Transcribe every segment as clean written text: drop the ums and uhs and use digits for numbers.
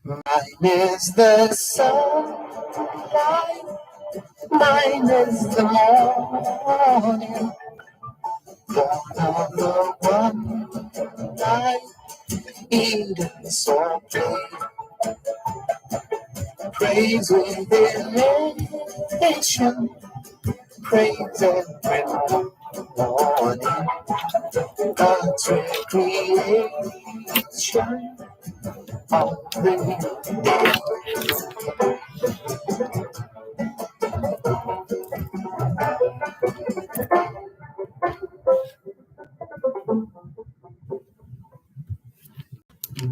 Mine is the sunlight, mine is the morning, born of the one night, Eden so pure. Praise within nation, praise every morning, God's recreation of the day.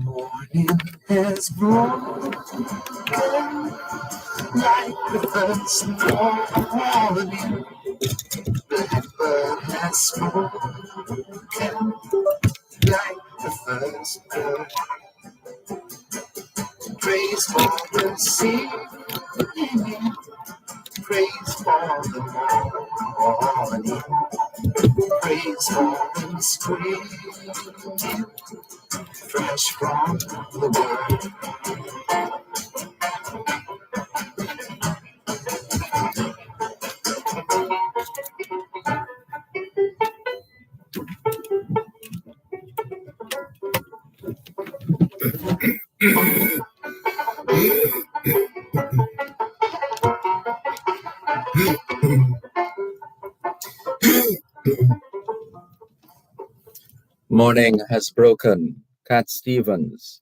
Morning has broken like the first morning. Blackbird has spoken like the first bird. Praise for the singing, praise for the morning, praise for the screaming, fresh from the word. Morning Has Broken, Cat Stevens,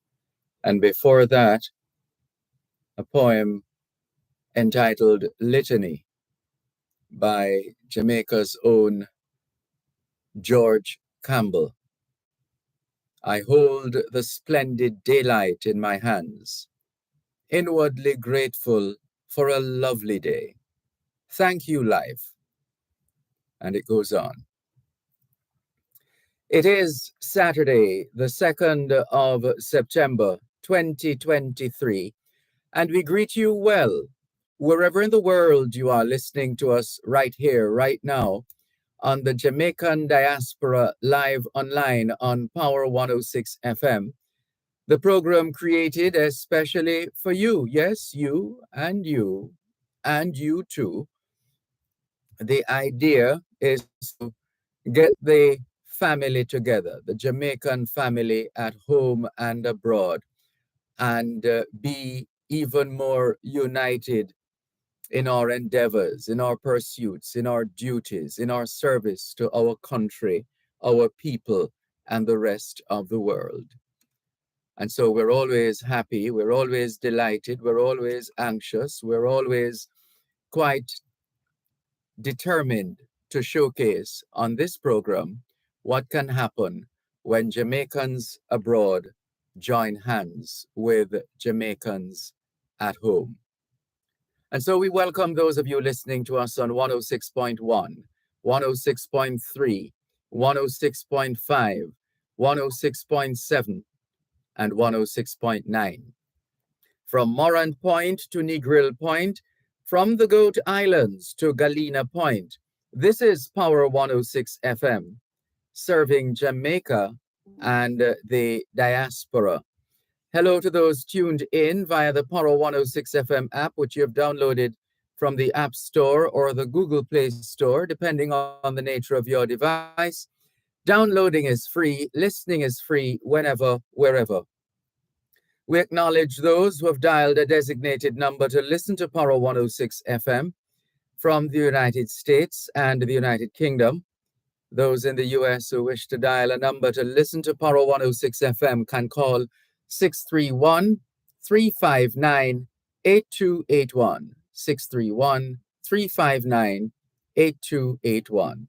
and before that, a poem entitled Litany by Jamaica's own George Campbell. I hold the splendid daylight in my hands, inwardly grateful for a lovely day. Thank you, life. And it goes on. It is Saturday, the 2nd of September, 2023, and we greet you well, wherever in the world you are listening to us right here, right now, on the Jamaican Diaspora live online on Power 106 FM, the program created especially for you. Yes, you and you too. The idea is to get the family together, the Jamaican family at home and abroad, and be even more united in our endeavors, in our pursuits, in our duties, in our service to our country, our people, and the rest of the world. And so we're always happy, we're always delighted, we're always anxious, we're always quite determined to showcase on this program what can happen when Jamaicans abroad join hands with Jamaicans at home. And so we welcome those of you listening to us on 106.1, 106.3, 106.5, 106.7, and 106.9. From Morant Point to Negril Point, from the Goat Islands to Galena Point, this is Power 106 FM, serving Jamaica and the diaspora. Hello to those tuned in via the Power 106 FM app, which you have downloaded from the App Store or the Google Play Store, depending on the nature of your device. Downloading is free, listening is free, whenever, wherever. We acknowledge those who have dialed a designated number to listen to Power 106 FM from the United States and the United Kingdom. Those in the US who wish to dial a number to listen to Power 106 FM can call 631-359-8281. 631-359-8281.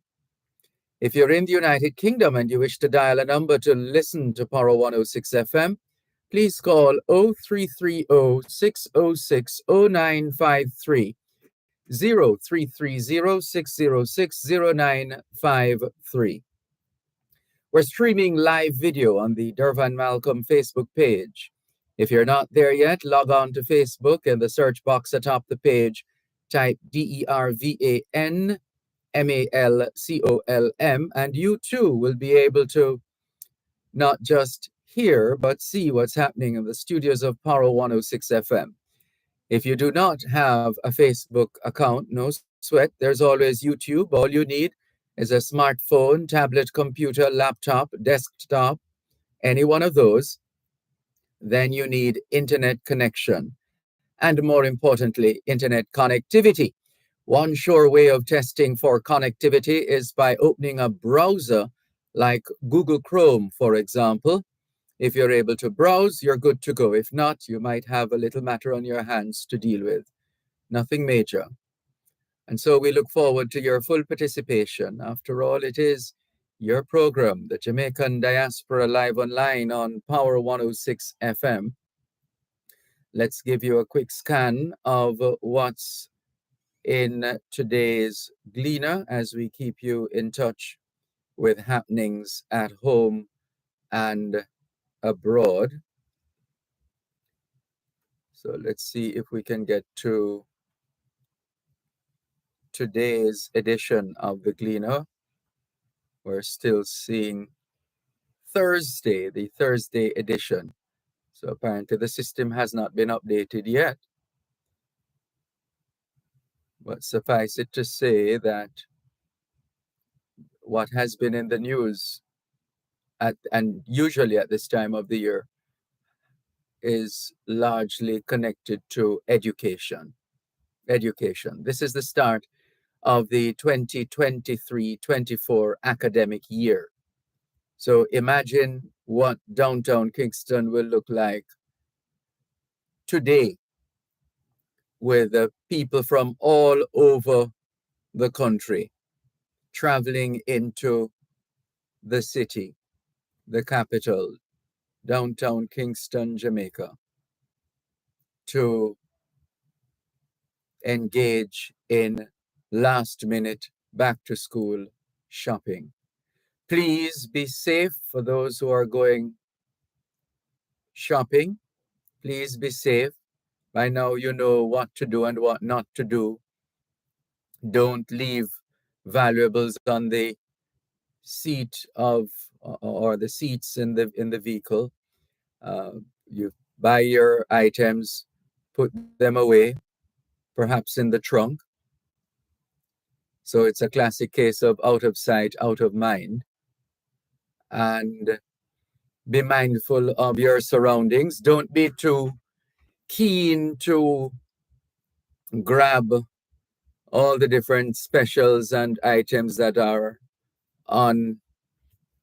If you're in the United Kingdom and you wish to dial a number to listen to Power 106 FM, please call 0330-606-0953, 0330-606-0953. We're streaming live video on the Dervan Malcolm Facebook page. If you're not there yet, log on to Facebook in the search box atop the page, type DERVAN MALCOLM, and you too will be able to not just hear, but see what's happening in the studios of Power 106 FM. If you do not have a Facebook account, no sweat, there's always YouTube. All you need is a smartphone, tablet, computer, laptop, desktop, any one of those. Then you need internet connection and, more importantly, internet connectivity. One sure way of testing for connectivity is by opening a browser like Google Chrome, for example. If you're able to browse, you're good to go. If not, you might have a little matter on your hands to deal with. Nothing major. And so we look forward to your full participation. After all, it is your program, the Jamaican Diaspora Live Online on Power 106 FM. Let's give you a quick scan of what's in today's Gleaner as we keep you in touch with happenings at home and abroad. So let's see if we can get to today's edition of the Gleaner. We're still seeing Thursday, the Thursday edition. So apparently the system has not been updated yet. But suffice it to say that what has been in the news and usually at this time of the year is largely connected to education. Education. This is the start of the 2023-24 academic year. So imagine what downtown Kingston will look like today with people from all over the country traveling into the city, the capital, downtown Kingston, Jamaica, to engage in last-minute back-to-school shopping. Please be safe for those who are going shopping. Please be safe. By now, you know what to do and what not to do. Don't leave valuables on the seat of or the seats in the vehicle. You buy your items, put them away, perhaps in the trunk. So it's a classic case of out of sight, out of mind. And be mindful of your surroundings. Don't be too keen to grab all the different specials and items that are on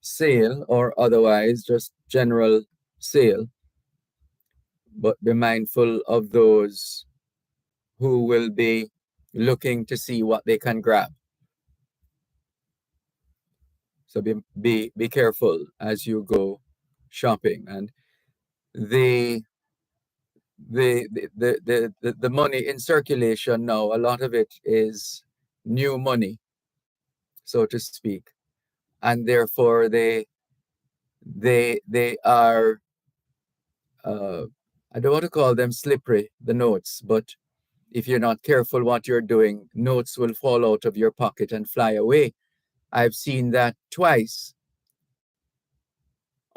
sale or otherwise just general sale. But be mindful of those who will be looking to see what they can grab. So be careful as you go shopping. And the money in circulation now, a lot of it is new money, so to speak, and therefore they are I don't want to call them slippery, the notes, but if you're not careful what you're doing, notes will fall out of your pocket and fly away. I've seen that twice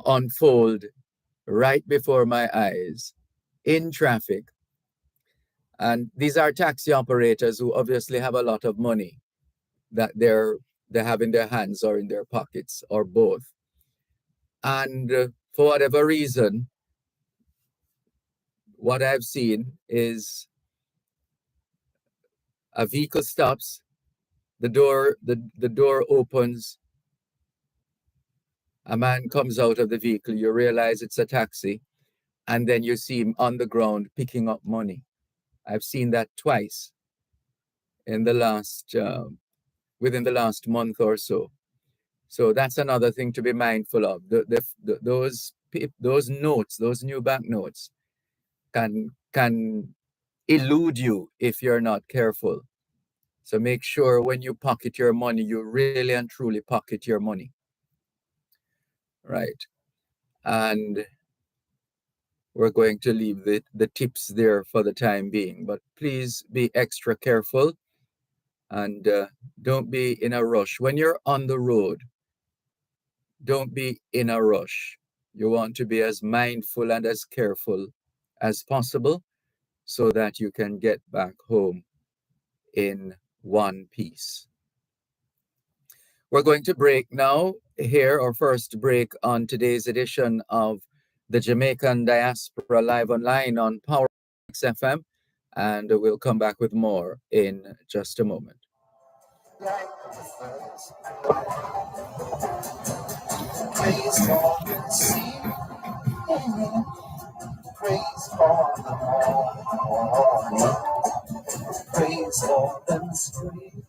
unfold right before my eyes in traffic. And these are taxi operators who obviously have a lot of money that they have in their hands or in their pockets or both. And for whatever reason, what I've seen is a vehicle stops, the door opens, a man comes out of the vehicle, you realize it's a taxi, and then you see him on the ground picking up money. I've seen that twice in the last within the last month or so. So that's another thing to be mindful of. Those notes, those new banknotes, can elude you if you're not careful. So make sure when you pocket your money, you really and truly pocket your money. Right. And we're going to leave the tips there for the time being. But please be extra careful and don't be in a rush. When you're on the road, don't be in a rush. You want to be as mindful and as careful as possible so that you can get back home in one piece. We're going to break now, here our first break on today's edition of the Jamaican Diaspora Live Online on Power FM, and we'll come back with more in just a moment. Praise for the sea, praise for the morning, praise for the spring.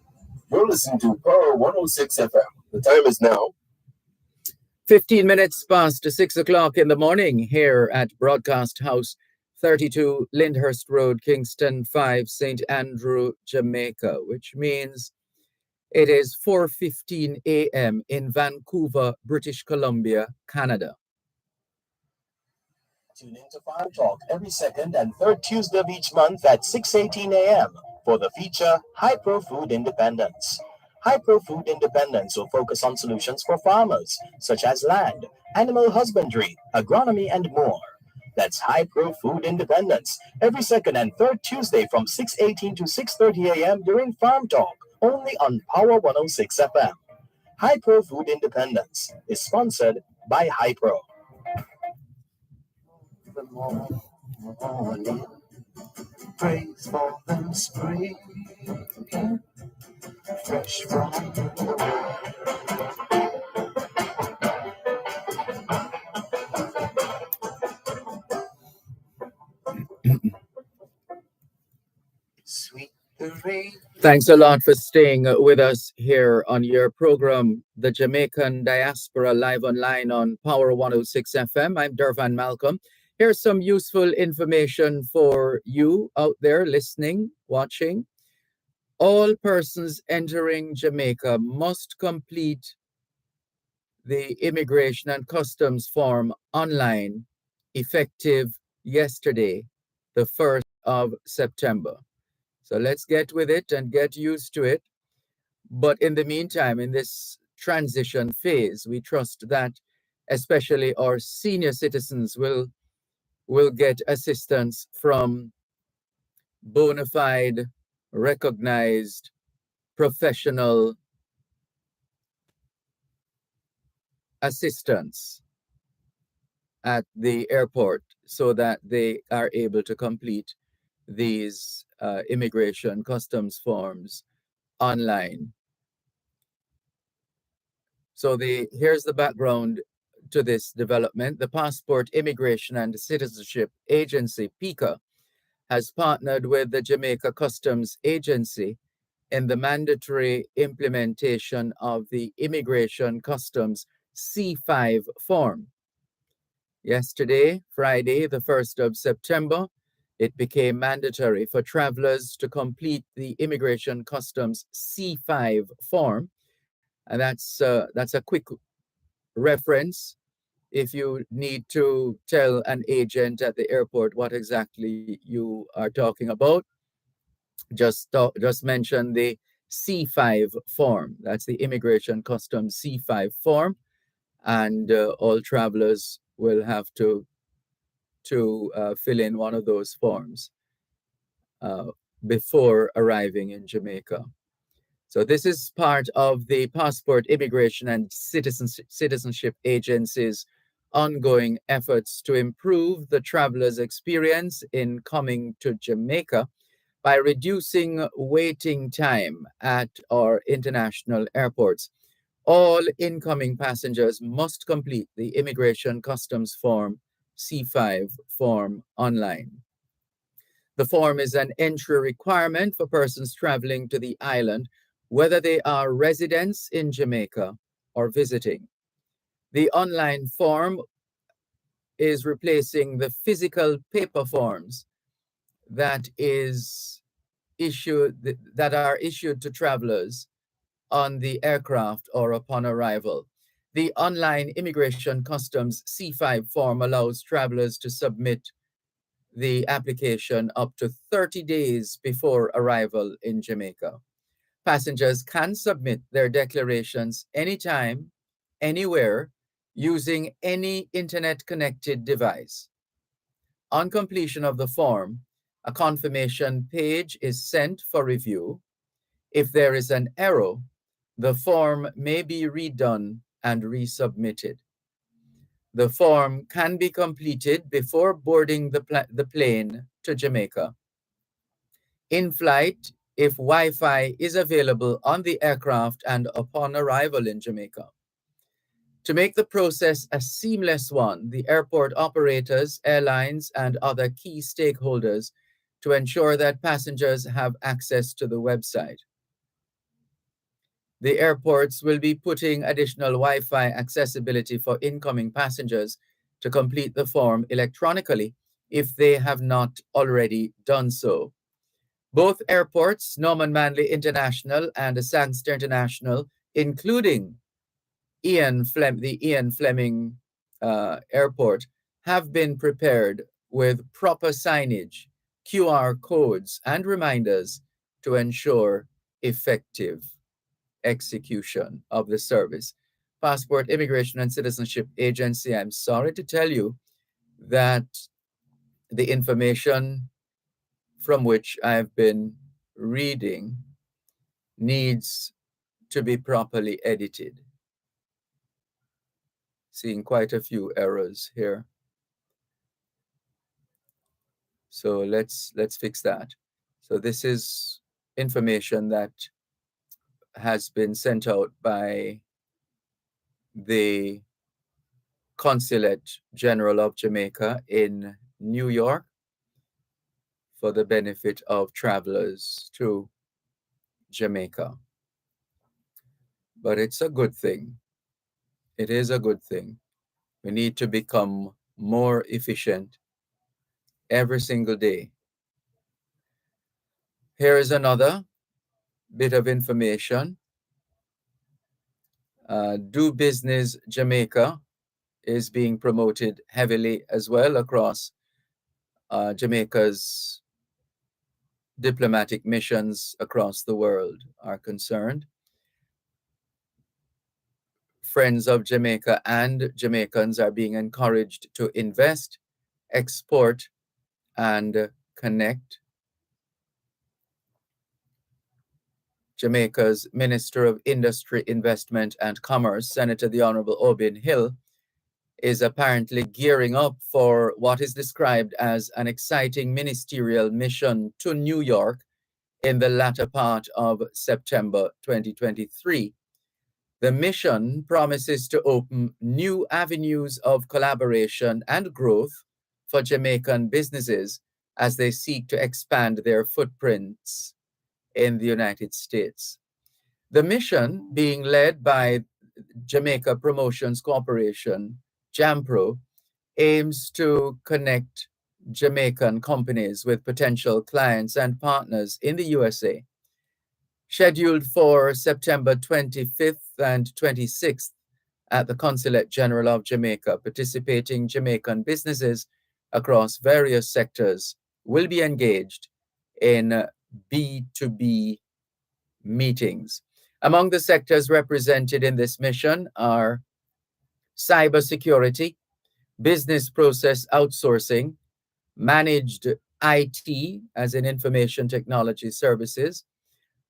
You're listening to Power 106 FM. The time is now 15 minutes past 6 o'clock in the morning here at Broadcast House 32 Lyndhurst Road, Kingston 5, St. Andrew, Jamaica, which means it is 4:15 a.m. in Vancouver, British Columbia, Canada. Tune in to Farm Talk every second and third Tuesday of each month at 6:18 a.m. for the feature High Pro Food Independence. High Pro Food Independence will focus on solutions for farmers, such as land, animal husbandry, agronomy, and more. That's High Pro Food Independence every second and third Tuesday from 6:18 to 6:30 a.m. during Farm Talk, only on Power 106 FM. High Pro Food Independence is sponsored by High Pro. The morning, praise for the spring, fresh from the sweet the rain. Thanks a lot for staying with us here on your program, the Jamaican Diaspora Live Online on Power 106 FM. I'm Dervan Malcolm. Here's some useful information for you out there listening, watching. All persons entering Jamaica must complete the Immigration and Customs form online, effective yesterday, the 1st of September. So let's get with it and get used to it. But in the meantime, in this transition phase, we trust that especially our senior citizens will get assistance from bona fide, recognized, professional assistance at the airport so that they are able to complete these immigration customs forms online. So here's the background to this development. The Passport, Immigration and Citizenship Agency, PICA, has partnered with the Jamaica Customs Agency in the mandatory implementation of the Immigration Customs C5 form. Yesterday, Friday, the 1st of September, it became mandatory for travelers to complete the Immigration Customs C5 form. And that's a quick reference if you need to tell an agent at the airport what exactly you are talking about. Just mention the C5 form. That's the Immigration Customs C5 form, and all travelers will have to fill in one of those forms before arriving in Jamaica. So this is part of the Passport, Immigration and Citizenship Agency's ongoing efforts to improve the traveler's experience in coming to Jamaica by reducing waiting time at our international airports. All incoming passengers must complete the Immigration Customs Form C5 form online. The form is an entry requirement for persons traveling to the island, whether they are residents in Jamaica or visiting. The online form is replacing the physical paper forms that are issued to travelers on the aircraft or upon arrival. The online immigration customs C5 form allows travelers to submit the application up to 30 days before arrival in Jamaica. Passengers can submit their declarations anytime, anywhere, using any internet-connected device. On completion of the form, a confirmation page is sent for review. If there is an error, the form may be redone and resubmitted. The form can be completed before boarding the plane to Jamaica. In flight, if Wi-Fi is available on the aircraft and upon arrival in Jamaica. To make the process a seamless one, the airport operators, airlines, and other key stakeholders to ensure that passengers have access to the website. The airports will be putting additional Wi-Fi accessibility for incoming passengers to complete the form electronically if they have not already done so. Both airports, Norman Manley International and Sangster International, including the Ian Fleming Airport, have been prepared with proper signage, QR codes, and reminders to ensure effective execution of the service. Passport, Immigration, and Citizenship Agency, I'm sorry to tell you that the information from which I've been reading needs to be properly edited. Seeing quite a few errors here. So let's fix that. So this is information that has been sent out by the Consulate General of Jamaica in New York for the benefit of travelers to Jamaica. But it's a good thing. It is a good thing. We need to become more efficient every single day. Here is another bit of information. Do Business Jamaica is being promoted heavily as well across Jamaica's diplomatic missions across the world are concerned. Friends of Jamaica and Jamaicans are being encouraged to invest, export, and connect. Jamaica's Minister of Industry, Investment, and Commerce, Senator the Honorable Obin Hill, is apparently gearing up for what is described as an exciting ministerial mission to New York in the latter part of September 2023. The mission promises to open new avenues of collaboration and growth for Jamaican businesses as they seek to expand their footprints in the United States. The mission, being led by Jamaica Promotions Corporation, JAMPRO, aims to connect Jamaican companies with potential clients and partners in the USA. Scheduled for September 25th and 26th at the Consulate General of Jamaica, participating Jamaican businesses across various sectors will be engaged in B2B meetings. Among the sectors represented in this mission are cybersecurity, business process outsourcing, managed IT, as in information technology services,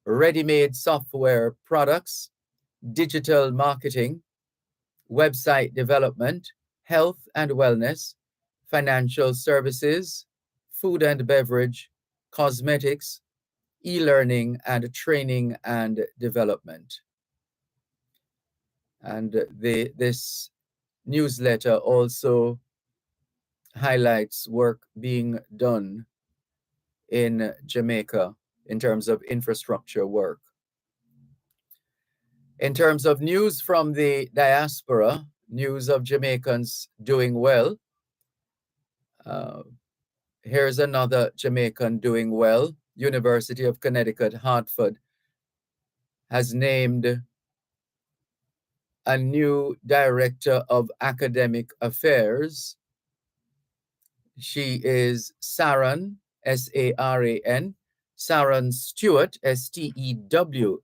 ready-made software products, digital marketing, website development, health and wellness, financial services, food and beverage, cosmetics, e-learning, and training and development. And this newsletter also highlights work being done in Jamaica in terms of infrastructure work. In terms of news from the diaspora, news of Jamaicans doing well. Here's another Jamaican doing well. University of Connecticut, Hartford has named a new director of academic affairs. She is Saran, Saran, Saran Stewart, Stewart.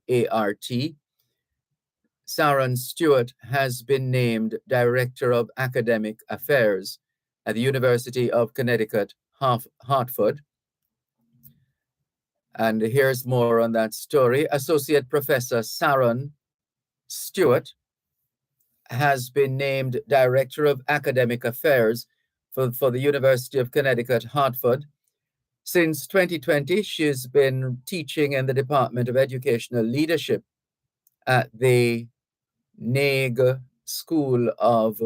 Saran Stewart has been named Director of Academic Affairs at the University of Connecticut, Hartford. And here's more on that story. Associate Professor Saran Stewart has been named Director of Academic Affairs for the University of Connecticut, Hartford. Since 2020, she's been teaching in the Department of Educational Leadership at the NAEG School of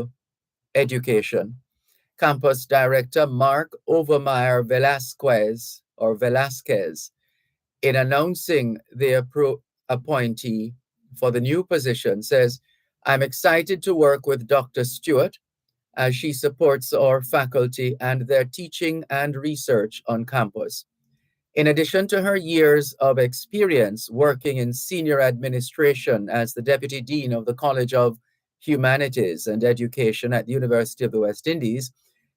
Education. Campus Director Mark Overmeyer Velasquez, in announcing the appointee for the new position, says, "I'm excited to work with Dr. Stewart as she supports our faculty and their teaching and research on campus. In addition to her years of experience working in senior administration as the Deputy Dean of the College of Humanities and Education at the University of the West Indies,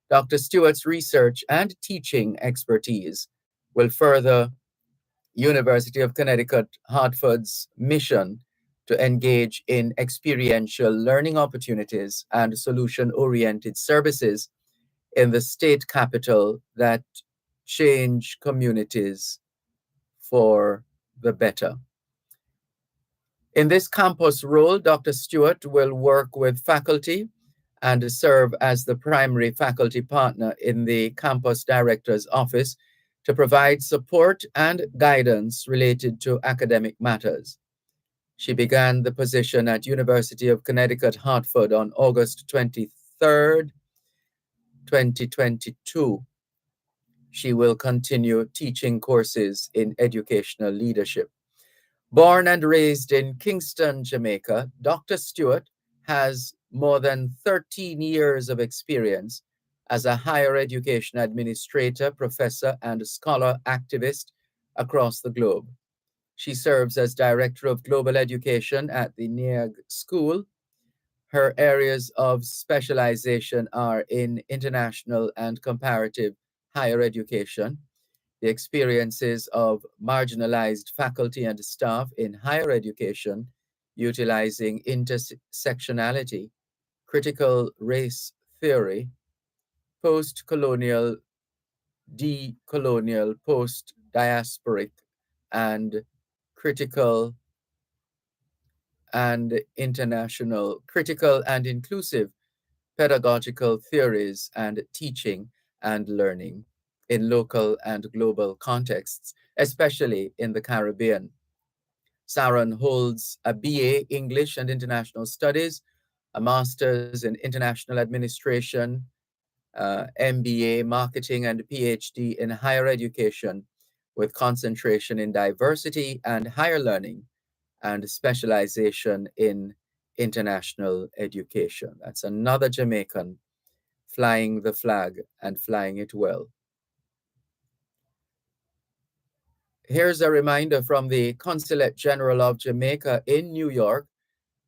Dr. Stewart's research and teaching expertise will further University of Connecticut Hartford's mission to engage in experiential learning opportunities and solution-oriented services in the state capital that change communities for the better." In this campus role, Dr. Stewart will work with faculty and serve as the primary faculty partner in the campus director's office to provide support and guidance related to academic matters. She began the position at University of Connecticut, Hartford on August 23rd, 2022. She will continue teaching courses in educational leadership. Born and raised in Kingston, Jamaica, Dr. Stewart has more than 13 years of experience as a higher education administrator, professor, and scholar activist across the globe. She serves as Director of Global Education at the NAEG School. Her areas of specialization are in international and comparative higher education, the experiences of marginalized faculty and staff in higher education, utilizing intersectionality, critical race theory, post-colonial, decolonial, post-diasporic, and critical and international, critical and inclusive pedagogical theories and teaching and learning in local and global contexts, especially in the Caribbean. Saran holds a BA English and International Studies, a Master's in International Administration, MBA Marketing, and a PhD in Higher Education with concentration in diversity and higher learning and specialization in international education. That's another Jamaican flying the flag and flying it well. Here's a reminder from the Consulate General of Jamaica in New York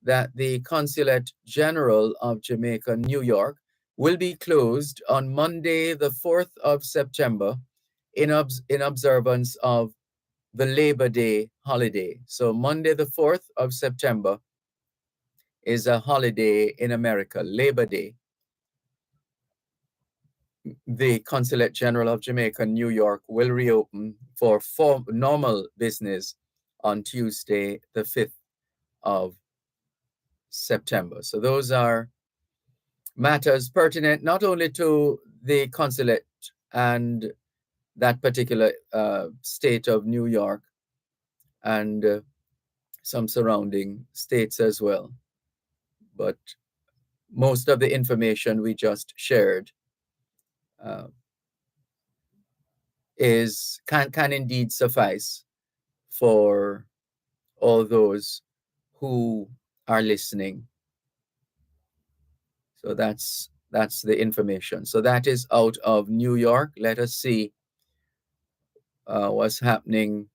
that the Consulate General of Jamaica, New York, will be closed on Monday, the 4th of September, in observance of the Labor Day holiday. So Monday, the 4th of September is a holiday in America, Labor Day. The Consulate General of Jamaica, New York, will reopen for normal business on Tuesday, the 5th of September. So those are matters pertinent not only to the consulate and that particular state of New York and some surrounding states as well, but most of the information we just shared can indeed suffice for all those who are listening. So that's the information. So that is out of New York. Let us see what's happening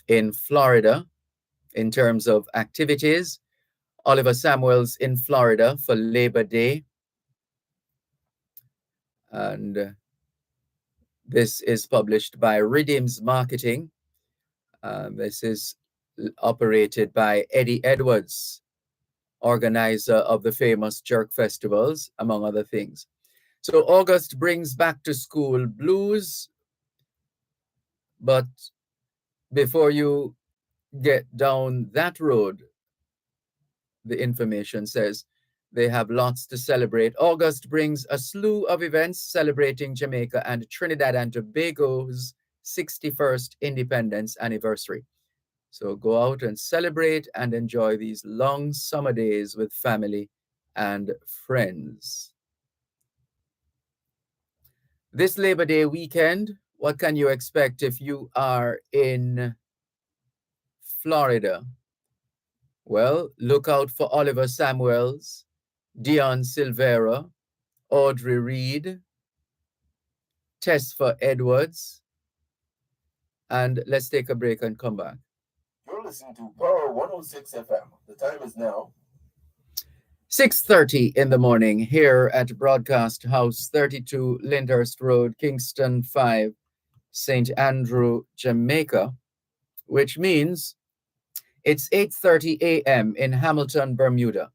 in Florida in terms of activities. Oliver Samuels in Florida for Labor Day. And this is published by Redeems Marketing. This is operated by Eddie Edwards, organizer of the famous Jerk Festivals, among other things. So August brings back to school blues, but before you get down that road, the information says they have lots to celebrate. August brings a slew of events celebrating Jamaica and Trinidad and Tobago's 61st independence anniversary. So go out and celebrate and enjoy these long summer days with family and friends. This Labor Day weekend, what can you expect if you are in Florida? Well, look out for Oliver Samuels, Dion Silvera, Audrey Reed, Tesfa Edwards, and let's take a break and come back. You're listening to Power 106 FM. The time is now 6:30 in the morning here at Broadcast House 32 Lyndhurst Road, Kingston 5, St. Andrew, Jamaica, which means it's 8:30 a.m. in Hamilton, Bermuda.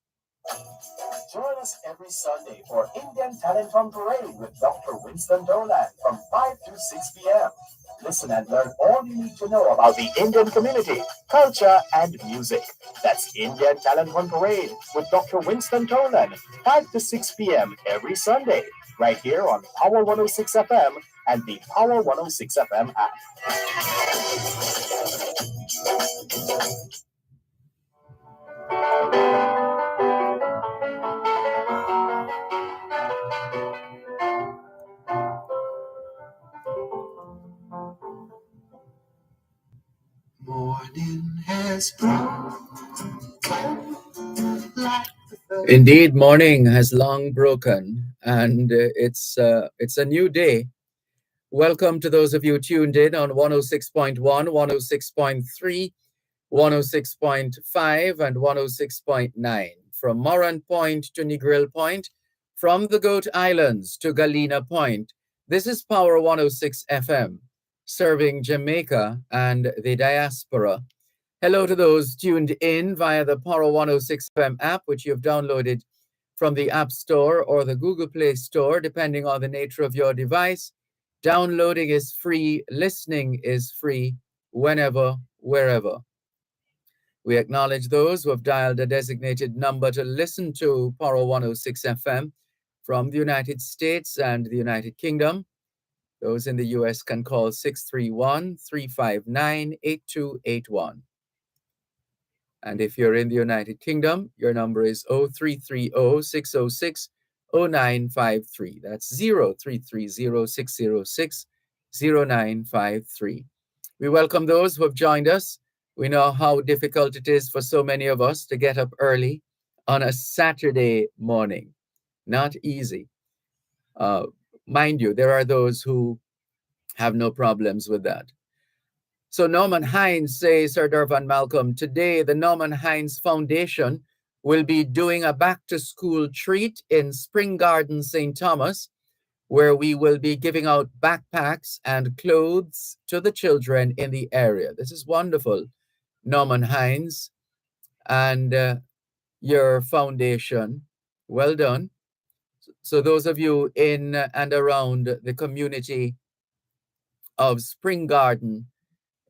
Join us every Sunday for Indian Talent Fun Parade with Dr. Winston Dolan from 5 to 6 p.m. Listen and learn all you need to know about the Indian community, culture, and music. That's Indian Talent Fun Parade with Dr. Winston Dolan, 5 to 6 p.m. every Sunday, right here on Power 106 FM and the Power 106 FM app. Morning has broken. Indeed, morning has long broken, and it's a new day. Welcome to those of you tuned in on 106.1, 106.3, 106.5, and 106.9. From Moran Point to Negril Point, from the Goat Islands to Galena Point. This is Power 106 FM, serving Jamaica and the diaspora. Hello to those tuned in via the Power 106 FM app, which you've downloaded from the App Store or the Google Play Store, depending on the nature of your device. Downloading is free, listening is free, whenever, wherever. We acknowledge those who have dialed a designated number to listen to Power 106 FM from the United States and the United Kingdom. Those in the US can call 631-359-8281. And if you're in the United Kingdom, your number is 0330-606-0953. That's 0330-606-0953. We welcome those who have joined us. We know how difficult it is for so many of us to get up early on a Saturday morning. Not easy. Mind you, there are those who have no problems with that. So Norman Hines says, Sir Dervan Malcolm, today the Norman Hines Foundation will be doing a back-to-school treat in Spring Garden, St. Thomas, where we will be giving out backpacks and clothes to the children in the area. This is wonderful, Norman Hines, and your foundation. Well done. So those of you in and around the community of Spring Garden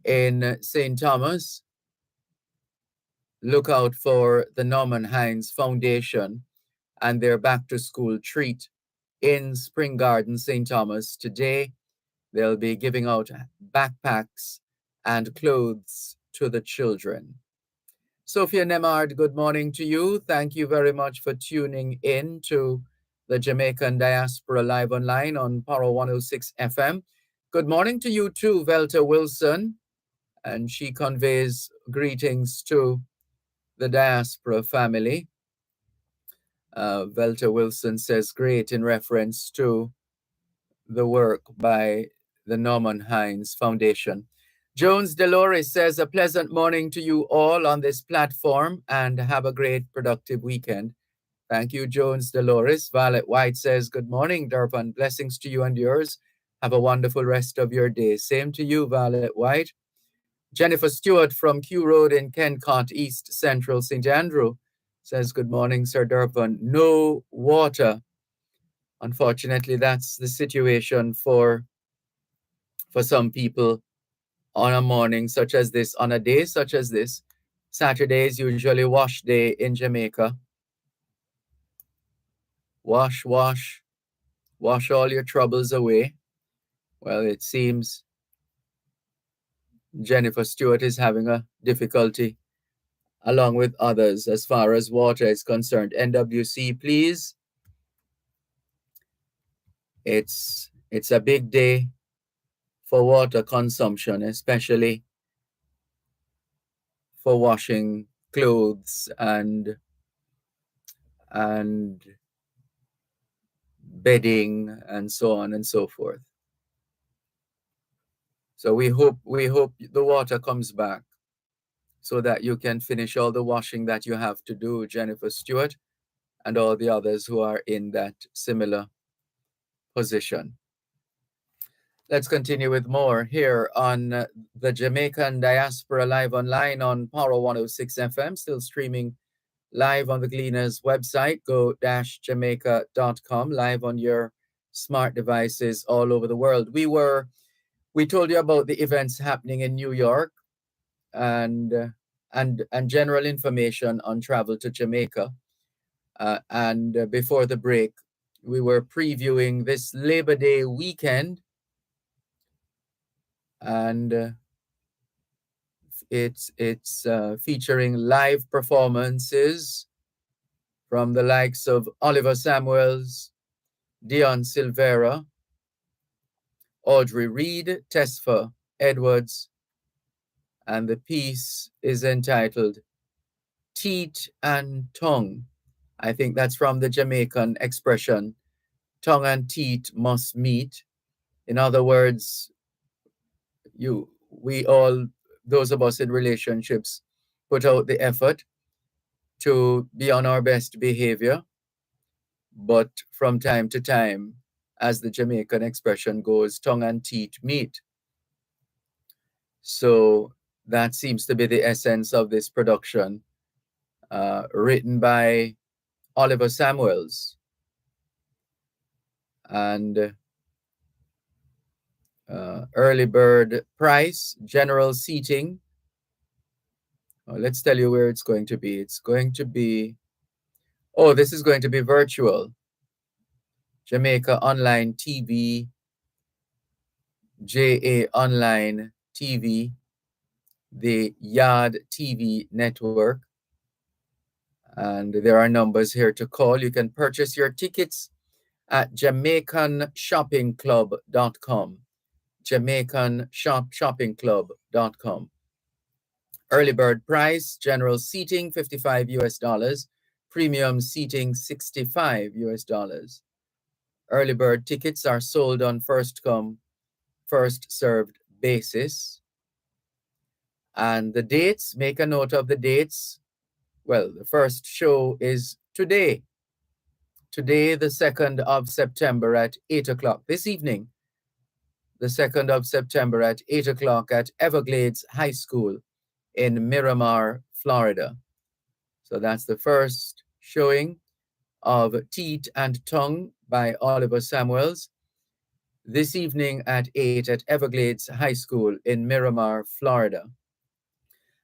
in St. Thomas, look out for the Norman Hines Foundation and their back-to-school treat in Spring Garden, St. Thomas. Today, they'll be giving out backpacks and clothes to the children. Sophia Nemard, good morning to you. Thank you very much for tuning in to the Jamaican Diaspora Live Online on Power 106 FM. Good morning to you too, Velta Wilson. And she conveys greetings to the diaspora family. Velta Wilson says great in reference to the work by the Norman Hines Foundation. Jones Dolores says a pleasant morning to you all on this platform and have a great productive weekend. Thank you, Jones Dolores. Violet White says, good morning, Dervan. Blessings to you and yours. Have a wonderful rest of your day. Same to you, Violet White. Jennifer Stewart from Kew Road in Kencott, East Central St. Andrew says, good morning, Sir Dervan. No water. Unfortunately, that's the situation for some people on a morning such as this, on a day such as this. Saturday is usually wash day in Jamaica. Wash, wash, wash all your troubles away. Well, it seems Jennifer Stewart is having a difficulty along with others as far as water is concerned. NWC, please. It's a big day for water consumption, especially for washing clothes and bedding and so on and so forth. So we hope the water comes back so that you can finish all the washing that you have to do, Jennifer Stewart, and all the others who are in that similar position. Let's continue with more here on the Jamaican Diaspora Live Online on Power 106 FM, still streaming live on the Gleaners website, go-jamaica.com, live on your smart devices all over the world. We told you about the events happening in New York and general information on travel to Jamaica. And before the break, we were previewing this Labor Day weekend, and it's featuring live performances from the likes of Oliver Samuels, Dion Silvera, Audrey Reed, Tesfa Edwards, and the piece is entitled Teat and Tongue. I think that's from the Jamaican expression, tongue and teat must meet. In other words, we all, those of us in relationships, put out the effort to be on our best behavior, but from time to time, as the Jamaican expression goes, tongue and teat meet. So that seems to be the essence of this production, written by Oliver Samuels. And early bird price, general seating. Let's tell you where it's going to be. It's going to be, this is going to be virtual. Jamaica Online TV, JA Online TV, the Yard TV network. And there are numbers here to call. You can purchase your tickets at JamaicanShoppingClub.com. JamaicanShoppingClub.com. Early bird price, general seating $55, premium seating $65. Early bird tickets are sold on first come, first served basis. And the dates, make a note of the dates. Well, the first show is today. Today, the 2nd of September at 8 o'clock this evening. The 2nd of September at 8 o'clock at Everglades High School in Miramar, Florida. So that's the first showing of Teat and Tongue by Oliver Samuels. This evening at 8 at Everglades High School in Miramar, Florida.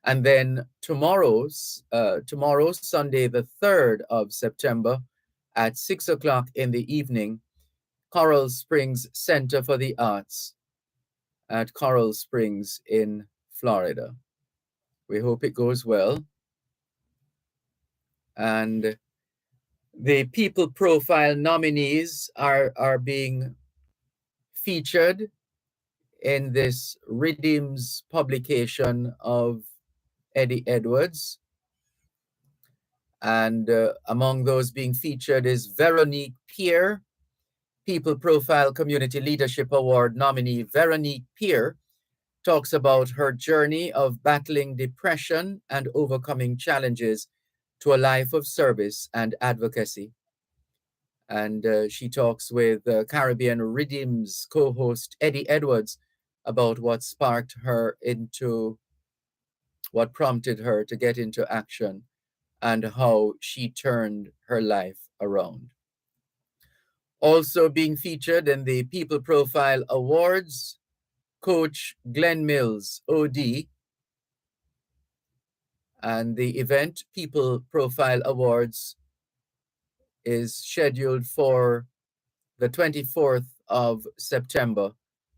And then tomorrow, Sunday, the 3rd of September at 6 o'clock in the evening, Coral Springs Center for the Arts at Coral Springs in Florida. We hope it goes well. And the People Profile nominees are being featured in this Redeems publication of Eddie Edwards. And among those being featured is Veronique Pierre, People Profile Community Leadership Award nominee Veronique Pierre, talks about her journey of battling depression and overcoming challenges to a life of service and advocacy. And she talks with Caribbean Rhythms co-host Eddie Edwards about what prompted her to get into action and how she turned her life around. Also being featured in the People Profile Awards, Coach Glenn Mills, OD, and the event People Profile Awards is scheduled for the 24th of September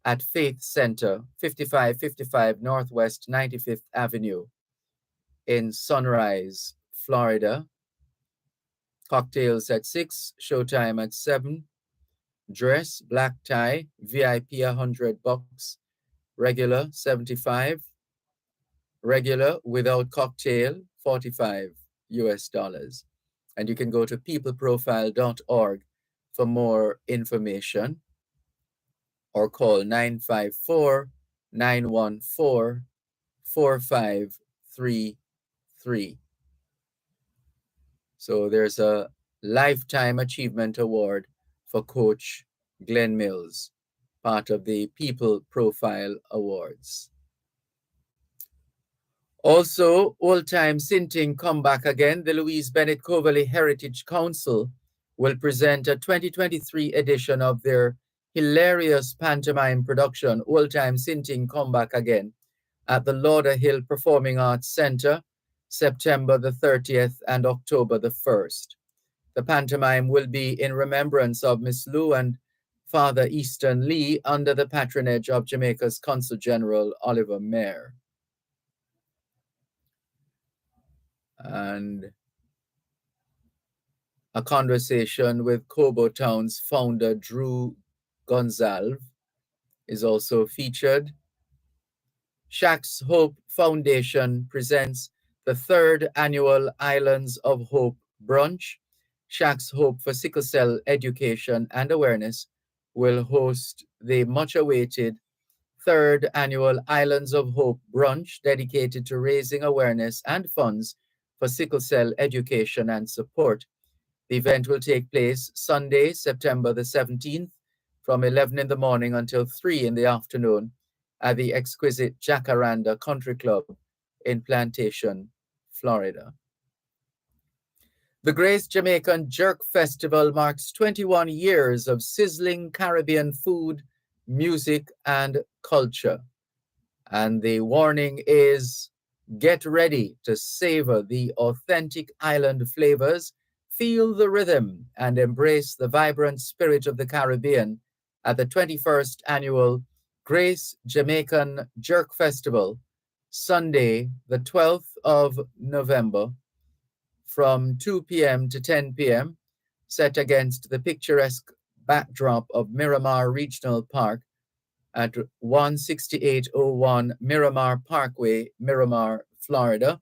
at Faith Center, 5555 Northwest 95th Avenue in Sunrise, Florida. Cocktails at 6, showtime at 7. Dress, black tie, VIP $100, regular 75, regular without cocktail $45 US. And you can go to peopleprofile.org for more information or call 954-914-4533. So there's a Lifetime Achievement Award for Coach Glenn Mills, part of the People Profile Awards. Also, Old Time Sinting come back again. The Louise Bennett Coverley Heritage Council will present a 2023 edition of their hilarious pantomime production, Old Time Sinting Come Back Again, at the Lauderhill Performing Arts Center, September the 30th and October the 1st. The pantomime will be in remembrance of Miss Lou and Father Easton Lee under the patronage of Jamaica's Consul General Oliver Mayer. And a conversation with Cobo Town's founder, Drew Gonzalve, is also featured. Shacks Hope Foundation presents the 3rd annual Islands of Hope brunch. Shacks Hope for Sickle Cell Education and Awareness will host the much-awaited 3rd annual Islands of Hope brunch dedicated to raising awareness and funds for sickle cell education and support. The event will take place Sunday, September the 17th from 11 in the morning until 3 in the afternoon at the exquisite Jacaranda Country Club in Plantation, Florida. The Grace Jamaican Jerk Festival marks 21 years of sizzling Caribbean food, music, and culture. And the warning is, get ready to savor the authentic island flavors, feel the rhythm, and embrace the vibrant spirit of the Caribbean at the 21st Annual Grace Jamaican Jerk Festival, Sunday, the 12th of November, from 2 p.m. to 10 p.m., set against the picturesque backdrop of Miramar Regional Park at 16801 Miramar Parkway, Miramar, Florida.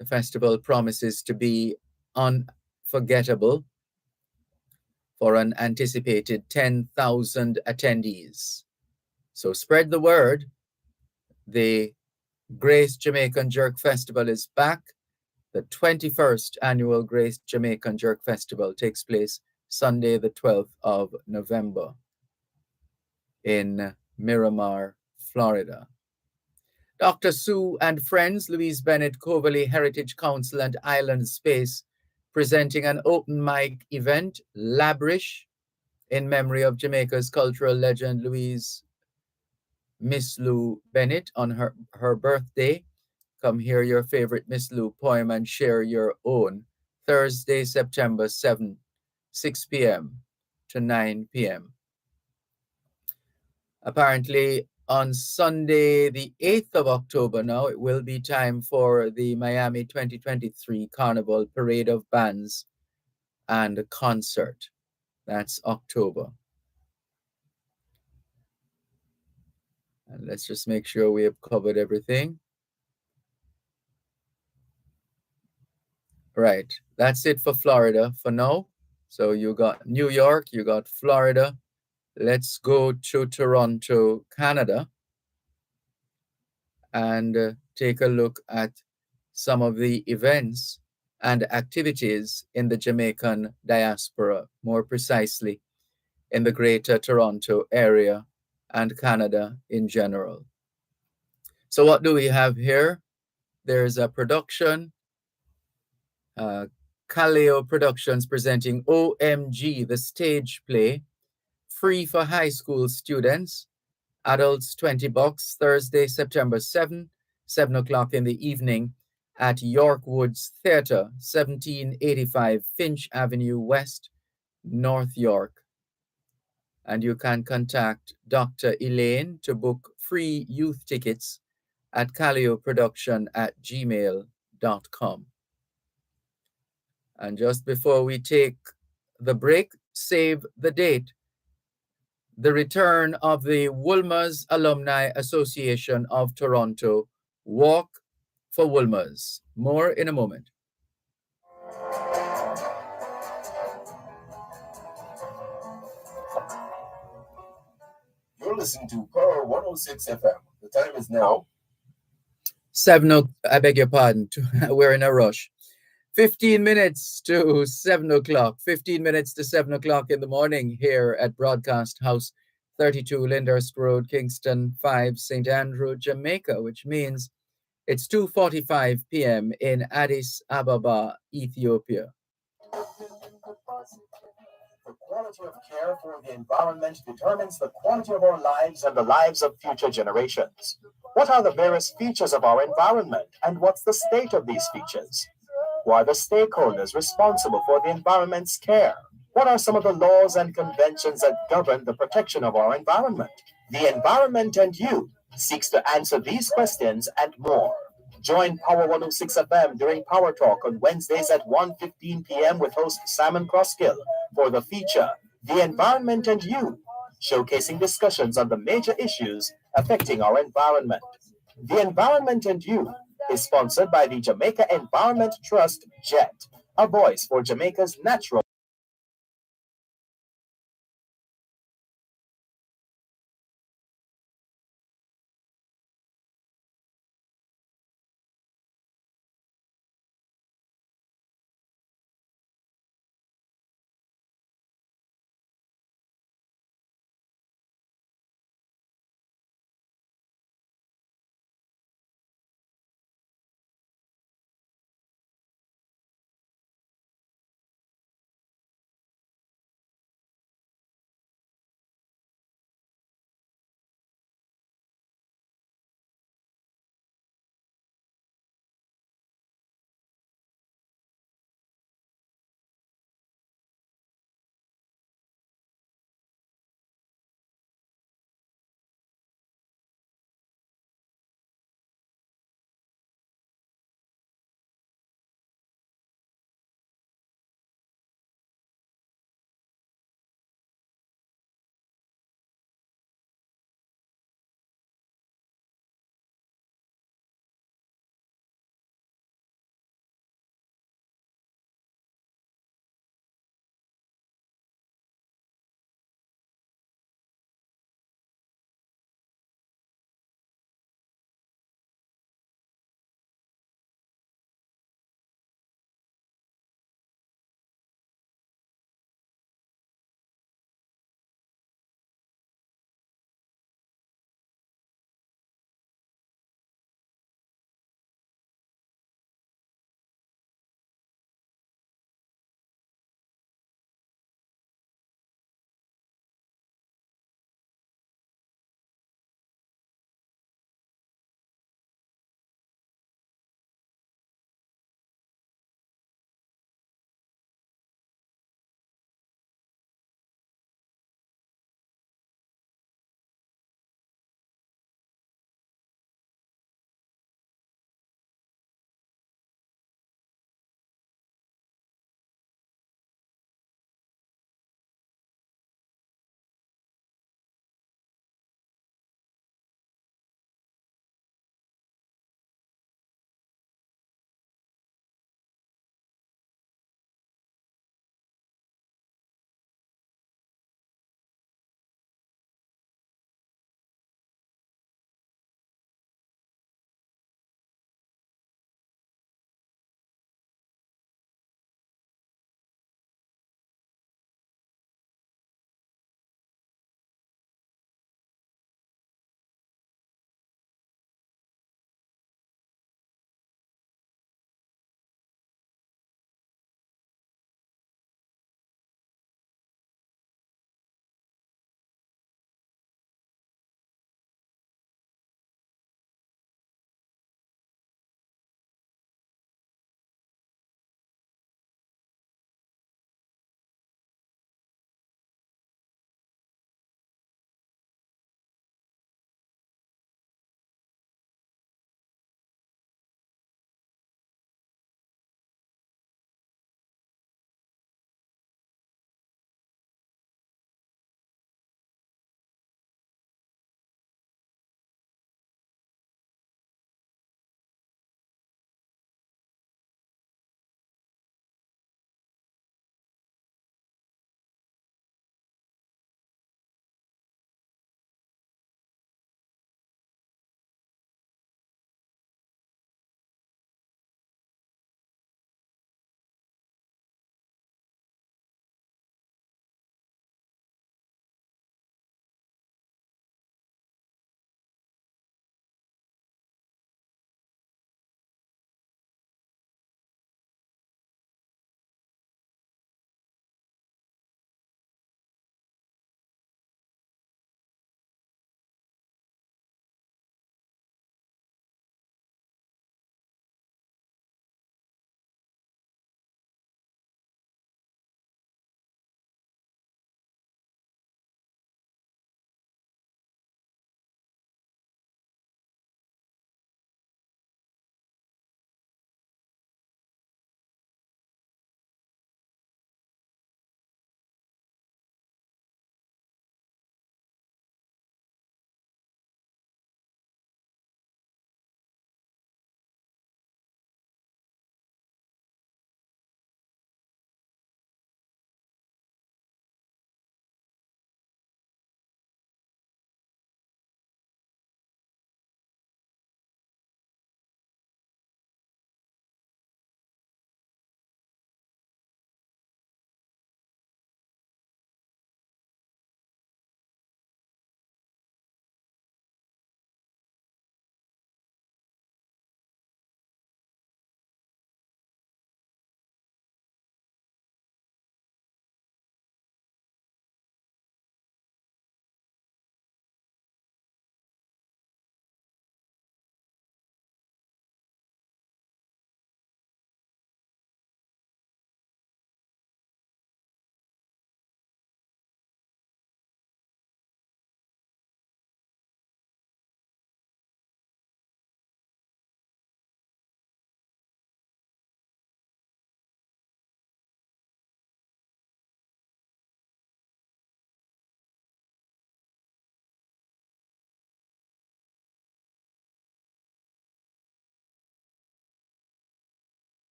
The festival promises to be unforgettable for an anticipated 10,000 attendees. So spread the word. The Grace Jamaican Jerk Festival is back. The 21st Annual Grace Jamaican Jerk Festival takes place Sunday, the 12th of November in Miramar, Florida. Dr. Sue and Friends, Louise Bennett Coverley Heritage Council and Island Space, presenting an open mic event, Labrish, in memory of Jamaica's cultural legend, Miss Lou Bennett, on her birthday. Come hear your favorite Miss Lou poem and share your own. Thursday, September 7th, 6 p.m. to 9 p.m. Apparently, on Sunday, the 8th of October now, it will be time for the Miami 2023 Carnival Parade of Bands and Concert. That's October. And let's just make sure we have covered everything. Right, that's it for Florida for now. So you got New York, you got Florida. Let's go to Toronto, Canada. and take a look at some of the events and activities in the Jamaican diaspora, more precisely in the Greater Toronto area and Canada in general. So what do we have here? There's a production, Kaleo Productions presenting OMG, the stage play, free for high school students, adults $20, Thursday, September 7 o'clock in the evening at York Woods Theatre, 1785 Finch Avenue West, North York. And you can contact Dr. Elaine to book free youth tickets at kaleoproduction@gmail.com. And just before we take the break, save the date. The return of the Woolmer's Alumni Association of Toronto Walk for Woolmer's. More in a moment. You're listening to Pearl 106 FM. The time is now 7 I beg your pardon. We're in a rush. 15 minutes to 7 o'clock. 15 minutes to 7 o'clock in the morning here at Broadcast House, 32 Lyndhurst Road, Kingston 5, St. Andrew, Jamaica, which means it's 2:45 p.m. in Addis Ababa, Ethiopia. the quality of care for the environment determines the quality of our lives and the lives of future generations. What are the various features of our environment, and what's the state of these features? Who are the stakeholders responsible for the environment's care? What are some of the laws and conventions that govern the protection of our environment? The Environment and You seeks to answer these questions and more. Join Power 106 FM during Power Talk on Wednesdays at 1:15 p.m. with host Simon Crosskill for the feature The Environment and You, showcasing discussions on the major issues affecting our environment. The Environment and You is sponsored by the Jamaica Environment Trust, JET, a voice for Jamaica's natural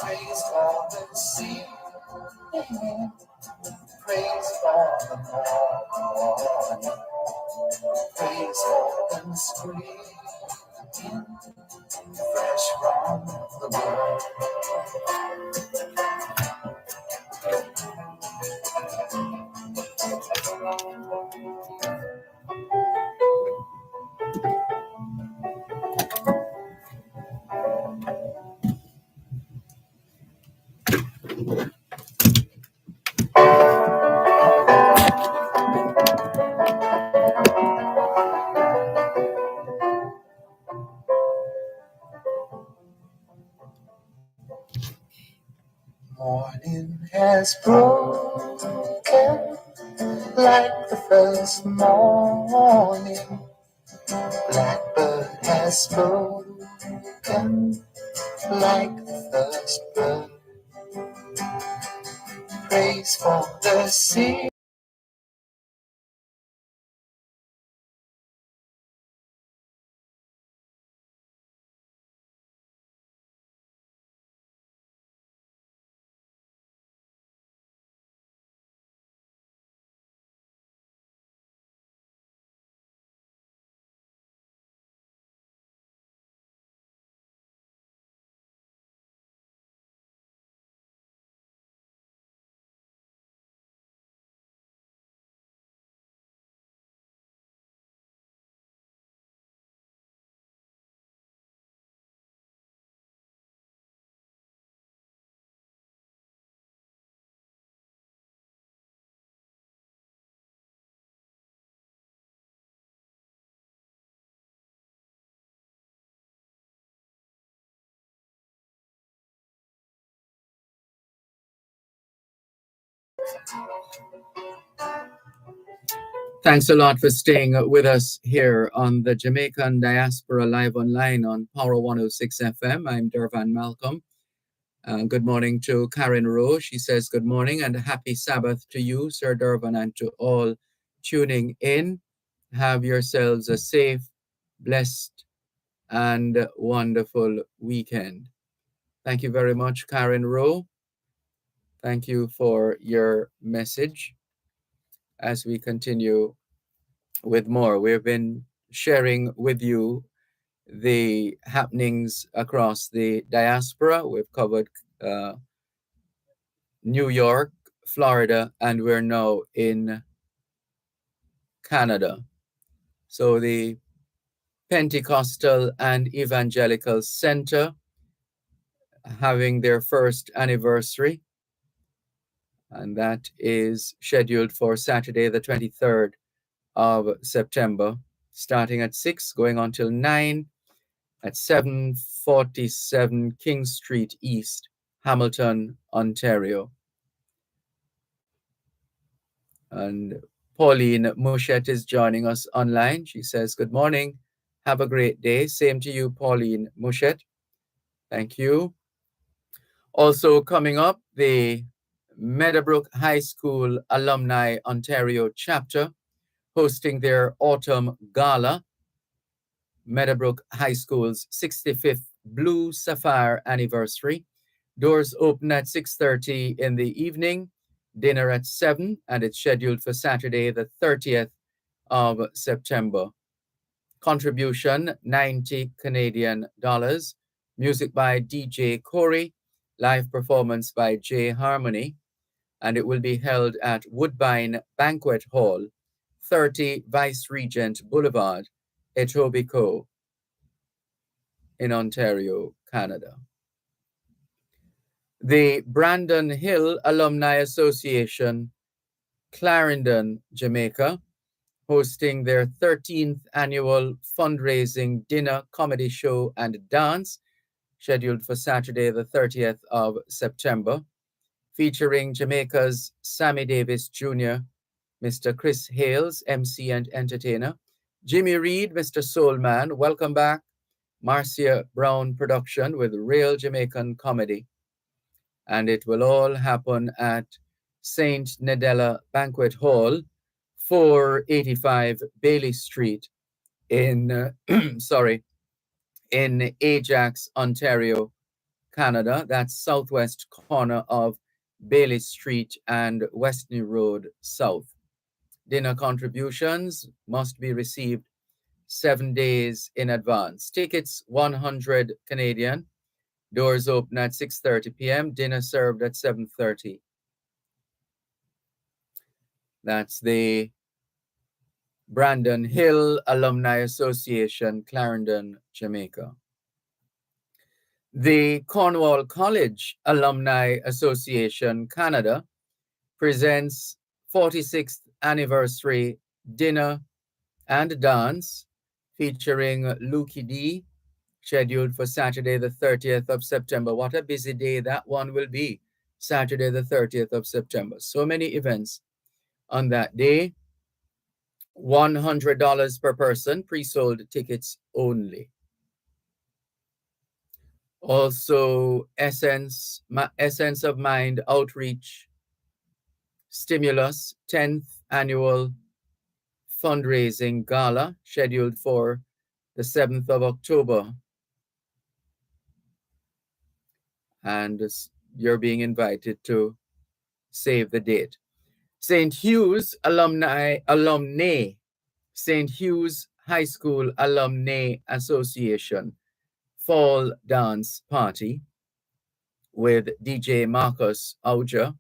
Praise for the sea, praise for the morning, praise for the spring, fresh from the world. Morning has broken like the first morning. Blackbird has spoken like the first bird. Praise for the sea. Thanks a lot for staying with us here on the Jamaican Diaspora Live Online on Power 106 FM. I'm Dervan Malcolm. Good morning to Karen Rowe. She says, good morning and happy Sabbath to you, Sir Dervan, and to all tuning in. Have yourselves a safe, blessed, and wonderful weekend. Thank you very much, Karen Rowe. Thank you for your message. As we continue with more, we've been sharing with you the happenings across the diaspora. We've covered New York, Florida, and we're now in Canada. So the Pentecostal and Evangelical Center having their first anniversary, and that is scheduled for Saturday, the 23rd of September, starting at 6, going on till 9 at 747 King Street East, Hamilton, Ontario. And Pauline Mouchette is joining us online. She says, good morning. Have a great day. Same to you, Pauline Mouchette. Thank you. Also coming up, the Meadowbrook High School Alumni Ontario chapter hosting their autumn gala. Meadowbrook High School's 65th Blue Sapphire anniversary. Doors open at 6:30 in the evening, dinner at 7, and it's scheduled for Saturday, the 30th of September. Contribution, 90 Canadian dollars. Music by DJ Corey. Live performance by J Harmony. And it will be held at Woodbine Banquet Hall, 30 Vice Regent Boulevard, Etobicoke, in Ontario, Canada. The Brandon Hill Alumni Association, Clarendon, Jamaica, hosting their 13th annual fundraising dinner, comedy show, and dance, scheduled for Saturday, the 30th of September, featuring Jamaica's Sammy Davis Jr., Mr. Chris Hales, MC and entertainer, Jimmy Reed, Mr. Soulman, welcome back, Marcia Brown production with real Jamaican comedy. And it will all happen at St. Nadella Banquet Hall, 485 Bailey Street in, in Ajax, Ontario, Canada. That's southwest corner of Bailey Street and Westney Road South. Dinner contributions must be received 7 days in advance. Tickets 100 Canadian. Doors open at 6:30 p.m. Dinner served at 7:30. That's the Brandon Hill Alumni Association, Clarendon, Jamaica. The Cornwall College Alumni Association, Canada, presents 46th anniversary dinner and dance featuring Lukey D, scheduled for Saturday the 30th of September. What a busy day that one will be, Saturday the 30th of September. So many events on that day. $100 per person, pre-sold tickets only. Also, Essence of Mind Outreach Stimulus 10th Annual Fundraising Gala, scheduled for the 7th of October. And you're being invited to save the date. St. Hugh's Alumni, St. Hugh's High School Alumni Association Fall Dance Party with DJ Marcus Auger,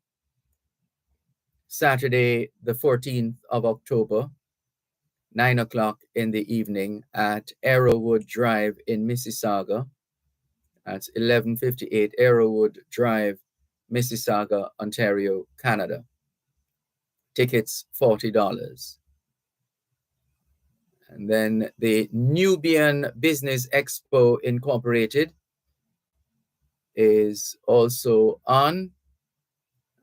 Saturday, the 14th of October, 9 o'clock in the evening at Arrowwood Drive in Mississauga. That's 1158 Arrowwood Drive, Mississauga, Ontario, Canada. Tickets, $40. And then the Nubian Business Expo Incorporated is also on.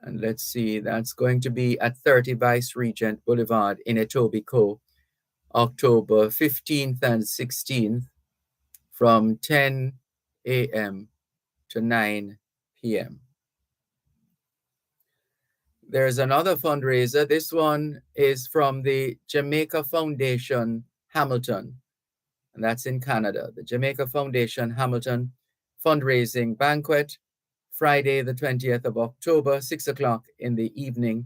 And let's see, that's going to be at 30 Vice Regent Boulevard in Etobicoke, October 15th and 16th from 10 a.m. to 9 p.m. There's another fundraiser. This one is from the Jamaica Foundation Hamilton, and that's in Canada. The Jamaica Foundation Hamilton fundraising banquet, Friday, the 20th of October, 6 o'clock in the evening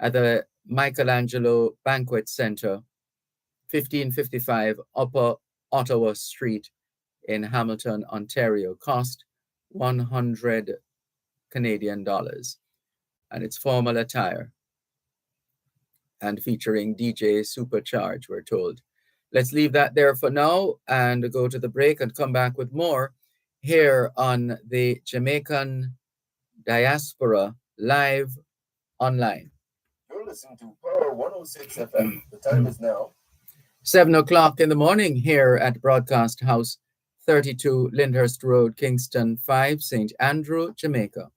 at the Michelangelo Banquet Center, 1555 Upper Ottawa Street in Hamilton, Ontario. Cost $100 Canadian. And it's formal attire and featuring DJ Supercharge, we're told. Let's leave that there for now and go to the break and come back with more here on the Jamaican Diaspora live online. You're listening to Power 106 FM. The time is now 7 o'clock in the morning here at Broadcast House, 32 Lyndhurst Road, Kingston 5, St. Andrew, Jamaica.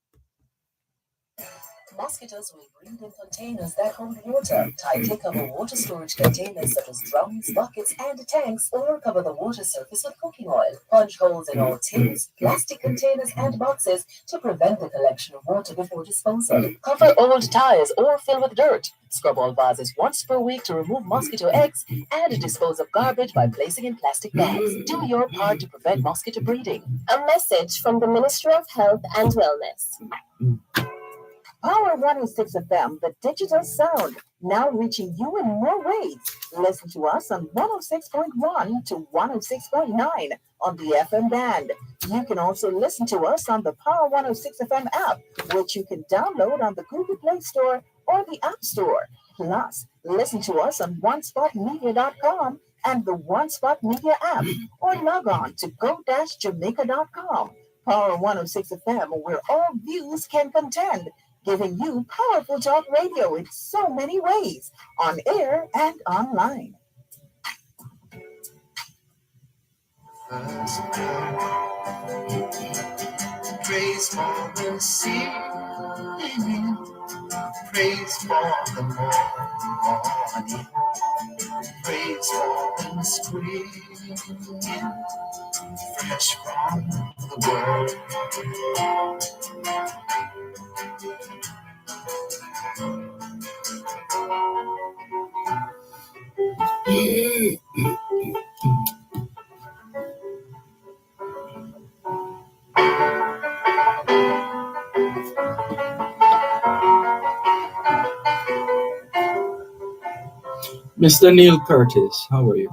Mosquitoes will breed in containers that hold water. Tightly cover water storage containers such as drums, buckets, and tanks, or cover the water surface with cooking oil. Punch holes in all tins, plastic containers, and boxes to prevent the collection of water before disposal. Cover old tires or fill with dirt. Scrub all vases once per week to remove mosquito eggs and dispose of garbage by placing in plastic bags. Do your part to prevent mosquito breeding. A message from the Ministry of Health and Wellness. Power 106 FM, the digital sound, now reaching you in more ways. Listen to us on 106.1 to 106.9 on the FM band. You can also listen to us on the Power 106 FM app, which you can download on the Google Play Store or the App Store. Plus, listen to us on onespotmedia.com and the One Spot Media app, or log on to go-jamaica.com. Power 106 FM, where all views can contend, giving you powerful talk radio in so many ways, on air and online. Praise for the sea, praise for the morning, praise for the spring, fresh from the world. Mr. Neil Curtis, how are you?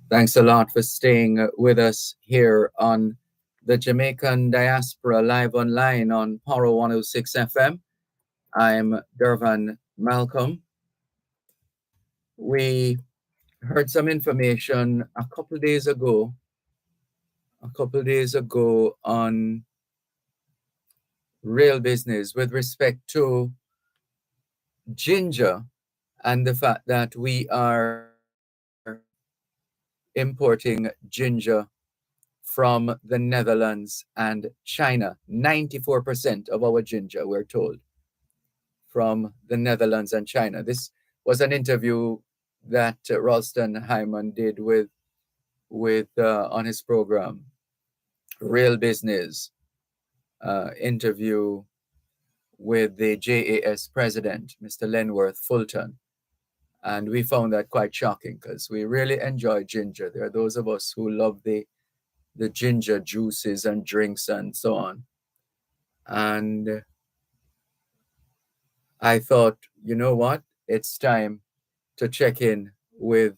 Thanks a lot for staying with us here on the Jamaican Diaspora live online on Power 106 FM. I'm Dervan Malcolm. We heard some information a couple days ago on real business with respect to ginger and the fact that we are importing ginger from the Netherlands and China. 94% of our ginger, we're told, from the Netherlands and China. This was an interview that Ralston Hyman did with on his program, Real Business, interview with the JAS president, Mr. Lenworth Fulton. And we found that quite shocking because we really enjoy ginger. There are those of us who love the ginger juices and drinks and so on. And I thought, you know what? It's time to check in with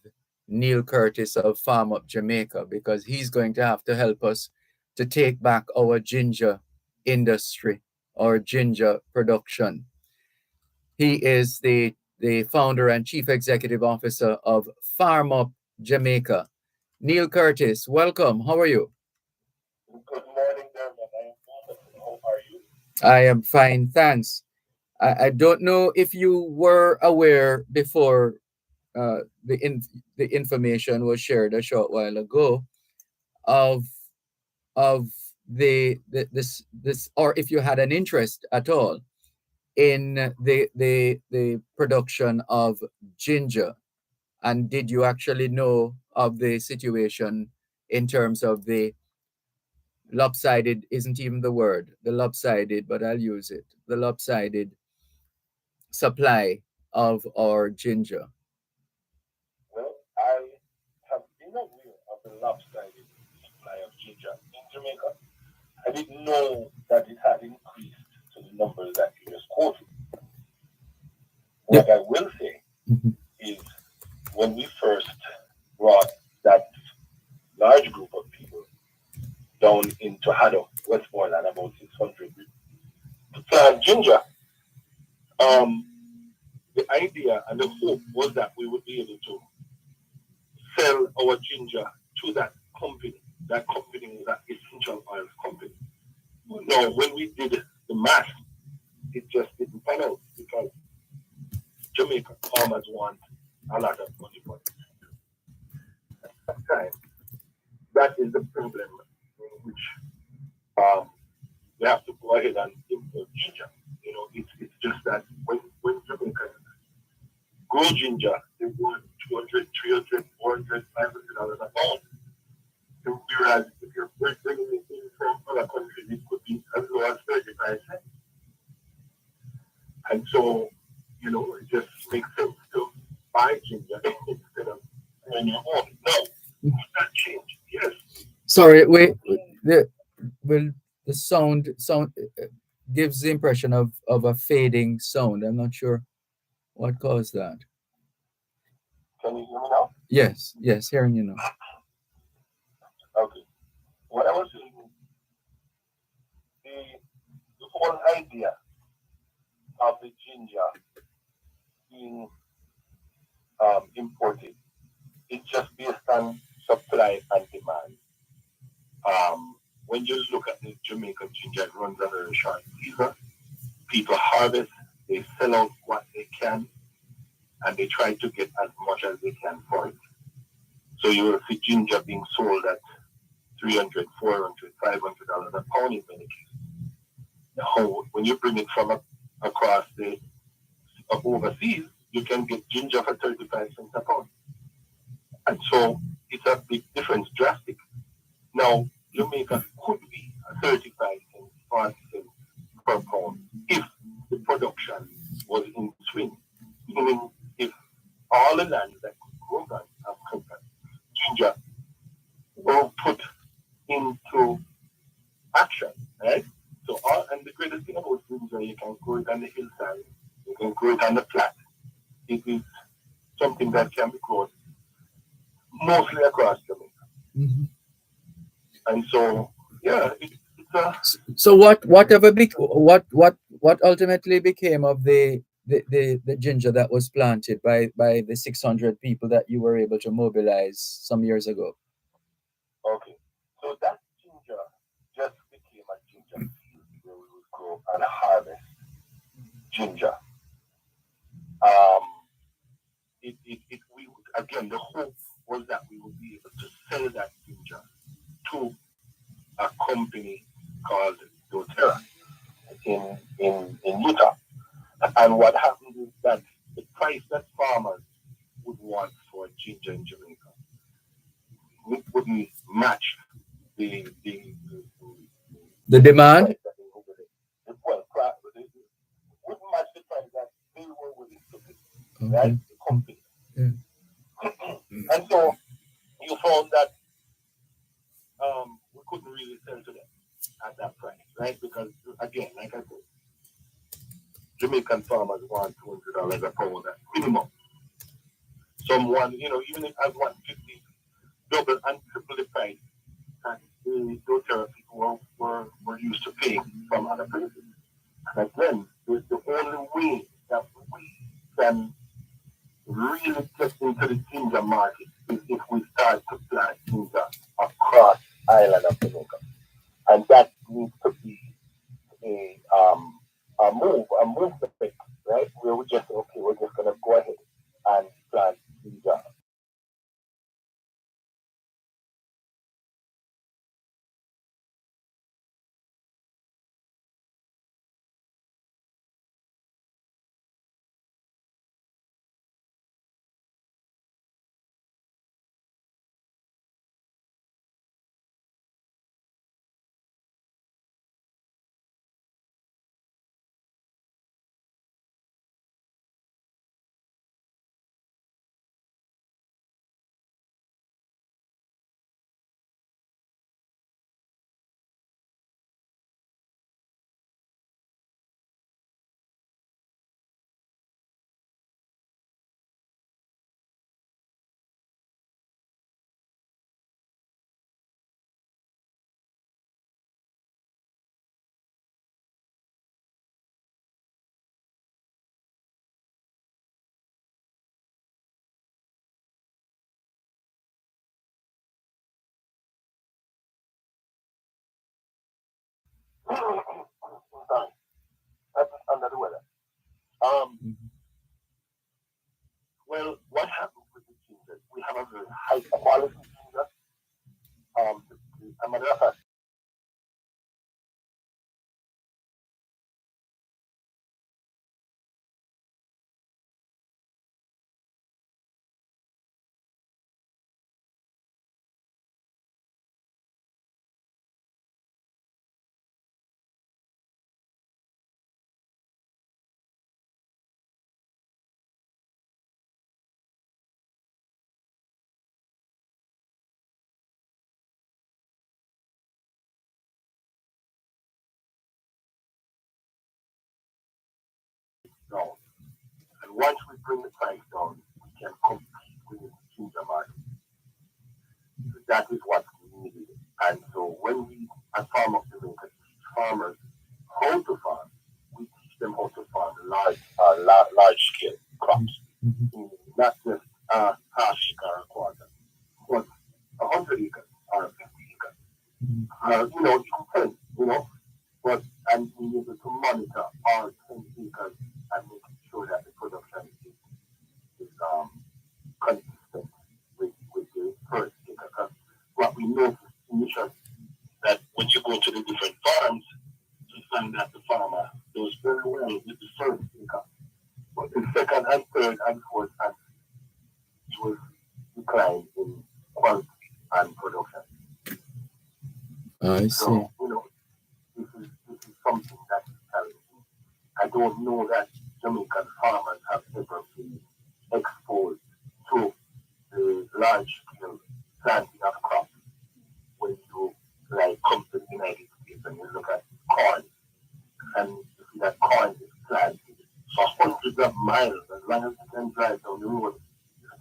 Neil Curtis of Farm Up Jamaica, because he's going to have to help us to take back our ginger industry, our ginger production. He is the founder and chief executive officer of Farm Up Jamaica. Neil Curtis, welcome. How are you? Good morning, Dervan. I am wonderful. How are you? I am fine, thanks. I don't know if you were aware before the information was shared a short while ago of this, or if you had an interest at all in the production of ginger, and did you actually know of the situation in terms of the lopsided, isn't even the word, the lopsided, but I'll use it, the lopsided supply of our ginger? Well, I have been aware of the lopsided supply of ginger in Jamaica. I didn't know that it had increased to the numbers that you just quoted. What I will say is, when we first brought that large group of people down into Haddo, Westmoreland, about 600, to plant ginger, the idea and the hope was that we would be able to sell our ginger to that company. That company was an essential oils company. Now, when we did the math, it just didn't pan out, because Jamaican farmers want a lot of money for it. At that time, that is the problem in which we have to go ahead and import ginger. You know, it's just that when Jamaicans grow ginger, they want $200, $300, $400, $500 a pound. Whereas if you're bringing it in from other countries, it could be as low as 35 cents. And so, you know, it just makes sense to buy ginger instead of when you own it. No, that changed. Yes. Sorry, wait. The sound gives the impression of a fading sound. I'm not sure what caused that. Can you hear me now? Yes, hearing you now. Okay. What I was saying is the whole idea of the ginger being imported is just based on supply and demand. When you look at the Jamaican ginger, it runs a very short season. People harvest, they sell out what they can, and they try to get as much as they can for it. So you will see ginger being sold at $300, $400, $500 a pound in many cases. Now, when you bring it from across the overseas, you can get ginger for 35 cents a pound. And so it's a big difference, drastic. Now, Jamaica could be a 35 cents, 40 cents per pound if the production was in swing, meaning if all the lands that could grow that ginger were put into action, right? So and the greatest thing about ginger, you can grow it on the hillside, you can grow it on the flat. It is something that can be grown mostly across Jamaica. Mm-hmm. And so, yeah, it's a... So what ultimately became of the ginger that was planted by the 600 people that you were able to mobilize some years ago? Okay, so that ginger just became a ginger field where we would grow and harvest ginger. We would, again, the hope was that we would be able to sell that ginger to a company called doTERRA in Utah. And what happened is that the price that farmers would want for ginger in Jamaica wouldn't match the demand. Well, it wouldn't match the price that they were willing to pay. Okay. Right? The company. Yeah. And so you found that we couldn't really sell to them at that price, right? Because again, like I said, Jamaican farmers want $200 a pound at minimum. Someone, even if at 150, double and triple the price that the doTERRA people were used to paying from other places. And again, the only way that we can really get into the ginger market is if we start to plant ginger across island of Jamaica. And that needs to be a movement, right? Where we just, we're just going to go ahead and plant ginger. Sorry, that's under the weather. Well, what happens with the ginger? We have a very high quality ginger. A matter of fact, And once we bring the price down, we can compete with the ginger market. So that is what we needed. And so when we, at Farm Up Jamaica, teach farmers how to farm, we teach them how to farm large scale crops. Not just half acre or a quarter, but 100 acres or 50 acres. Even 10, but and being able to monitor all 10 acres and making sure that the production is consistent with the first acre. Because what we noticed initially that when you go to the different farms, you find that the farmer does very well with the first acre. But the second and third and fourth, and it was declined in quality and production. I see. So, this is something that is challenging. I don't know that Jamaican farmers have ever been exposed to the large scale planting of crops. When you come to the United States and you look at corn, and you see that corn is planted for hundreds of miles, as long as you can drive down the road,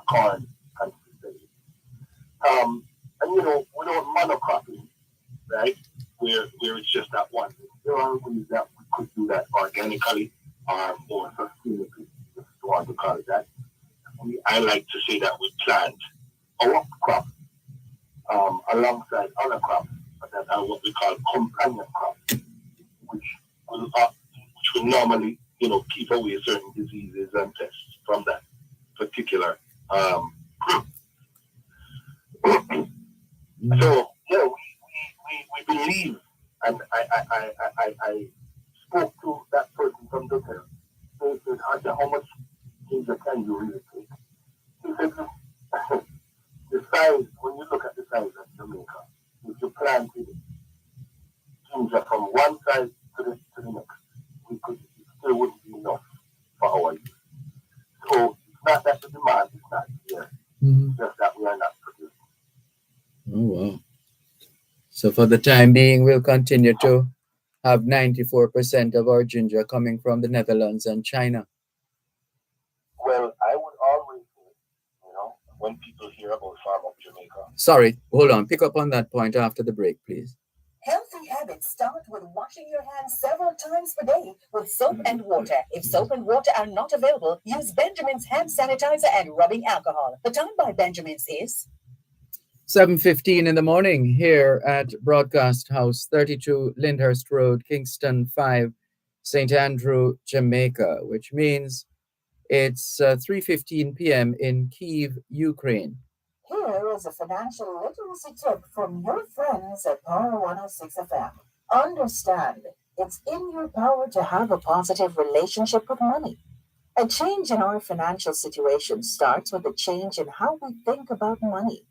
corn consistently. And without monocropping, right, where it's just that one thing. There are ways that we could do that organically or more sustainably, if you want to call it that. I like to say that we plant our crop alongside other crops that are what we call companion crops, which will normally, keep away certain diseases and pests from that particular group. So, we believe, and I spoke to that person from the hotel. They said, Arthur, how much ginger can you really take? He said, the size, when you look at the size of Jamaica, if you planted ginger from one side to the next, it still wouldn't be enough for our use. So it's not that the demand is not here, it's just that we are not producing. Oh, wow. So for the time being, we'll continue to have 94% of our ginger coming from the Netherlands and China. Well, I would always say, when people hear about Farm Up Jamaica. Sorry, hold on. Pick up on that point after the break, please. Healthy habits start with washing your hands several times per day with soap and water. If soap and water are not available, use Benjamin's hand sanitizer and rubbing alcohol. The time by Benjamin's is 7:15 in the morning here at Broadcast House, 32 Lyndhurst Road, Kingston 5, St. Andrew, Jamaica, which means it's 3:15 p.m. in Kyiv, Ukraine. Here is a financial literacy tip from your friends at Power 106 FM. Understand, it's in your power to have a positive relationship with money. A change in our financial situation starts with a change in how we think about money.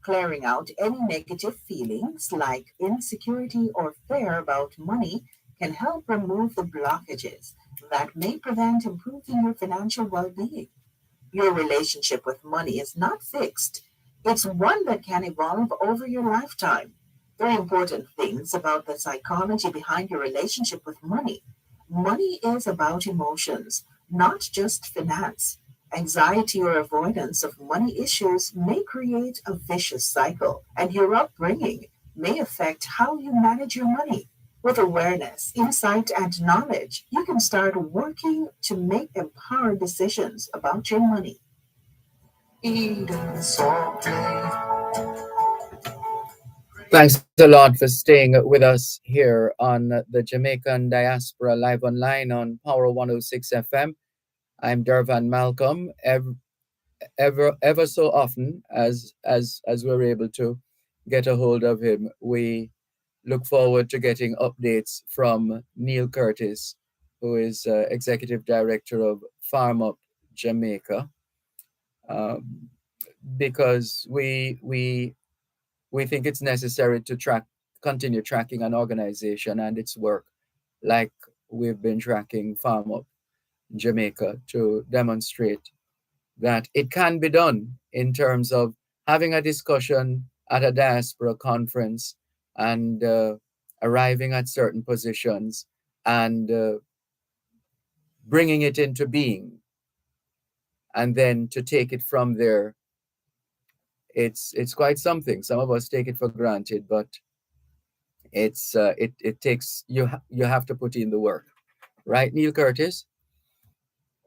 Clearing out any negative feelings like insecurity or fear about money can help remove the blockages that may prevent improving your financial well-being. Your relationship with money is not fixed. It's one that can evolve over your lifetime. There are important things about the psychology behind your relationship with money. Money is about emotions, not just finance. Anxiety or avoidance of money issues may create a vicious cycle, and your upbringing may affect how you manage your money. With awareness, insight, and knowledge, you can start working to make empowered decisions about your money. Thanks a lot for staying with us here on the Jamaican Diaspora live online on Power 106 FM. I'm Dervan Malcolm. Ever so often as we're able to get a hold of him, we look forward to getting updates from Neil Curtis, who is Executive Director of Farm Up Jamaica, because we think it's necessary to continue tracking an organization and its work like we've been tracking Farm Up Jamaica to demonstrate that it can be done in terms of having a discussion at a diaspora conference and arriving at certain positions and bringing it into being and then to take it from there, it's quite something. Some of us take it for granted, but it takes you have to put in the work, right, Neil Curtis?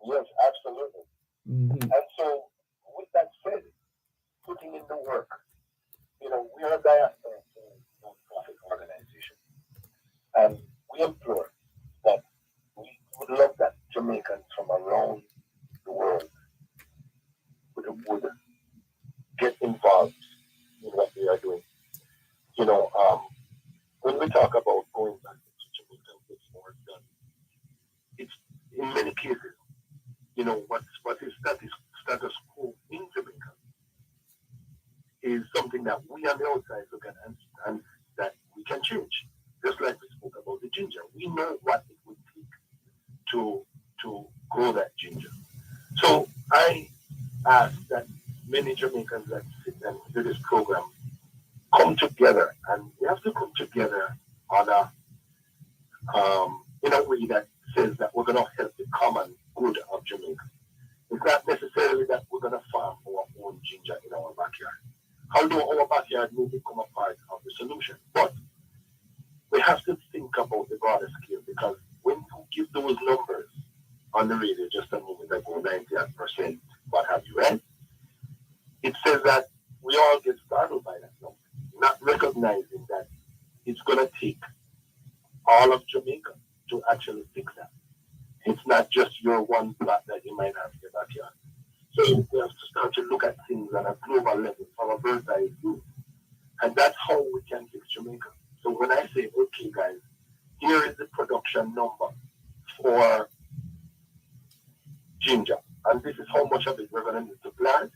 Yes, absolutely. Mhm. And so, with that said, putting in the work, we are a diaspora non-profit organization, and we implore that we would love that Jamaicans from around the world would get involved in what we are doing. When we talk about going back to Jamaica and get more done, it's in many cases, what is status quo in Jamaica is something that we on the outside look at and that we can change. Just like we spoke about the ginger, we know what it would take to grow that ginger. So I ask that many Jamaicans that sit and do this program come together, and we have to come together on in a way that says that we're going to help the common good of Jamaica. It's not necessarily that we're going to farm our own ginger in our backyard. Although our backyard may become a part of the solution, but we have to think about the broader scale, because when you give those numbers on the radio just a moment ago, 98%, what have you, right? It says that we all get startled by that number, not recognizing that it's going to take all of Jamaica to actually fix that. It's not just your one plot that you might have in your backyard. So we have to start to look at things on a global level from a bird's eye view. And that's how we can fix Jamaica. So when I say, okay, guys, here is the production number for ginger, and this is how much of it we're going to need to plant,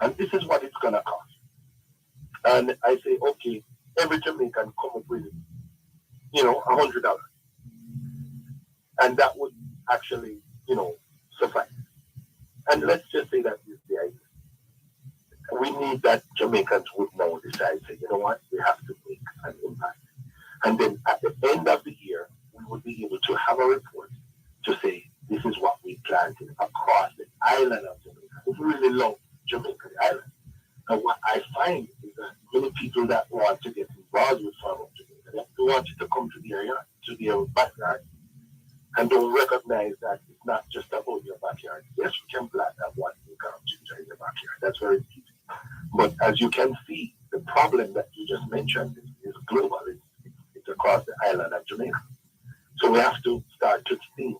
and this is what it's going to cost. And I say, okay, every Jamaican come up with, $100. And that would actually, suffice. And let's just say that is the idea. We need that Jamaicans would now decide, say, you know what, we have to make an impact. And then at the end of the year, we would be able to have a report to say, this is what we planted across the island of Jamaica. We really love Jamaica, the island. And what I find is that many people that want to get involved with Farm of Jamaica, they want you to come to their yard, to their backyard, and don't recognize that it's not just about your backyard. Yes, we can plant that 1 acre of ginger in your backyard. That's very easy. But as you can see, the problem that you just mentioned is global. It's across the island of Jamaica. So we have to start to think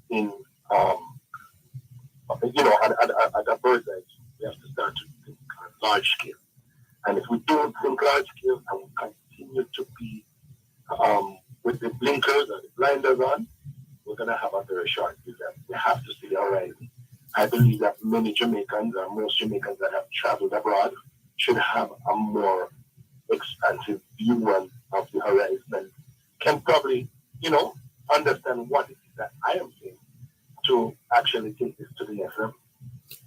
in, at a bird's eye. We have to start to think on large scale. And if we don't think large scale and we continue to be with the blinkers and the blinders on, we're going to have a very short view. We have to see the horizon. I believe that many Jamaicans, or most Jamaicans that have traveled abroad, should have a more expansive view of the horizon and can probably, understand what it is that I am saying to actually take this to the next level.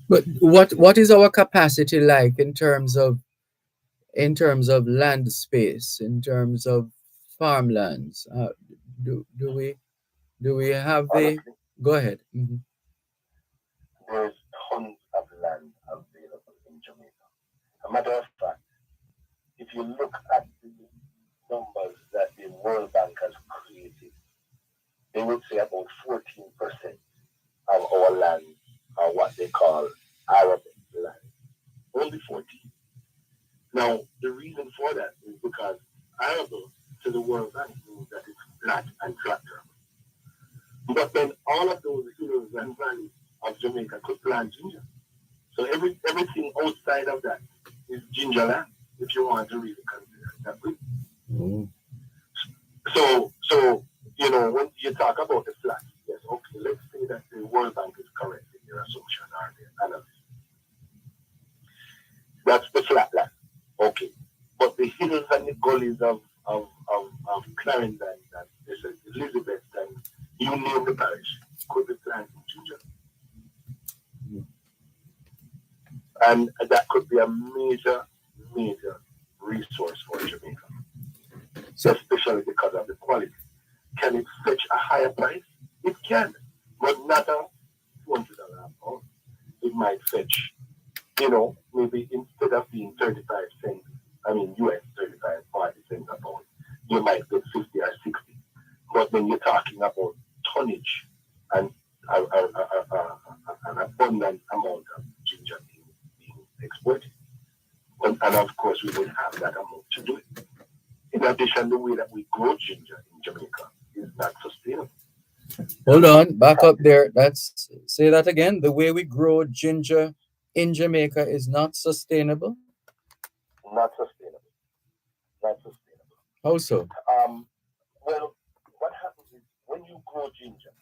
But what is our capacity like in terms of land space, in terms of farmlands? Do we have the? Honestly, Go ahead. Mhm. there's tons of land available in Jamaica. As a matter of fact, if you look at the numbers that the World Bank has created, they would say about 14% of our land are what they call Arabic land. Only 14. Now, the reason for that is because arable to the World Bank means that it's flat and flatter. But then all of those hills and valleys of Jamaica could plant ginger. So everything outside of that is ginger land, if you want to really consider it that way. Mm. So when you talk about the flat, yes, okay, let's say that the World Bank is correct in their assumption or their analysis. That's the flat land. Okay. But the hills and the gullies of Clarendon and Elizabeth and you name the parish could be planted ginger. And that could be a major resource for Jamaica. So, Especially because of the quality. Can it fetch a higher price? It can, but not a $200 pound. it might fetch, maybe instead of being 35 cents, US 35, 40 cents a pound, you might get 50 or 60. But then you're talking about tonnage and an abundant amount of ginger being exported. And of course, we would have that amount to do it. In addition, the way that we grow ginger in Jamaica is not sustainable. Hold on, back up there. Say that again. The way we grow ginger in Jamaica is not sustainable. Not sustainable. Not sustainable. How so? Well, what happens is when you grow ginger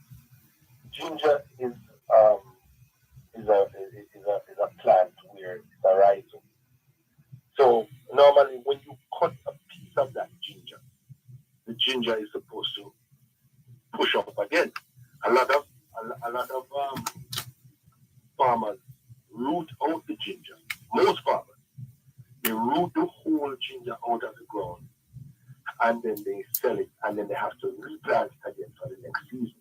is a plant where it's a rhizome. So normally when you cut a piece of that ginger, the ginger is supposed to push up again. A lot of farmers root out the ginger. Most farmers, they root the whole ginger out of the ground and then they sell it and then they have to replant it again for the next season.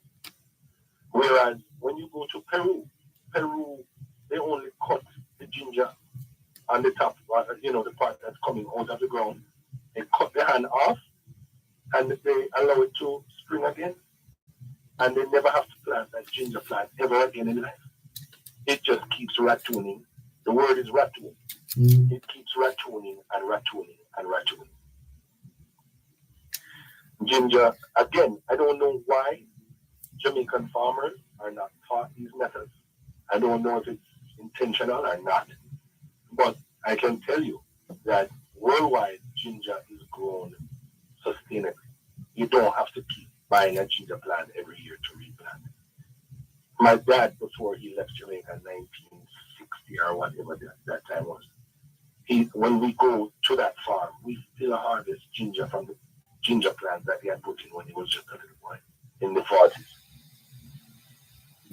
Whereas when you go to Peru, they only cut the ginger on the top, the part that's coming out of the ground. They cut the hand off and they allow it to spring again. And they never have to plant that ginger plant ever again in life. It just keeps rattooning. The word is rattoon. It keeps rattooning and rattooning and rattooning. Ginger, again, I don't know why Jamaican farmers are not taught these methods. I don't know if it's intentional or not. But I can tell you that worldwide ginger is grown sustainably. You don't have to keep buying a ginger plant every year to replant. My dad, before he left Jamaica in 1960 or whatever that time was, when we go to that farm, we still harvest ginger from the ginger plant that he had put in when he was just a little boy in the 40s.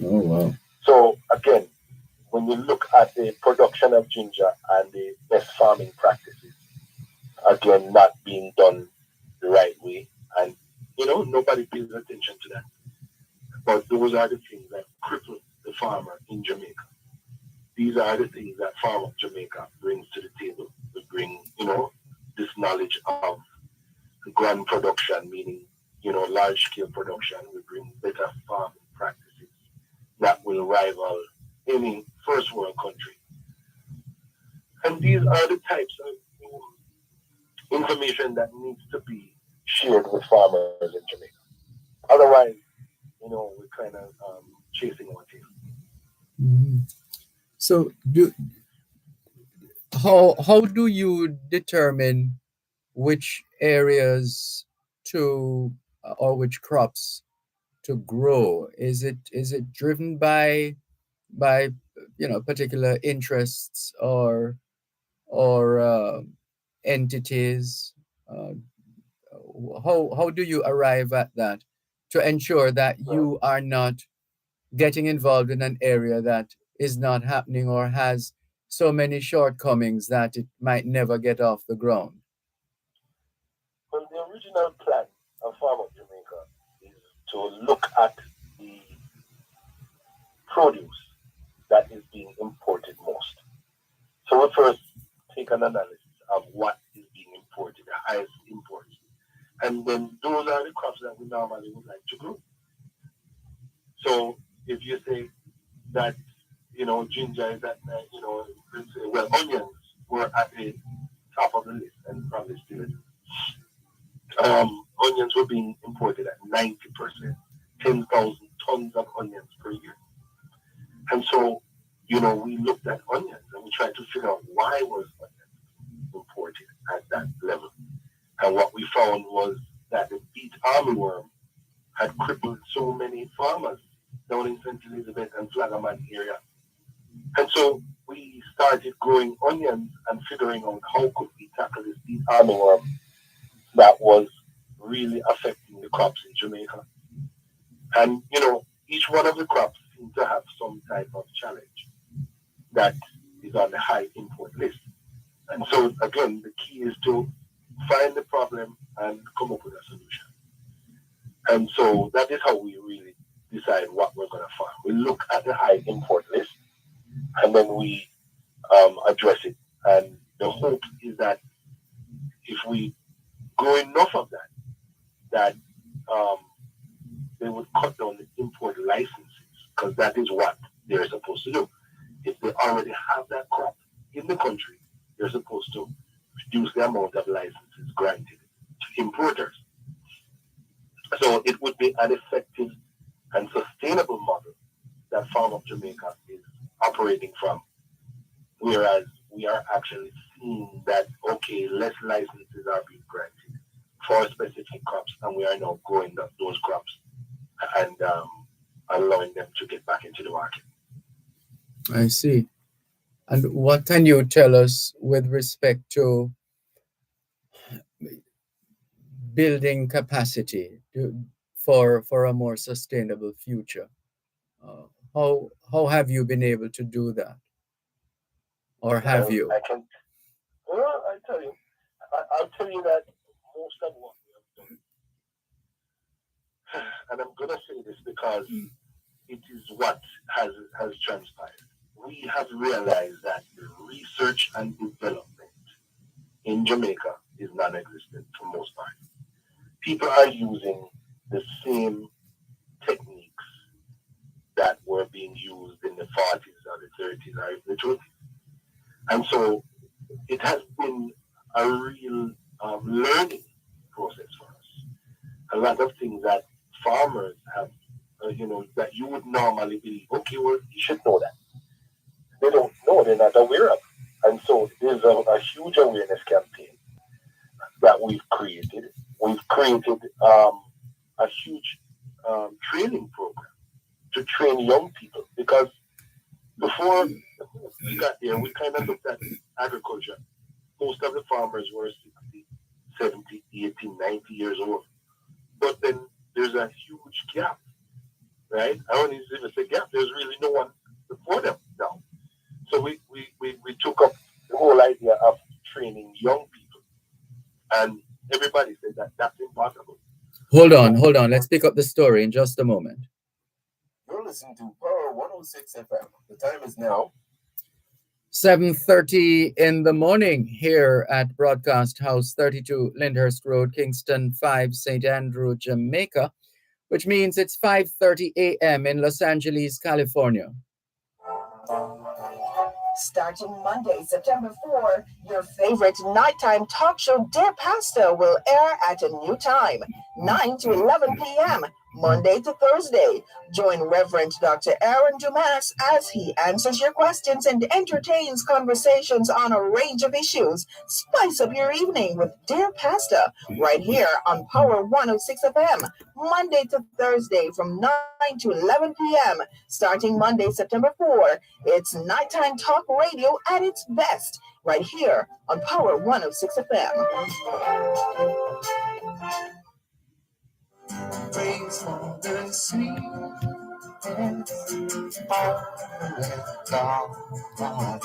Oh, wow. So again, when you look at the production of ginger and the best farming practices, again, not being done the right way, and nobody pays attention to that. But those are the things that cripple the farmer in Jamaica. These are the things that Farm of Jamaica brings to the table. We bring, this knowledge of grand production, meaning, large-scale production. We bring better farming practices that will rival any first world country. And these are the types of information that needs to be shared with farmers in Jamaica. Otherwise, we're kind of chasing our tail. Mm-hmm. So, how do you determine which areas or which crops to grow? Is it driven by particular interests or entities? How do you arrive at that to ensure that you are not getting involved in an area that is not happening or has so many shortcomings that it might never get off the ground? Well, the original plan of Farm of Jamaica is to look at the produce that is being imported most. So we first take an analysis of what is being imported, the highest imports. And then those are the crops that we normally would like to grow. So if you say that, ginger is at, let's say, well, onions were at the top of the list and probably still is. Onions were being imported at 90%, 10,000 tons of onions per year. And so, we looked at onions and we tried to figure out why was onions imported at that level. And what we found was that the beet armyworm had crippled so many farmers down in St. Elizabeth and Flagaman area. And so we started growing onions and figuring out how could we tackle this beet armyworm that was really affecting the crops in Jamaica. And, each one of the crops seemed to have some type of challenge that is on the high import list. And so, again, the key is to find the problem and come up with a solution. And so that is how we really decide what we're going to farm. We look at the high import list and then we address it. And the hope is that if we grow enough of that um, they would cut down the import licenses, because that is what they're supposed to do. If they already have that crop in the country, they're supposed to reduce the amount of licenses granted to importers. So it would be an effective and sustainable model that Farm Up Jamaica is operating from, whereas we are actually seeing that, okay, less licenses are being granted for specific crops, and we are now growing those crops and allowing them to get back into the market. I see. And what can you tell us with respect to building capacity for a more sustainable future? How have you been able to do that, or have you? I can. Well, I'll tell you that most of what we have done, and I'm gonna say this because it is what has transpired. We have realized that the research and development in Jamaica is non-existent for most part. People are using the same techniques that were being used in the 40s or the 30s or the 20s. And so it has been a real learning process for us. A lot of things that farmers have, that you would normally believe, okay, well, you should know that. They don't know, they're not aware of. And so there's a huge awareness campaign that we've created. We've created a huge training program to train young people, because before we got there, we kind of looked at agriculture. Most of the farmers were 60, 70, 80, 90 years old. But then there's a huge gap, right? I don't even say gap, there's really no one before them now. So we took up the whole idea of training young people. And everybody said that that's impossible. Hold on. Let's pick up the story in just a moment. You're listening to Power 106 FM. The time is now 7:30 in the morning here at Broadcast House 32 Lyndhurst Road, Kingston 5, St. Andrew, Jamaica, which means it's 5:30 a.m. in Los Angeles, California. Starting Monday, September 4, your favorite nighttime talk show, Dear Pastor, will air at a new time, 9 to 11 p.m., Monday to Thursday. Join Reverend Dr. Aaron Dumas as he answers your questions and entertains conversations on a range of issues. Spice up your evening with Dear Pastor right here on Power 106 FM, Monday to Thursday from 9 to 11 p.m. Starting Monday, September 4, it's nighttime talk radio at its best right here on Power 106 FM. Praise for the sweetness of the God.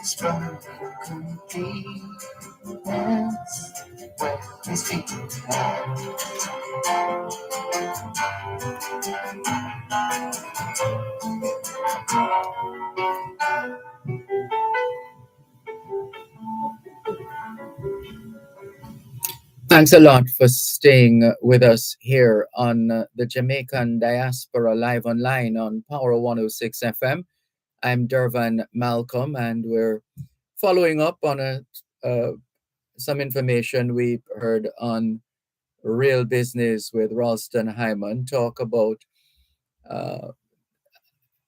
Strong completeness when we speak. Thanks a lot for staying with us here on the Jamaican Diaspora live online on Power 106 FM. I'm Dervan Malcolm, and we're following up on some information we heard on Real Business with Ralston Hyman talk about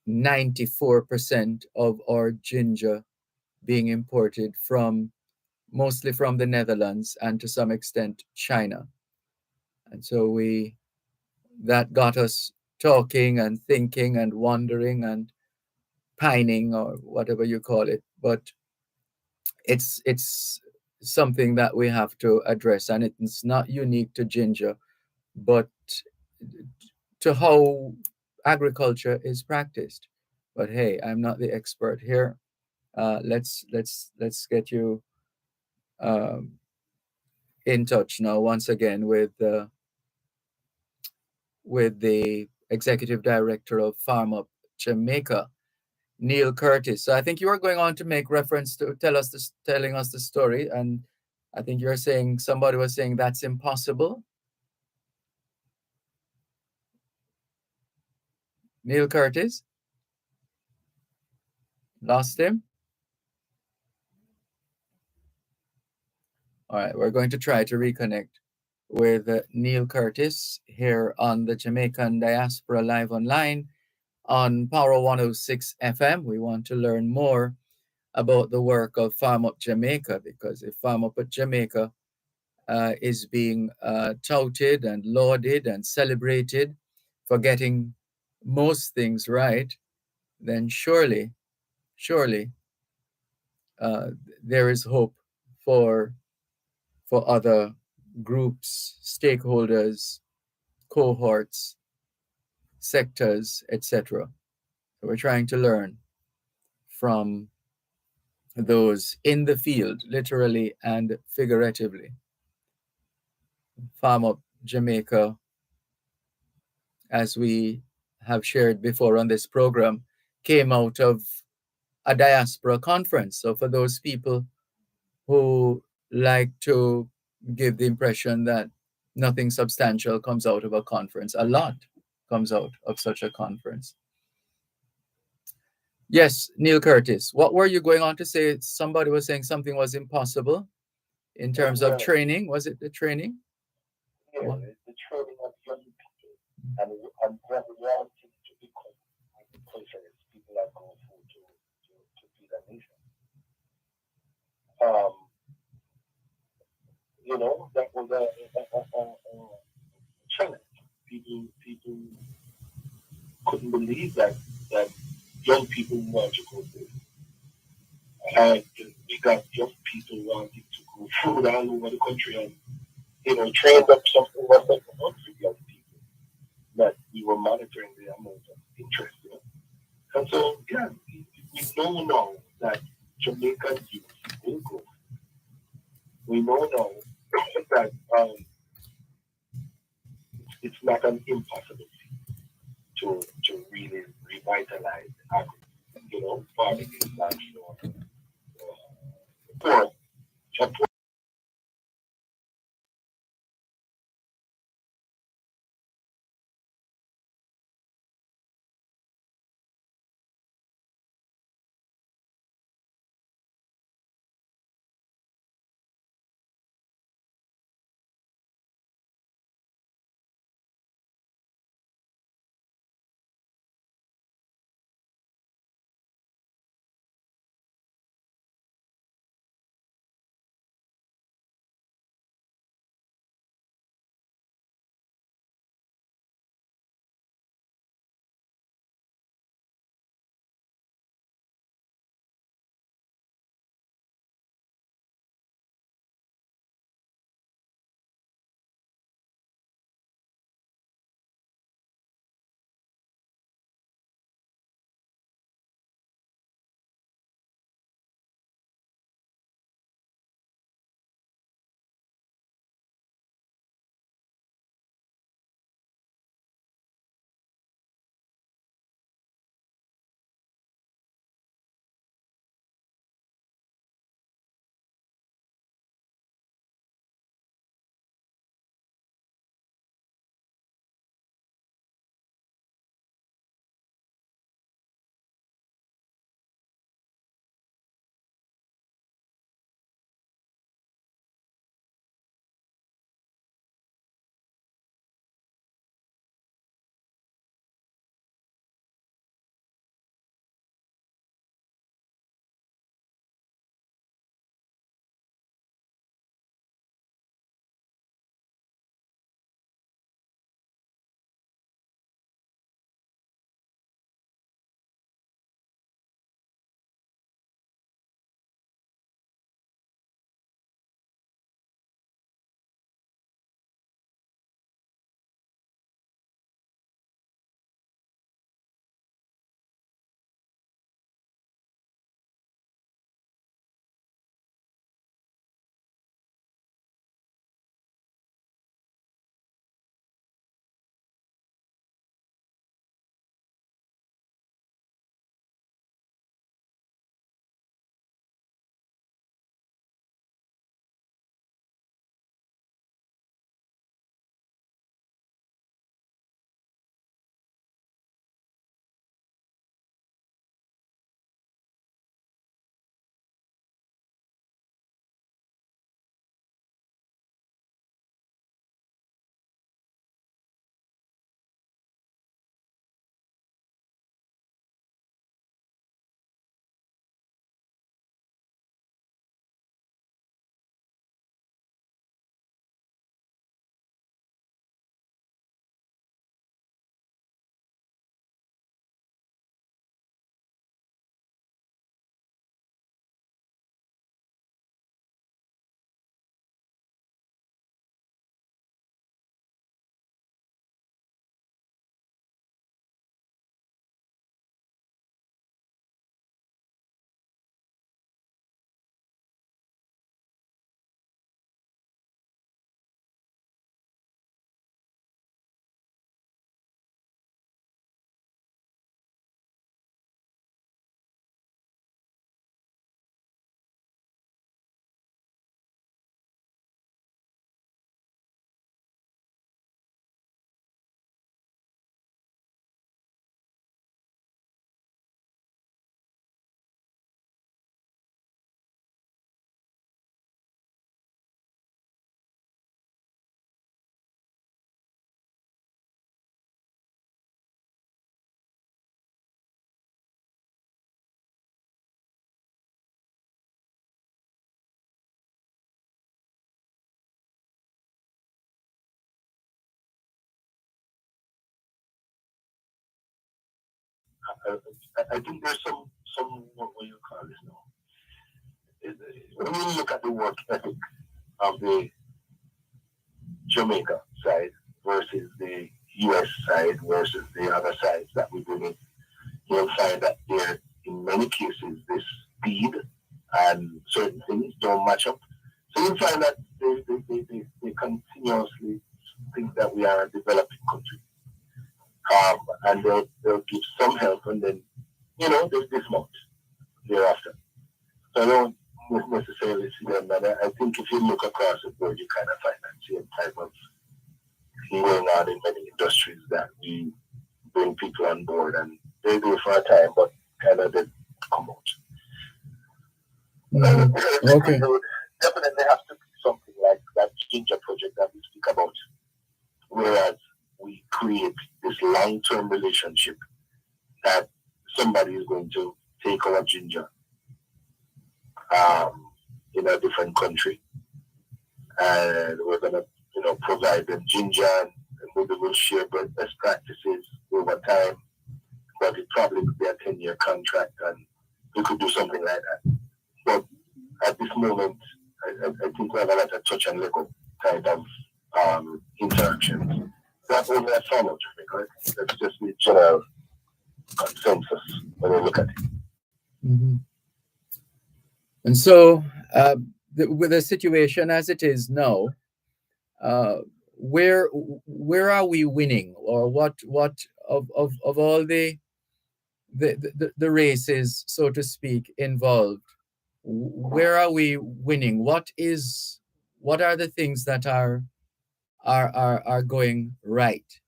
94% of our ginger being imported mostly from the Netherlands and to some extent China. And so that got us talking and thinking and wondering and pining, or whatever you call it. But it's something that we have to address, and it's not unique to ginger, but to how agriculture is practiced. But hey, I'm not the expert here. Let's get you in touch now once again with the executive director of Farm Up Jamaica, Neil Curtis. So I think you are going on to make reference to telling us the story, and I think you're saying somebody was saying that's impossible. Neil Curtis, lost him. All right, we're going to try to reconnect with Neil Curtis here on the Jamaican Diaspora Live Online on Power 106 FM. We want to learn more about the work of Farm Up Jamaica, because if Farm Up at Jamaica is being touted and lauded and celebrated for getting most things right, then surely there is hope for other groups, stakeholders, cohorts, sectors, etc. So we're trying to learn from those in the field, literally and figuratively. Farm Up Jamaica, as we have shared before on this program, came out of a diaspora conference. So for those people who like to give the impression that nothing substantial comes out of a conference, a lot comes out of such a conference. Yes, Neil Curtis, what were you going on to say? Somebody was saying something was impossible in terms of training. Was it the training? Yeah, the training of young people and what reality to become the cultures people are going through to feed a nation. You know, that was a challenge. People couldn't believe that young people want to go through. And we got young people wanting to go food all over the country, and trained up something was like 100 young people that we were monitoring the amount of interest. And so, yeah, we know now that Jamaican youth will go. We know now that it's not an impossible thing to really revitalize agriculture, farming is not for I think there's some what will you call this now? When you look at the work ethic of the Jamaica side versus the US side versus the other sides that we bring in, you'll find that there, in many cases, the speed and certain things don't match up. So you'll find that they continuously think that we are a developing country. And they'll give some help and then, they dismount thereafter. So I don't necessarily see them. And I think if you look across the board, you kind of find that same type of thing going on in many industries that we bring people on board and they do it for a time, but kind of then come out. Okay. There would definitely have to be something like that ginger project that we speak about, whereas we create this long-term relationship that somebody is going to take our ginger in a different country, and we're going to, provide them ginger, and maybe we'll share best practices over time, but it probably would be a 10-year contract, and we could do something like that. But at this moment, I think we have a lot of touch and Lego type of interactions. Not only at farmers, right? That's just the general consensus when we look at it. Mm-hmm. And so, with the situation as it is now, where are we winning, or what of all the races, so to speak, involved? Where are we winning? What are the things that are going right?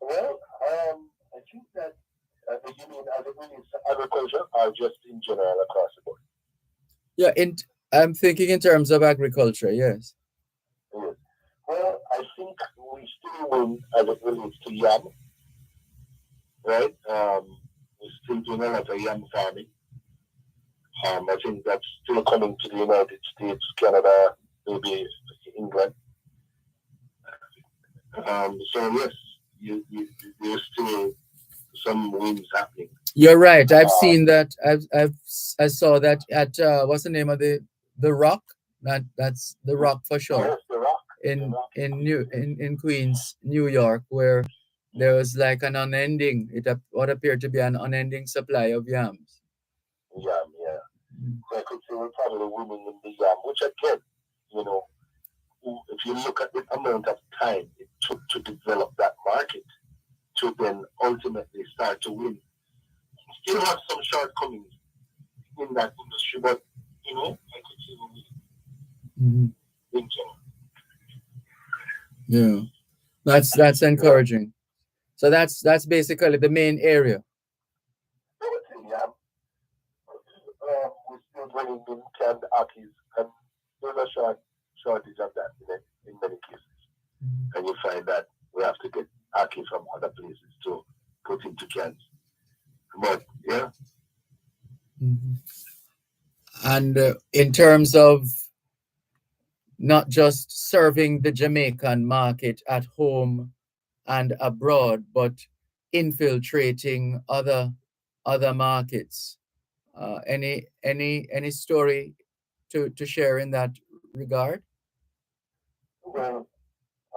Well, I think that you mean as it relates to agriculture or just in general across the board? Yeah, I'm thinking in terms of agriculture, yes. Yes. Well, I think we still win as it relates to yam, right? We're still doing a lot of yam farming. I think that's still coming to the United States, Canada, maybe England. So yes, there's still some wins happening. You're right. I've seen that. I saw that at what's the name of the Rock? That's the Rock for sure. Yes, the Rock. In Queens, New York, where there was like an unending, what appeared to be an unending supply of yams. Yam, yeah. So I could say we're probably winning in the yam, which again, if you look at the amount of time it took to develop that market to then ultimately start to win, still have some shortcomings in that industry, but I could see we in general. Yeah, that's encouraging. So that's basically the main area. I would say, yeah. We're still bringing in canned akis, and there's a shortage of that in many cases. And you find that we have to get aki from other places to put into cans. But yeah. And in terms of not just serving the Jamaican market at home and abroad, but infiltrating other markets. Any story to share in that regard? Well,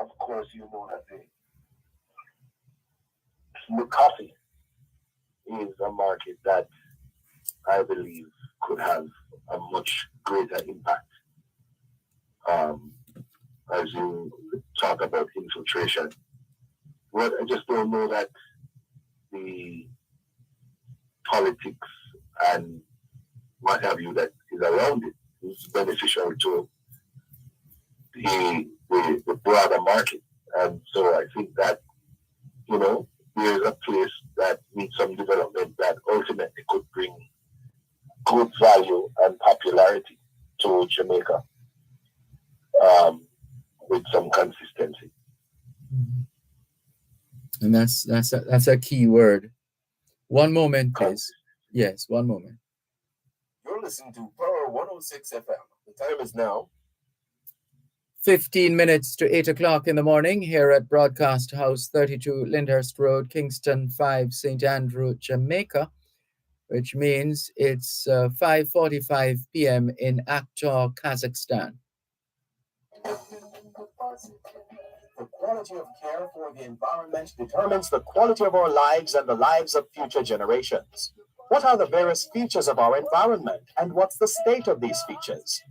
of course, you know that the coffee is a market that I believe could have a much greater impact. As you talk about infiltration, but I just don't know that the politics and what have you that is around it is beneficial to the broader market. And so I think that, there's a place that needs some development that ultimately could bring good value and popularity to Jamaica with some consistency. And that's a key word. One moment, please. Yes, one moment. You're listening to Power 106 FM. The time is now 15 minutes to 8 o'clock in the morning here at Broadcast House 32 Lyndhurst Road, Kingston 5, St. Andrew, Jamaica, which means it's 5:45 p.m. in Aktau, Kazakhstan. The quality of care for the environment determines the quality of our lives and the lives of future generations. What are the various features of our environment, and what's the state of these features?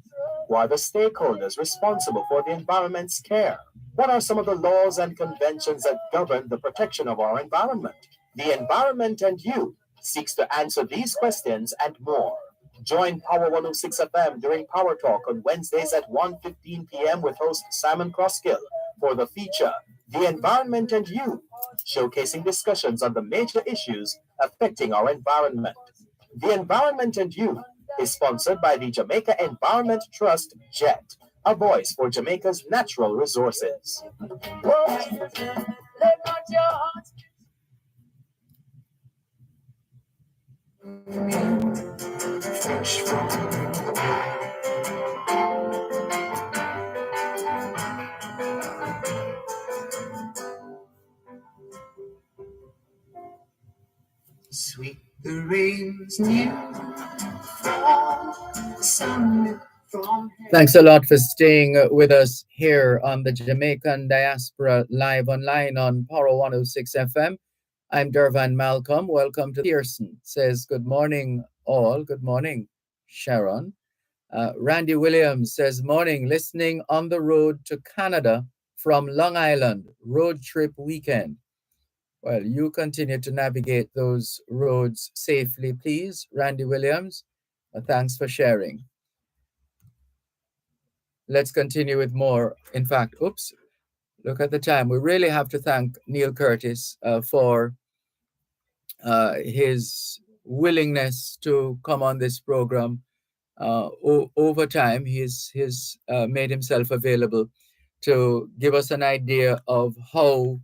Who are the stakeholders responsible for the environment's care? What are some of the laws and conventions that govern the protection of our environment? The Environment and You seeks to answer these questions and more. Join Power 106 FM during Power Talk on Wednesdays at 1:15 p.m. with host Simon Crosskill for the feature The Environment and You, showcasing discussions on the major issues affecting our environment. The Environment and You is sponsored by the Jamaica Environment Trust, JET, a voice for Jamaica's natural resources. Fresh from sweet the rains new fall, sun from Thanks a lot for staying with us here on the Jamaican Diaspora live online on Power 106 FM. I'm Dervan Malcolm. Welcome to Pearson. Says good morning, all. Good morning, Sharon. Randy Williams says morning, listening on the road to Canada from Long Island, road trip weekend. Well, you continue to navigate those roads safely, please, Randy Williams. Thanks for sharing. Let's continue with more. In fact, oops, look at the time. We really have to thank Neil Curtis for his willingness to come on this program. Over time, he's made himself available to give us an idea of how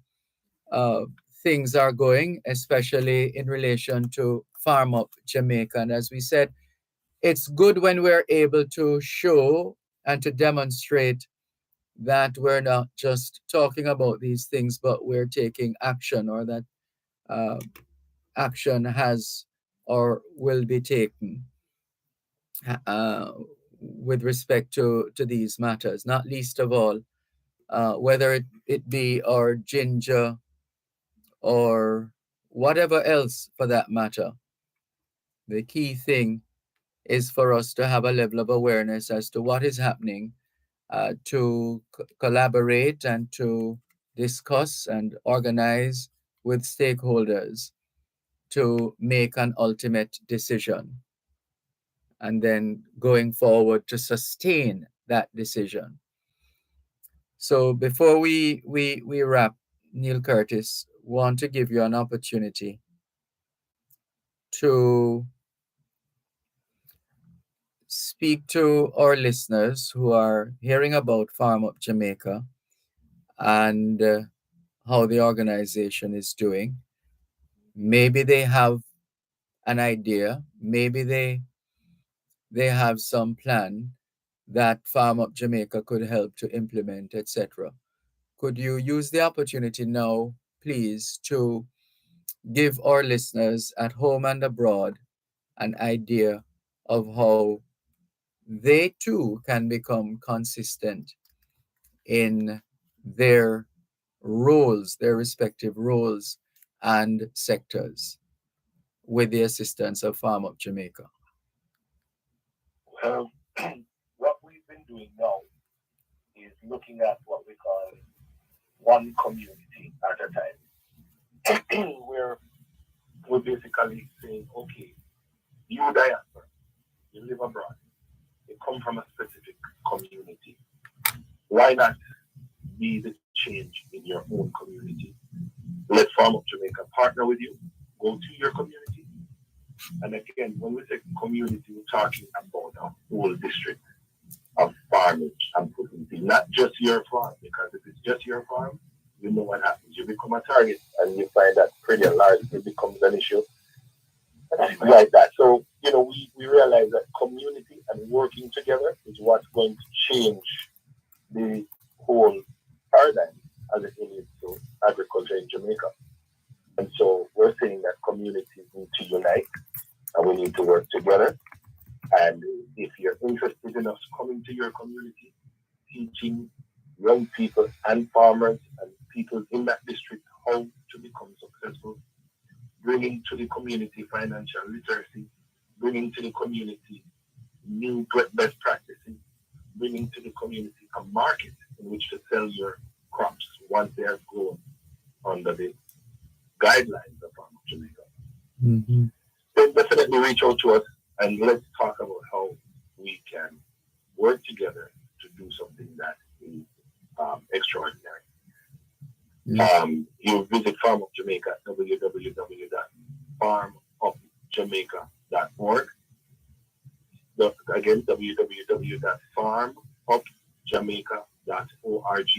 things are going, especially in relation to Farm Up Jamaica. And as we said, it's good when we're able to show and to demonstrate that we're not just talking about these things, but we're taking action, or that action has or will be taken with respect to these matters, not least of all, whether it be our ginger or whatever else for that matter. The key thing is for us to have a level of awareness as to what is happening, to collaborate and to discuss and organize with stakeholders to make an ultimate decision, and then going forward to sustain that decision. So before we wrap, Neil Curtis, want to give you an opportunity to speak to our listeners who are hearing about Farm Up Jamaica and how the organization is doing. Maybe they have an idea, maybe they have some plan that Farm Up Jamaica could help to implement, etc. Could you use the opportunity now, please, to give our listeners at home and abroad an idea of how they too can become consistent in their roles, their respective roles and sectors, with the assistance of Farm Up Jamaica? Well, what we've been doing now is looking at what we call one community at a time, where we're basically saying, okay, you diaspora, you live abroad, you come from a specific community. Why not be the change in your own community? Let Farm Up Jamaica partner with you, go to your community. And again, when we say community, we're talking about a whole district of farmers and community, not just your farm, because if it's just your farm, you know what happens. You become a target and you find that pretty large, it becomes an issue like that. So, we realize that community and working together is what's going to change the whole paradigm as it relates to agriculture in Jamaica. And so we're saying that communities need to unite and we need to work together. And if you're interested in us coming to your community, teaching young people and farmers and people in that district how to become successful, bringing to the community financial literacy, bringing to the community new best practices, bringing to the community a market in which to sell your crops once they are grown under the guidelines of Farm of Jamaica. Mm-hmm. Then definitely reach out to us and let's talk about how we can work together to do something that is extraordinary. You visit Farm of Jamaica at www.farmofjamaica.org. Again, www.farmofjamaica.org.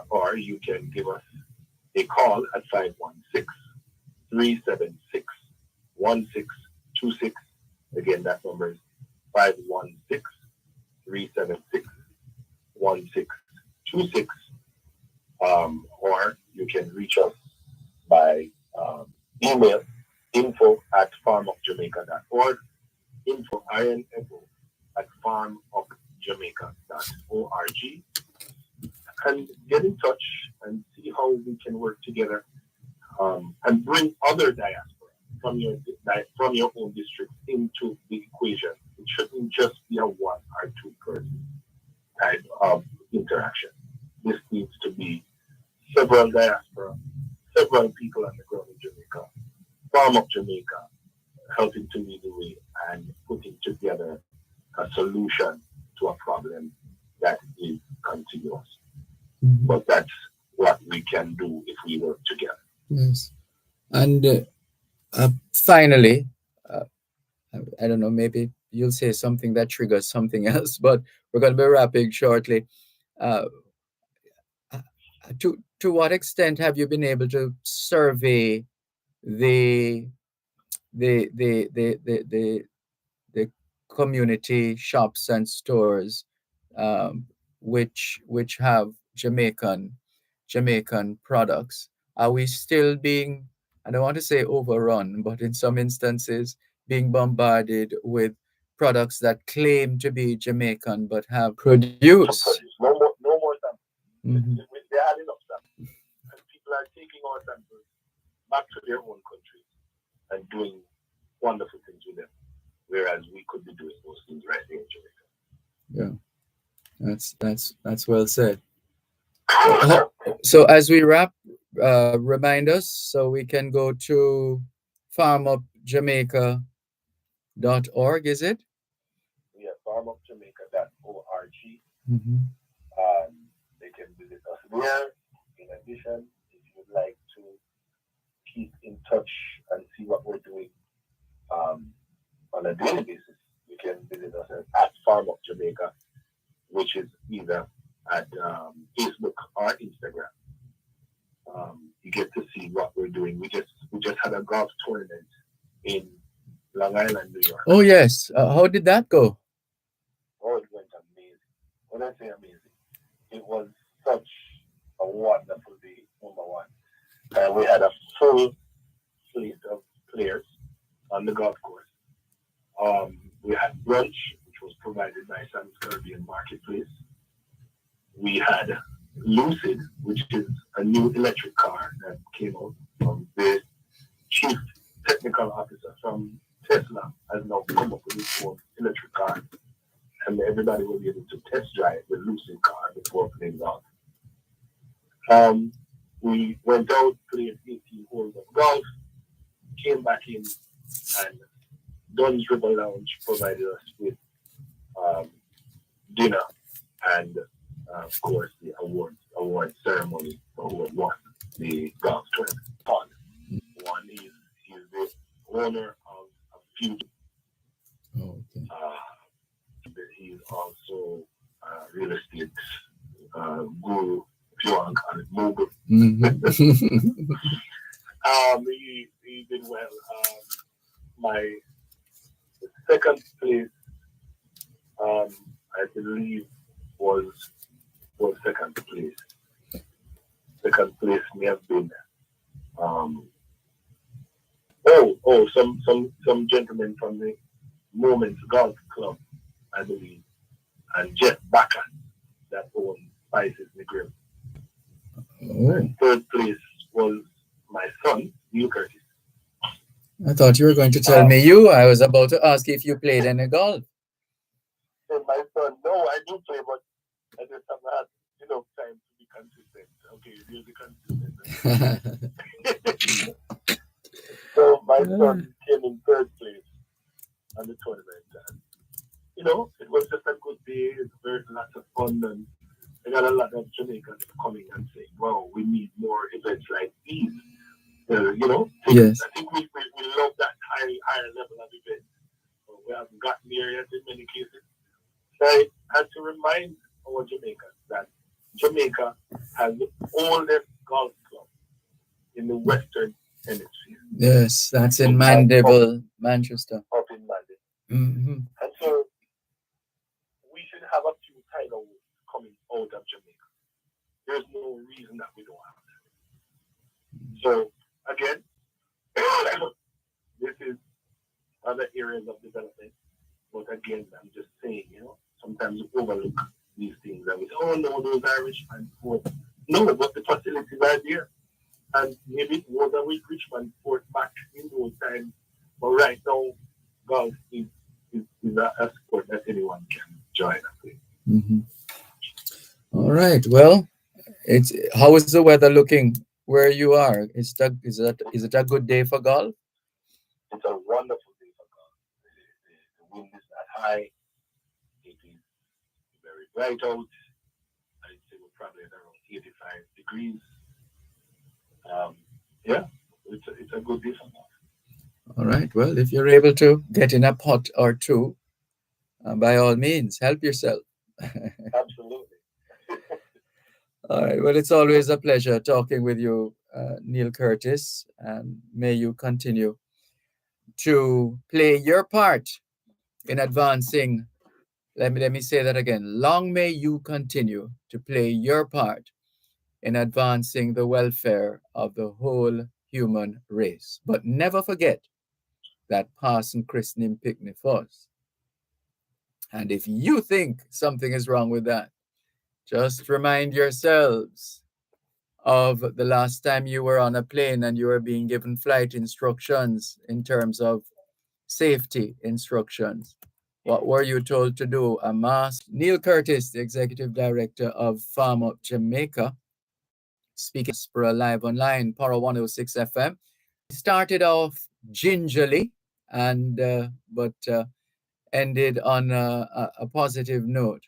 Or you can give us a call at 516-376-1626. Again, that number is 516-376-1626. Or you can reach us by email, info@farmofjamaica.org, info@farmofjamaica.org, and get in touch and see how we can work together and bring other diaspora from your own district into the equation. It shouldn't just be a one or two person type of interaction. This needs to be several diaspora, several people on the ground in Jamaica, Farm of Jamaica, helping to lead the way and putting together a solution to a problem that is continuous. Mm-hmm. But that's what we can do if we work together. Yes. And finally, I don't know, maybe you'll say something that triggers something else, but we're going to be wrapping shortly. To what extent have you been able to survey the community shops and stores which have Jamaican products? Are we still being, I don't want to say overrun, but in some instances being bombarded with products that claim to be Jamaican but have produce? No more samples. Mm-hmm. They had enough samples. And people are taking our samples back to their own country and doing wonderful things with them. Whereas we could be doing those things right here in Jamaica. Yeah, that's well said. So as we wrap, remind us so we can go to farmofjamaica.org, is it? Yeah, farmofjamaica.org. Mm-hmm. They can visit us there. In addition, if you'd like to keep in touch and see what we're doing on a daily basis, you can visit us at Farm of Jamaica, which is either at Facebook or Instagram. You get to see what we're doing. We just had a golf tournament in Long Island, New York. Oh yes, how did that go? Oh, it went amazing. When I say amazing, it was such a wonderful day. Number one, we had a full slate of players on the golf course. We had brunch, which was provided by Sam's Caribbean Marketplace. We had Lucid, which is a new electric car that came out from the chief technical officer from Tesla, has now come up with his own electric car. And everybody will be able to test drive the Lucid car before playing golf. We went out, played 18 holes of golf, came back in, and Dunn's River Lounge provided us with dinner and, of course, the award ceremony for who won the golf tournament. One is he's the owner of a few. Oh, okay. He's also a real estate guru, if you want to call it mogul. Mm-hmm. He did well. My second place, I believe, was was second place. Second place may have been some gentlemen from the Moments Golf Club, I believe, and Jeff Backer that owned Spices in the Grill. And third place was my son, Neil Curtis. I thought you were going to tell me I was about to ask if you played any golf. And my son, no, I do play, but I just have not had enough time to be consistent. Okay, you'll be consistent. So my son came in third place on the tournament. And, it was just a good day. It was lots of fun. And I got a lot of Jamaicans coming and saying, wow, we need more events like these. Yes. I think we love that higher level of event. We haven't gotten there yet in many cases. So I had to remind our Jamaicans that Jamaica has the oldest golf club in the Western Hemisphere. Yes, that's in Mandeville, Manchester. Up in Mandeville. Mm-hmm. And so we should have a few title coming out of Jamaica. There's no reason that we don't have that. So again, this is other areas of development. But again, I'm just saying, sometimes we overlook these things and we say, oh no, those Irishman Fort. No, but the facilities are there. And maybe it was a weak Richmond Fort back in those times. But right now, golf is a sport that anyone can join and play. Mm-hmm. All right. Well, how is the weather looking where you are? Is it a good day for golf? It's a wonderful day for golf. The wind is not high. It is very bright out. I'd say we're probably at around 85 degrees. It's a good day for golf. All right. Well, if you're able to get in a putt or two, by all means, help yourself. Absolutely. All right. Well, it's always a pleasure talking with you, Neil Curtis, and may you continue to play your part in advancing. Let me say that again. Long may you continue to play your part in advancing the welfare of the whole human race. But never forget that passing christening picnic first. And if you think something is wrong with that, just remind yourselves of the last time you were on a plane and you were being given flight instructions in terms of safety instructions. What were you told to do? A mask. Neil Curtis, the executive director of Farm Up Jamaica, speaking for a live online, Power 106 FM. Started off gingerly but ended on a positive note.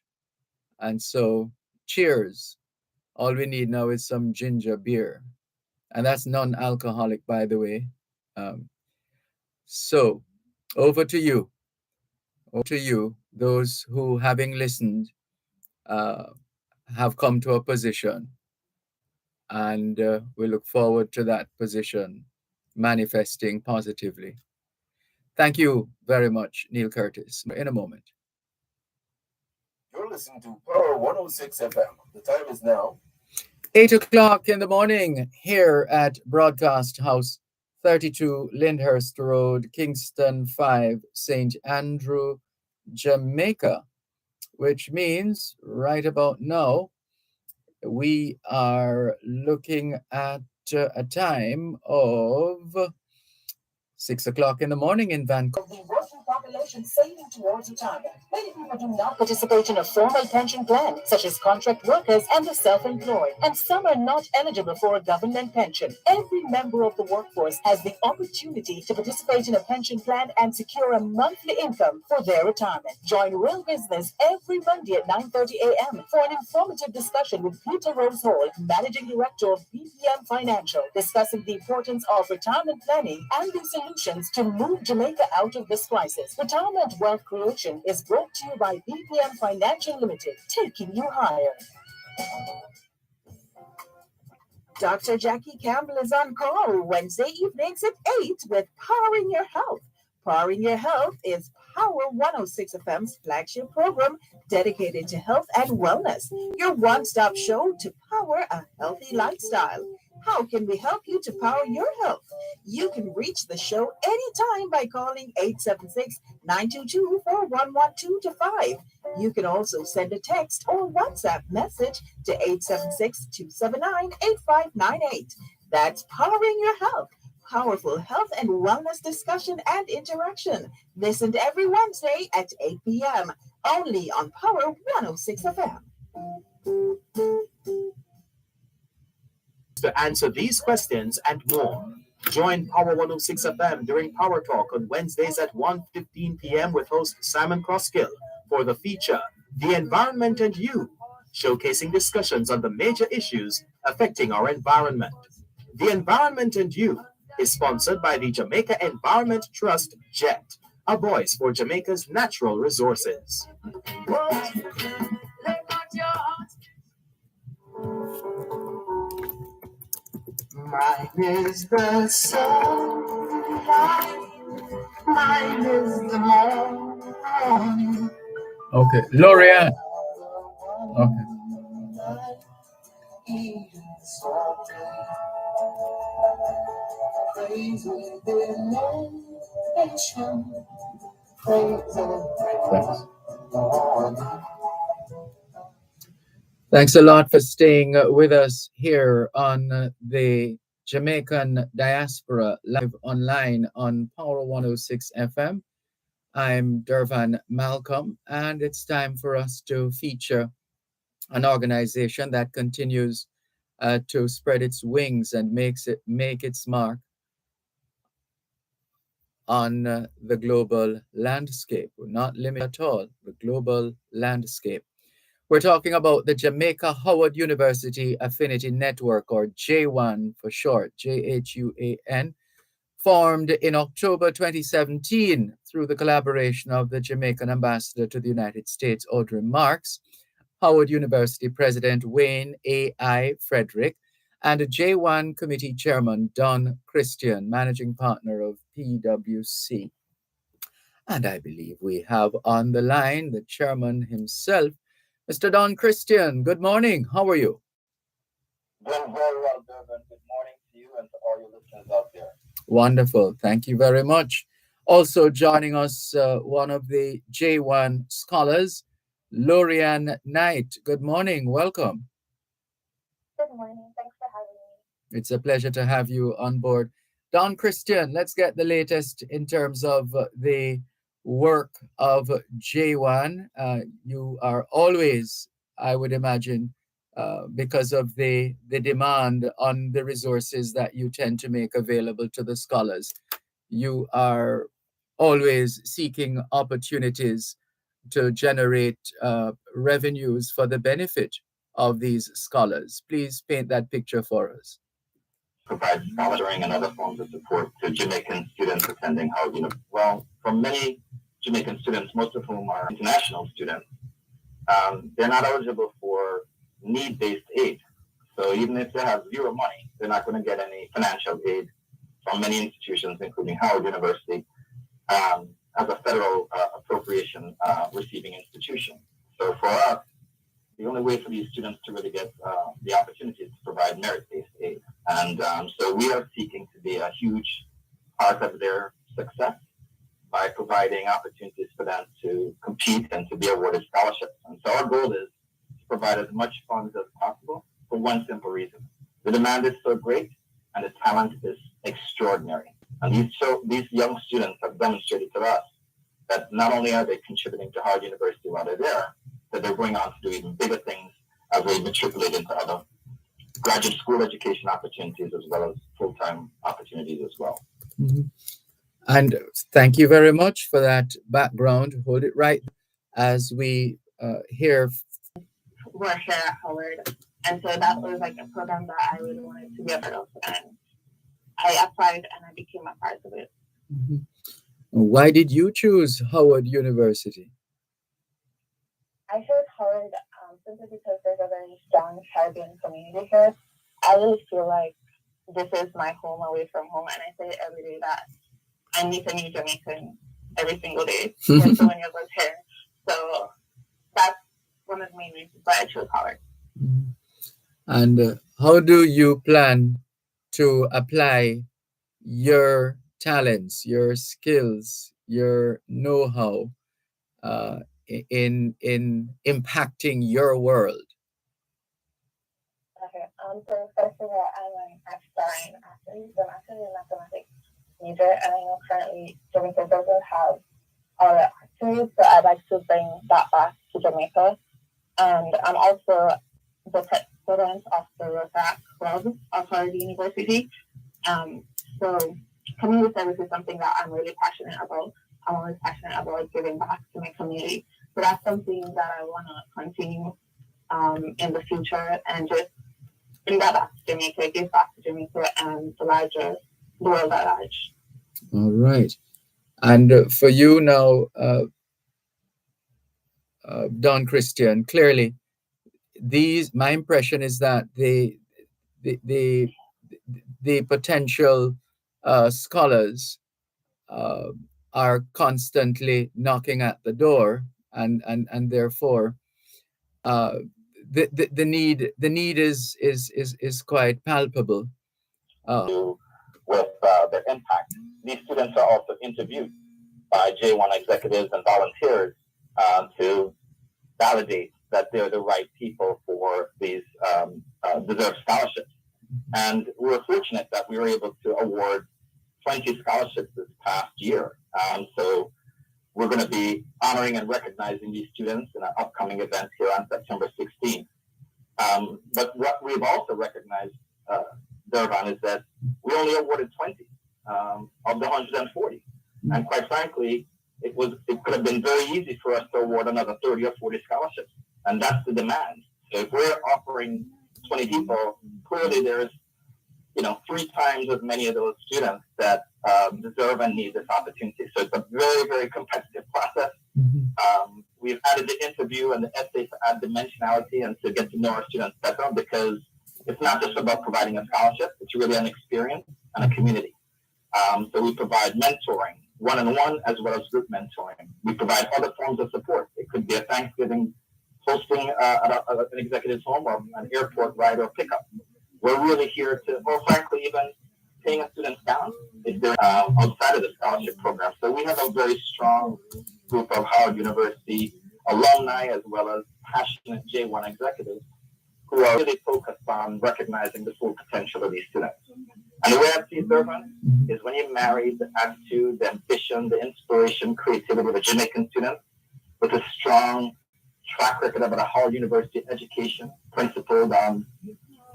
And so, cheers. All we need now is some ginger beer. And that's non-alcoholic, by the way. So, over to you. Over to you, those who, having listened, have come to a position. And we look forward to that position manifesting positively. Thank you very much, Neil Curtis. In a moment. You're listening to Power 106 FM. The time is now 8 o'clock in the morning here at Broadcast House, 32 Lyndhurst Road, Kingston 5, St. Andrew, Jamaica, which means right about now we are looking at a time of 6 o'clock in the morning in Vancouver. The working population saving towards retirement. Many people do not participate in a formal pension plan, such as contract workers and the self-employed, and some are not eligible for a government pension. Every member of the workforce has the opportunity to participate in a pension plan and secure a monthly income for their retirement. Join Real Business every Monday at 9:30 a.m. for an informative discussion with Peter Rose Hall, Managing Director of BPM Financial, discussing the importance of retirement planning and the solutions to move Jamaica out of this crisis. Retirement Wealth Creation is brought to you by BPM Financial Limited, taking you higher. Dr. Jackie Campbell is on call Wednesday evenings at 8 with Powering Your Health. Powering Your Health is Power 106 FM's flagship program dedicated to health and wellness, your one-stop show to power a healthy lifestyle. How can we help you to power your health? You can reach the show anytime by calling 876-922-4112 to 5. You can also send a text or WhatsApp message to 876-279-8598. That's powering your health. Powerful health and wellness discussion and interaction. Listen to every Wednesday at 8 p.m. only on Power 106 FM. To answer these questions and more, join Power 106 FM during Power Talk on Wednesdays at 1:15 p.m. with host Simon Crosskill for the feature The Environment and You, showcasing discussions on the major issues affecting our environment. The Environment and You is sponsored by the Jamaica Environment Trust, JET, a voice for Jamaica's natural resources. Mine is the sunlight, mine is the morning. Okay, L'Oreal. Okay. Thanks a lot for staying with us here on the Jamaican Diaspora live online on Power 106 FM. I'm Dervan Malcolm, and it's time for us to feature an organization that continues to spread its wings and make its mark on the global landscape. We're not limited at all, the global landscape. We're talking about the Jamaica Howard University Affinity Network, or J1 for short, JHUAN, formed in October 2017 through the collaboration of the Jamaican ambassador to the United States, Audrey Marks, Howard University President Wayne A.I. Frederick, and J1 Committee Chairman Don Christian, Managing Partner of PwC. And I believe we have on the line the chairman himself, Mr. Don Christian. Good morning. How are you? Doing very well, Dervan. Good morning to you and to all your listeners out there. Wonderful. Thank you very much. Also joining us, one of the J1 scholars, Lorianne Knight. Good morning. Welcome. Good morning. Thanks for having me. It's a pleasure to have you on board. Don Christian, let's get the latest in terms of the work of J1. You are always, I would imagine, because of the demand on the resources that you tend to make available to the scholars. You are always seeking opportunities to generate revenues for the benefit of these scholars. Please paint that picture for us. Provide sponsoring and other forms of support to Jamaican students attending Howard University. Well, for many Jamaican students, most of whom are international students, they're not eligible for need-based aid. So even if they have zero money, they're not going to get any financial aid from many institutions, including Howard University, as a federal appropriation receiving institution. So for us, the only way for these students to really get the opportunity is to provide merit-based aid. And so we are seeking to be a huge part of their success by providing opportunities for them to compete and to be awarded scholarships. And so our goal is to provide as much funds as possible for one simple reason. The demand is so great and the talent is extraordinary. And these young students have demonstrated to us that not only are they contributing to Howard University while they're there, that they're going on to do even bigger things as they matriculate into other graduate school education opportunities as well as full-time opportunities as well. Mm-hmm. And thank you very much for that background. Hold it right as we hear. We're here at Howard, and so that was like a program that I really wanted to be a part of, and I applied and I became a part of it. Mm-hmm. Why did you choose Howard University? I chose Howard simply because there's a very strong Caribbean community here. I really feel like this is my home away from home, and I say it every day that I meet a new Jamaican every single day for so many of us here. So that's one of the main reasons why I chose Howard. And how do you plan to apply your talents, your skills, your know-how in impacting your world? Okay. So first of all, I'm an aspiring athlete. So I'm actually a mathematics major, and I know currently Jamaica doesn't have all the archery, so I'd like to bring that back to Jamaica. And I'm also the president of the Rotaract Club of Howard University. So community service is something that I'm really passionate about. I'm always passionate about giving back to my community. So that's something that I want to continue in the future and just bring that back to Jamaica, give back to Jamaica and the world at large. All right. And for you now, Don Christian, clearly, my impression is that the potential scholars are constantly knocking at the door, and therefore the need is quite palpable. With their impact, these students are also interviewed by J1 executives and volunteers to validate that they're the right people for these deserved scholarships. And we were fortunate that we were able to award 20 scholarships this past year. So we're going to be honoring and recognizing these students in an upcoming event here on September 16th. But what we've also recognized, Dervan, is that we only awarded 20 of the 140. And quite frankly, it could have been very easy for us to award another 30 or 40 scholarships. And that's the demand. So if we're offering 20 people, clearly there's 3 times as many of those students that deserve and need this opportunity. So it's a very, very competitive process. We've added the interview and the essay to add dimensionality and to get to know our students better, because it's not just about providing a scholarship, it's really an experience and a community. So we provide mentoring, one-on-one as well as group mentoring. We provide other forms of support. It could be a Thanksgiving hosting at an executive's home, or an airport ride or pickup. We're really here to, or frankly, even paying a student down if they're outside of the scholarship program. So we have a very strong group of Howard University alumni as well as passionate J1 executives who are really focused on recognizing the full potential of these students. And the way I see it, Dervan, is when you marry the attitude, the ambition, the inspiration, creativity of a Jamaican student with a strong track record of a Howard University education principled on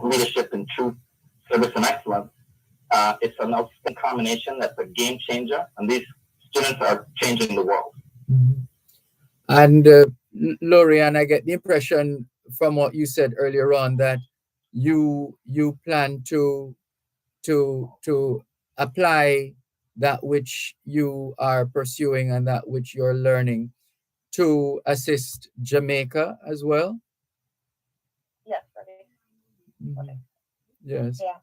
leadership and truth, service and excellence, it's an outstanding combination that's a game changer, and these students are changing the world. And Lorianne, I get the impression from what you said earlier on that you plan to apply that which you are pursuing and that which you're learning to assist Jamaica as well. Yes, okay. Yes. Yeah.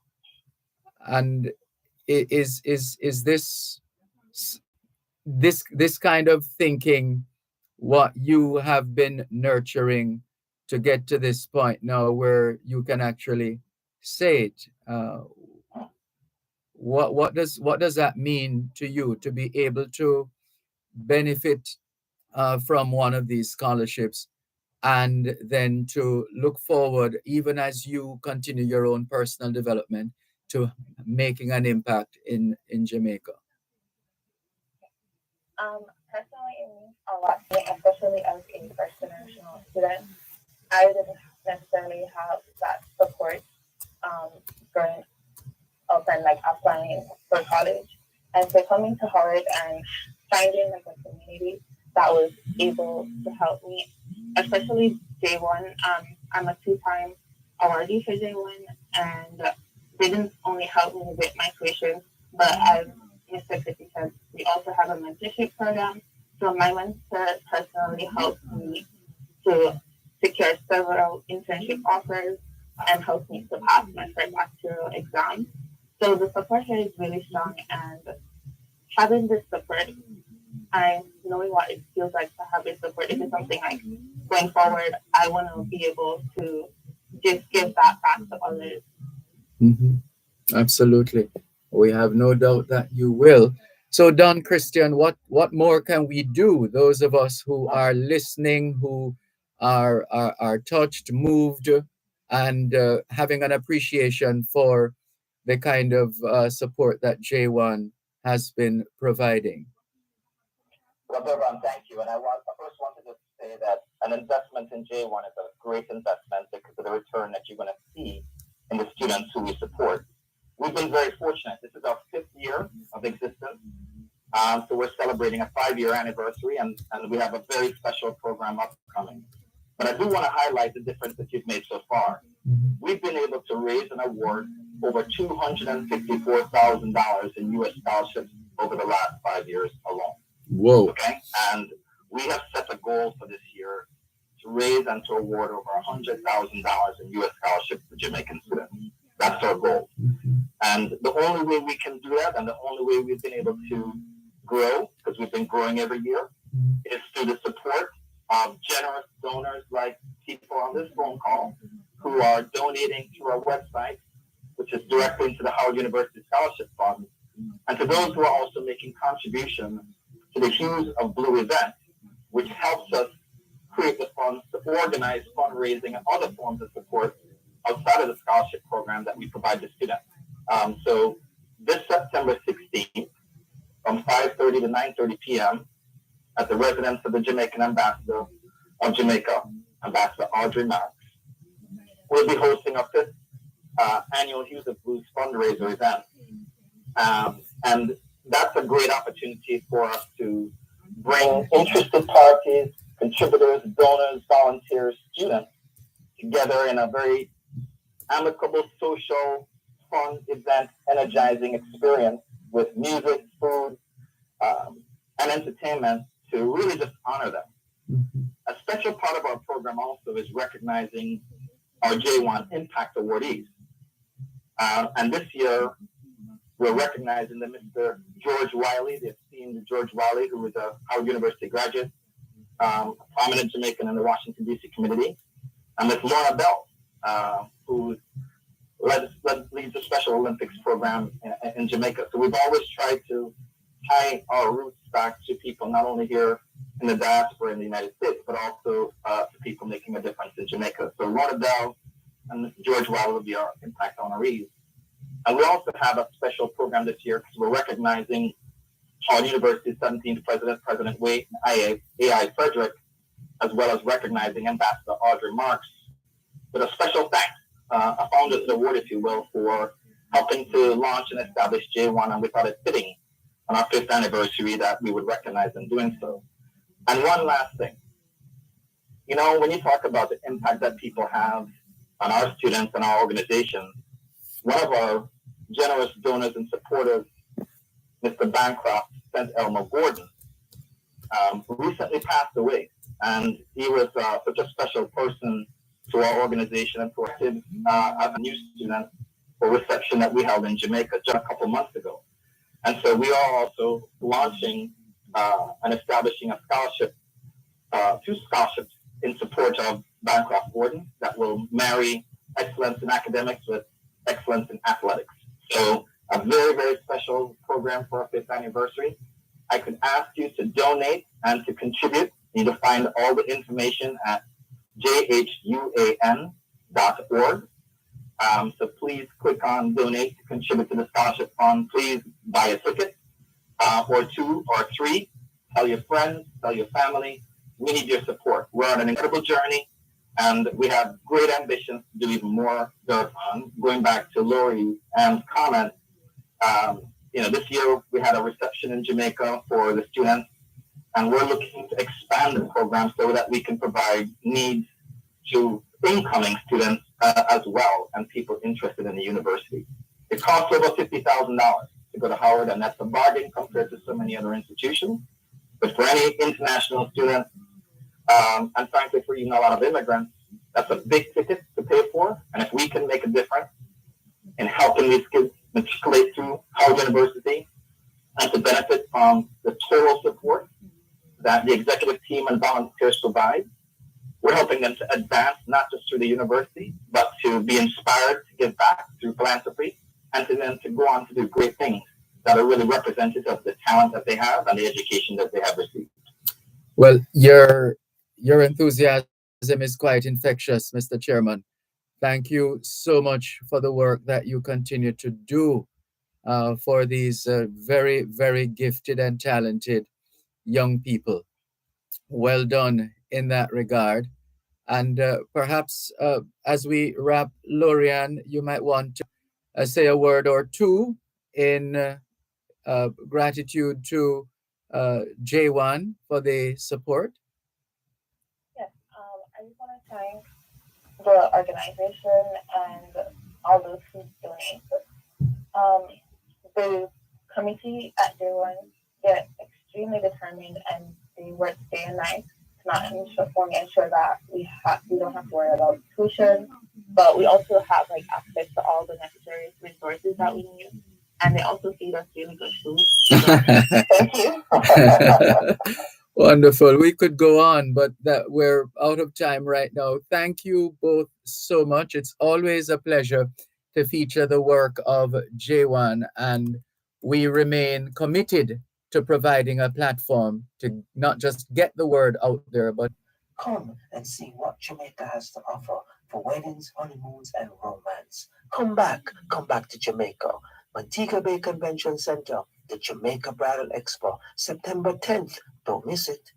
And is this kind of thinking what you have been nurturing to get to this point now where you can actually say it? What does that mean to you to be able to benefit from one of these scholarships, and then to look forward, even as you continue your own personal development, to making an impact in Jamaica? Personally, it means a lot to me, especially as a first generational student. I didn't necessarily have that support growing up and applying for college. And so coming to Howard and finding a community that was able to help me, especially J1. I'm a 2-time awardee for J1, and they didn't only help me with my tuition, but as Mr. Christie said, we also have a mentorship program. So my mentor personally helped me to secure several internship offers and helped me to pass my first actuarial exam. So the support here is really strong, and having this support, and knowing what it feels like to have this support. This is something like going forward, I want to be able to just give that back to others. Mhm. Absolutely. We have no doubt that you will. So, Don Christian, what more can we do? Those of us who are listening, who are touched, moved, and having an appreciation for the kind of support that J1 has been providing. Well, Dervan, thank you. And I first wanted to say that an investment in J1 is a great investment because of the return that you're going to see in the students who we support. We've been very fortunate. This is our 5th year of existence. So we're celebrating a 5-year anniversary, and we have a very special program upcoming. But I do want to highlight the difference that you've made so far. We've been able to raise and award over $254,000 in U.S. scholarships over the last 5 years alone. Whoa. Okay? And we have set a goal for this year to raise and to award over $100,000 in U.S. scholarships to Jamaican students. That's our goal. And the only way we can do that, and the only way we've been able to grow, because we've been growing every year, is through the support of generous donors like people on this phone call who are donating through our website, which is directly into the Howard University Scholarship Fund, and to those who are also making contributions to the Hues of Blue event, which helps us create the funds to organize fundraising and other forms of support outside of the scholarship program that we provide to students. So this September 16th, from 5:30 to 9:30 p.m. at the residence of the Jamaican Ambassador of Jamaica, Ambassador Audrey Marks, we'll be hosting our 5th annual Hues of Blues fundraiser event. And that's a great opportunity for us to bring interested parties, contributors, donors, volunteers, students together in a very amicable, social, fun event, energizing experience with music, food, and entertainment to really just honor them. A special part of our program also is recognizing our J1 Impact Awardees. And this year, we're recognizing the Mr. George Wiley, the esteemed George Wiley, who is a Howard University graduate, a prominent Jamaican in the Washington, D.C. community, and Ms. Laura Bell, who leads the Special Olympics program in Jamaica. So we've always tried to tie our roots back to people not only here in the diaspora in the United States, but also to people making a difference in Jamaica. So Laura Bell and Mr. George Wiley will be our Impact honorees. And we also have a special program this year because we're recognizing our university's 17th president, President Wade A.I. Frederick, as well as recognizing Ambassador Audrey Marks with a special thanks, a Founders Award, if you will, for helping to launch and establish J1, and we thought it fitting on our 5th anniversary that we would recognize them doing so. And one last thing. You know, when you talk about the impact that people have on our students and our organization, one of our generous donors and supporters, Mr. Bancroft St. Elmo Gordon, recently passed away. And he was such a special person to our organization and to our kids as a new student for reception that we held in Jamaica just a couple months ago. And so we are also launching and establishing a scholarship, 2 scholarships in support of Bancroft Gordon that will marry excellence in academics with excellence in athletics. So a very, very special program for our 5th anniversary. I could ask you to donate and to contribute. You need to find all the information at jhuan.org. So please click on donate to contribute to the scholarship fund. Please buy a ticket or 2 or 3. Tell your friends, tell your family. We need your support. We're on an incredible journey, and we have great ambitions to do even more. Going back to Lori Ann's comment, this year we had a reception in Jamaica for the students, and we're looking to expand the program so that we can provide needs to incoming students as well, and people interested in the university. It costs over $50,000 to go to Howard, and that's a bargain compared to so many other institutions. But for any international student, and frankly for even a lot of immigrants, that's a big ticket to pay for. And if we can make a difference in helping these kids matriculate through Howard University and to benefit from the total support that the executive team and volunteers provide. We're helping them to advance not just through the university, but to be inspired to give back through philanthropy, and to then to go on to do great things that are really representative of the talent that they have and the education that they have received. Well, your enthusiasm is quite infectious, Mr. Chairman. Thank you so much for the work that you continue to do for these very, very gifted and talented young people. Well done in that regard. And perhaps as we wrap, Lorian, you might want to say a word or two in gratitude to J1 for the support. Yes, I just want to thank the organization and all those who donate. The committee at Dervan, they're extremely determined and they work day and night to not only ensure that we don't have to worry about tuition, but we also have like access to all the necessary resources that we need. And they also feed us really good food. So, thank you. Wonderful. We could go on, but that we're out of time right now. Thank you both so much. It's always a pleasure to feature the work of J1, and we remain committed to providing a platform to not just get the word out there, but come and see what Jamaica has to offer for weddings, honeymoons, and romance. Come back to Jamaica. Montego Bay Convention Center, the Jamaica Bridal Expo, September 10th. Don't miss it.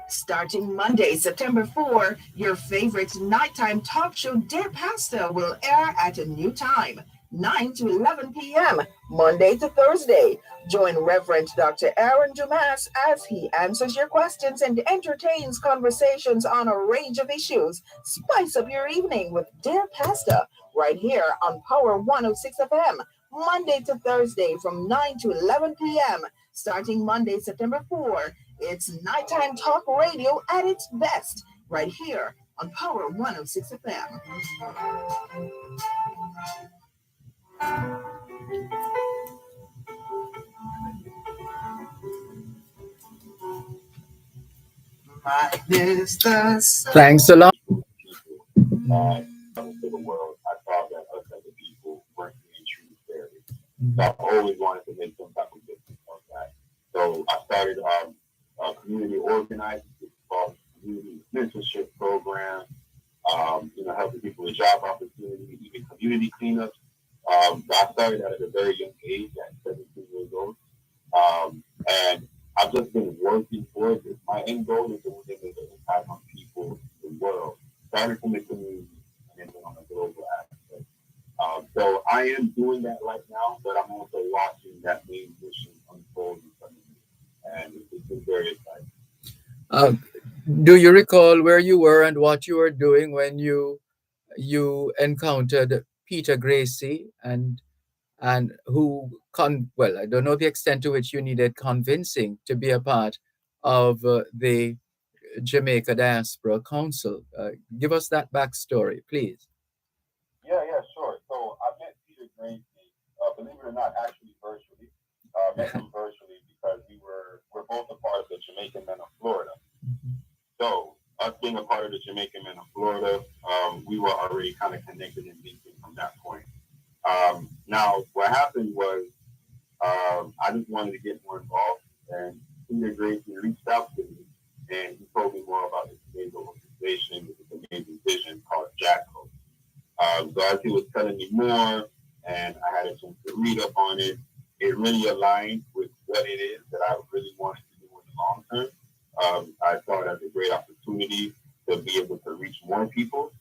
Starting Monday, September 4, your favorite nighttime talk show, Dear Pastor, will air at a new time, 9 to 11 p.m., Monday to Thursday. Join Reverend Dr. Aaron Dumas as he answers your questions and entertains conversations on a range of issues. Spice up your evening with Dear Pastor right here on Power 106 FM, Monday to Thursday from 9 to 11 p.m. Starting Monday, September 4, it's nighttime talk radio at its best right here on Power 106 FM. Mine is the sun. thanks a lot. To the world, I thought that us as a people weren't being treated fairly. So I've always wanted to make some type of difference on that. So I started a community organizing, it's called community mentorship program, helping people with job opportunities, even community cleanups. I started that at a very young age, at 17 years old. And I've just been working towards it. My end goal is to make an impact on people in the world, starting from the community and then on a global aspect. So I am doing that right now, but I'm also watching that main mission unfold in front of me. And it's been very exciting. Do you recall where you were and what you were doing when you encountered Peter Gracie and who I don't know the extent to which you needed convincing to be a part of the Jamaica Diaspora Council. Give us that backstory, please. Yeah, sure. So I met Peter Gracie, believe it or not, actually virtually. Met him virtually because we're both a part of the Jamaican Men of Florida. Mm-hmm. So us being a part of the Jamaican Men of Florida, we were already kind of connected and linking from that point. Now, what happened was I just wanted to get more involved, and Peter Gracie reached out to me, and he told me more about this amazing organization with this amazing vision called JACO. So as he was telling me more, and I had a chance to read up on it, it really aligned with what it is that I really wanted to do in the long term. I saw it as a great opportunity to be able to reach more people,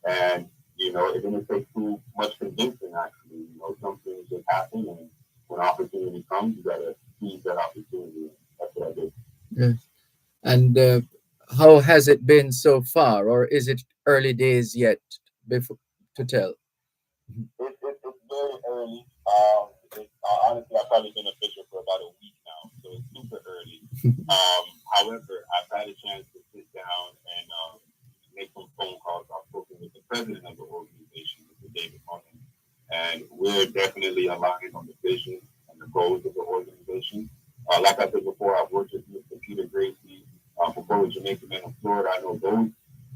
and it didn't take too much convincing, actually. Some things just happen, and when opportunity comes, you gotta seize that opportunity. That's what I did. Yes. And how has it been so far, or is it early days yet to tell? It's very early. Honestly, I've probably been official for about a week now, so it's super early. However, I've had a chance to sit down and make some phone calls. I've spoken with the president of the organization, Mr. David Martin, and we're definitely aligned on the vision and the goals of the organization. Like I said before, I've worked with Mr. Peter Gracie before with Jamaican Men in Florida. I know those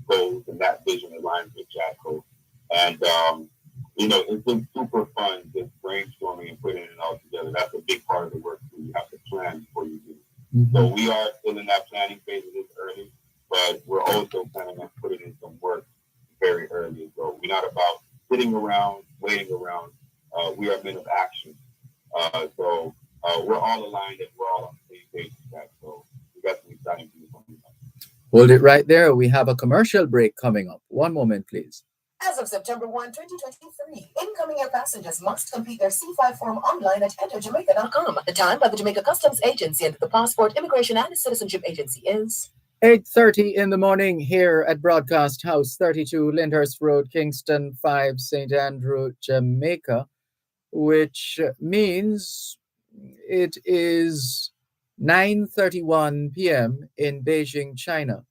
goals and that vision aligns with Jacko. And, it's been super fun just brainstorming and putting it all together. That's a big part of the work too. You have to plan before you do it. Mm-hmm. So we are still in that planning phase. It is early, but we're also planning on putting in some work very early as well. We're not about sitting around, waiting around. We are men of action. So we're all aligned and we're all on the same page with that. So we got some exciting things coming up. Hold it right there. We have a commercial break coming up. One moment, please. As of September 1, 2023, incoming air passengers must complete their C5 form online at enterjamaica.com. The time by the Jamaica Customs Agency and the Passport, Immigration and Citizenship Agency is 8:30 in the morning here at Broadcast House 32 Lyndhurst Road, Kingston 5, St. Andrew, Jamaica, which means it is 9:31 p.m. in Beijing, China.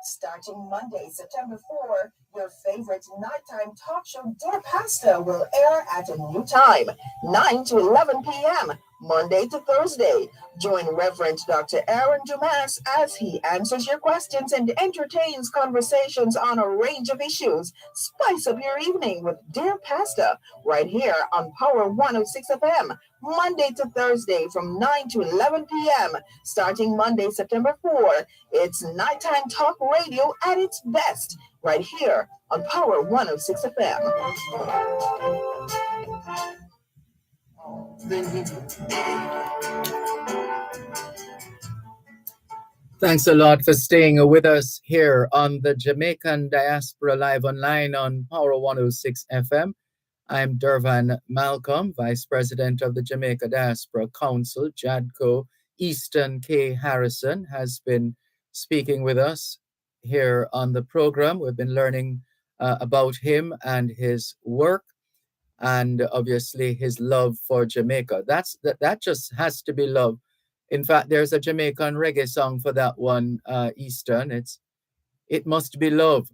Starting Monday, September 4, your favorite nighttime talk show, Dear Pastor, will air at a new time, 9 to 11 p.m., Monday to Thursday. Join Reverend Dr. Aaron Dumas as he answers your questions and entertains conversations on a range of issues. Spice up your evening with Dear Pastor right here on Power 106 FM, Monday to Thursday from 9 to 11 p.m. Starting Monday, September 4, it's nighttime talk radio at its best right here on Power 106 FM. Thanks a lot for staying with us here on the Jamaican Diaspora Live Online on Power 106 FM. I'm Dervan Malcolm, Vice President of the Jamaica Diaspora Council. Jadco Easton K. Harrison has been speaking with us here on the program. We've been learning about him and his work, and obviously his love for Jamaica. That just has to be love. In fact, there's a Jamaican reggae song for that one, Eastern. It Must Be Love.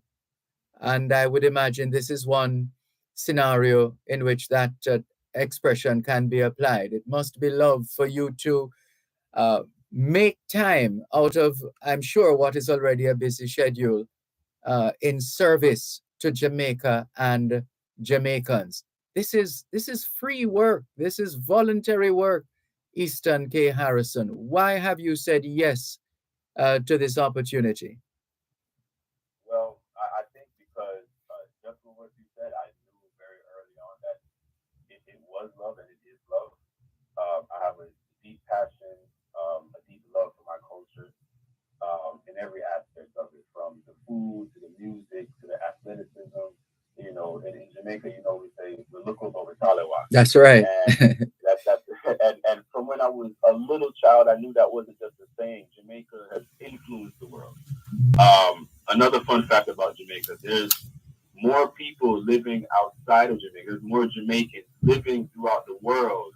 And I would imagine this is one scenario in which that expression can be applied. It must be love for you to make time out of, I'm sure, what is already a busy schedule in service to Jamaica and Jamaicans. This is free work. This is voluntary work. Easton K. Harrison, why have you said yes to this opportunity? Well, I think because just from what you said, I knew very early on that it was love and it is love. I have a deep passion, a deep love for my culture in every aspect of it, from the food to the music to the athleticism. In Jamaica, we say we look over Talewa. That's right. And from when I was a little child, I knew that wasn't just a saying. Jamaica has influenced the world. Another fun fact about Jamaica, there's more people living outside of Jamaica. There's more Jamaicans living throughout the world.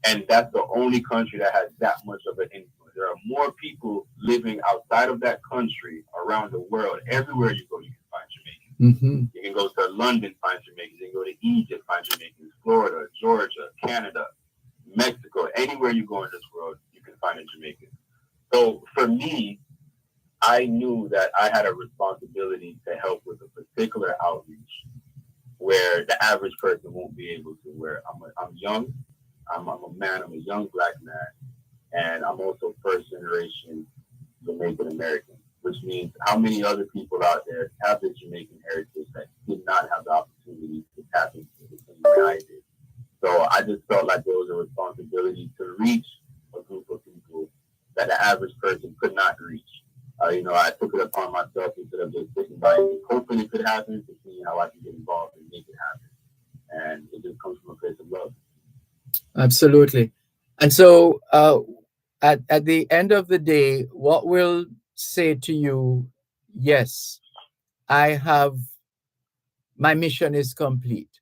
And that's the only country that has that much of an influence. There are more people living outside of that country around the world. Everywhere you go, you can find Jamaicans. Mm-hmm. You can go to London, find Jamaicans. You can go to Egypt, find Jamaicans. Florida, Georgia, Canada, Mexico. Anywhere you go in this world, you can find a Jamaican. So for me, I knew that I had a responsibility to help with a particular outreach where the average person won't be able to. Where I'm young, I'm a man, I'm a young black man, and I'm also first generation Jamaican American, which means how many other people out there have the Jamaican heritage that did not have the opportunity to tap into the same way I did. So I just felt like there was a responsibility to reach a group of people that the average person could not reach. I took it upon myself instead of just sitting by and hoping it could happen, to see how I can get involved and make it happen. And it just comes from a place of love. Absolutely. And so at the end of the day, what will say to you, yes, my mission is complete,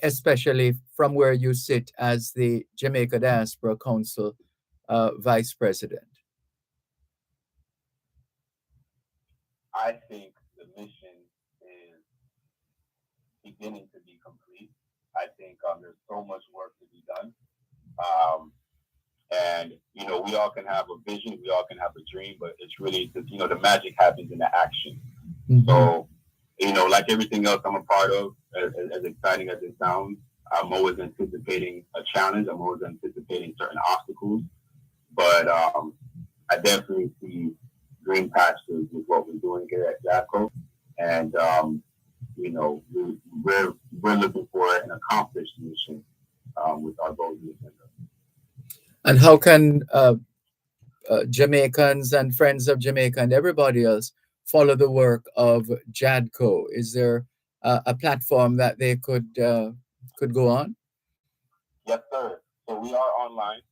especially from where you sit as the Jamaica Diaspora Council Vice President? I think the mission is beginning to be complete. I think there's so much work to be done. And, we all can have a vision, we all can have a dream, but it's really, the magic happens in the action. Mm-hmm. So, like everything else I'm a part of, as exciting as it sounds, I'm always anticipating a challenge. I'm always anticipating certain obstacles. But I definitely see green pastures with what we're doing here at JADCO. And, we're looking for an accomplished mission with our goals and agenda. And how can Jamaicans and friends of Jamaica and everybody else follow the work of JADCO? Is there a platform that they could go on? Yes, sir. So we are online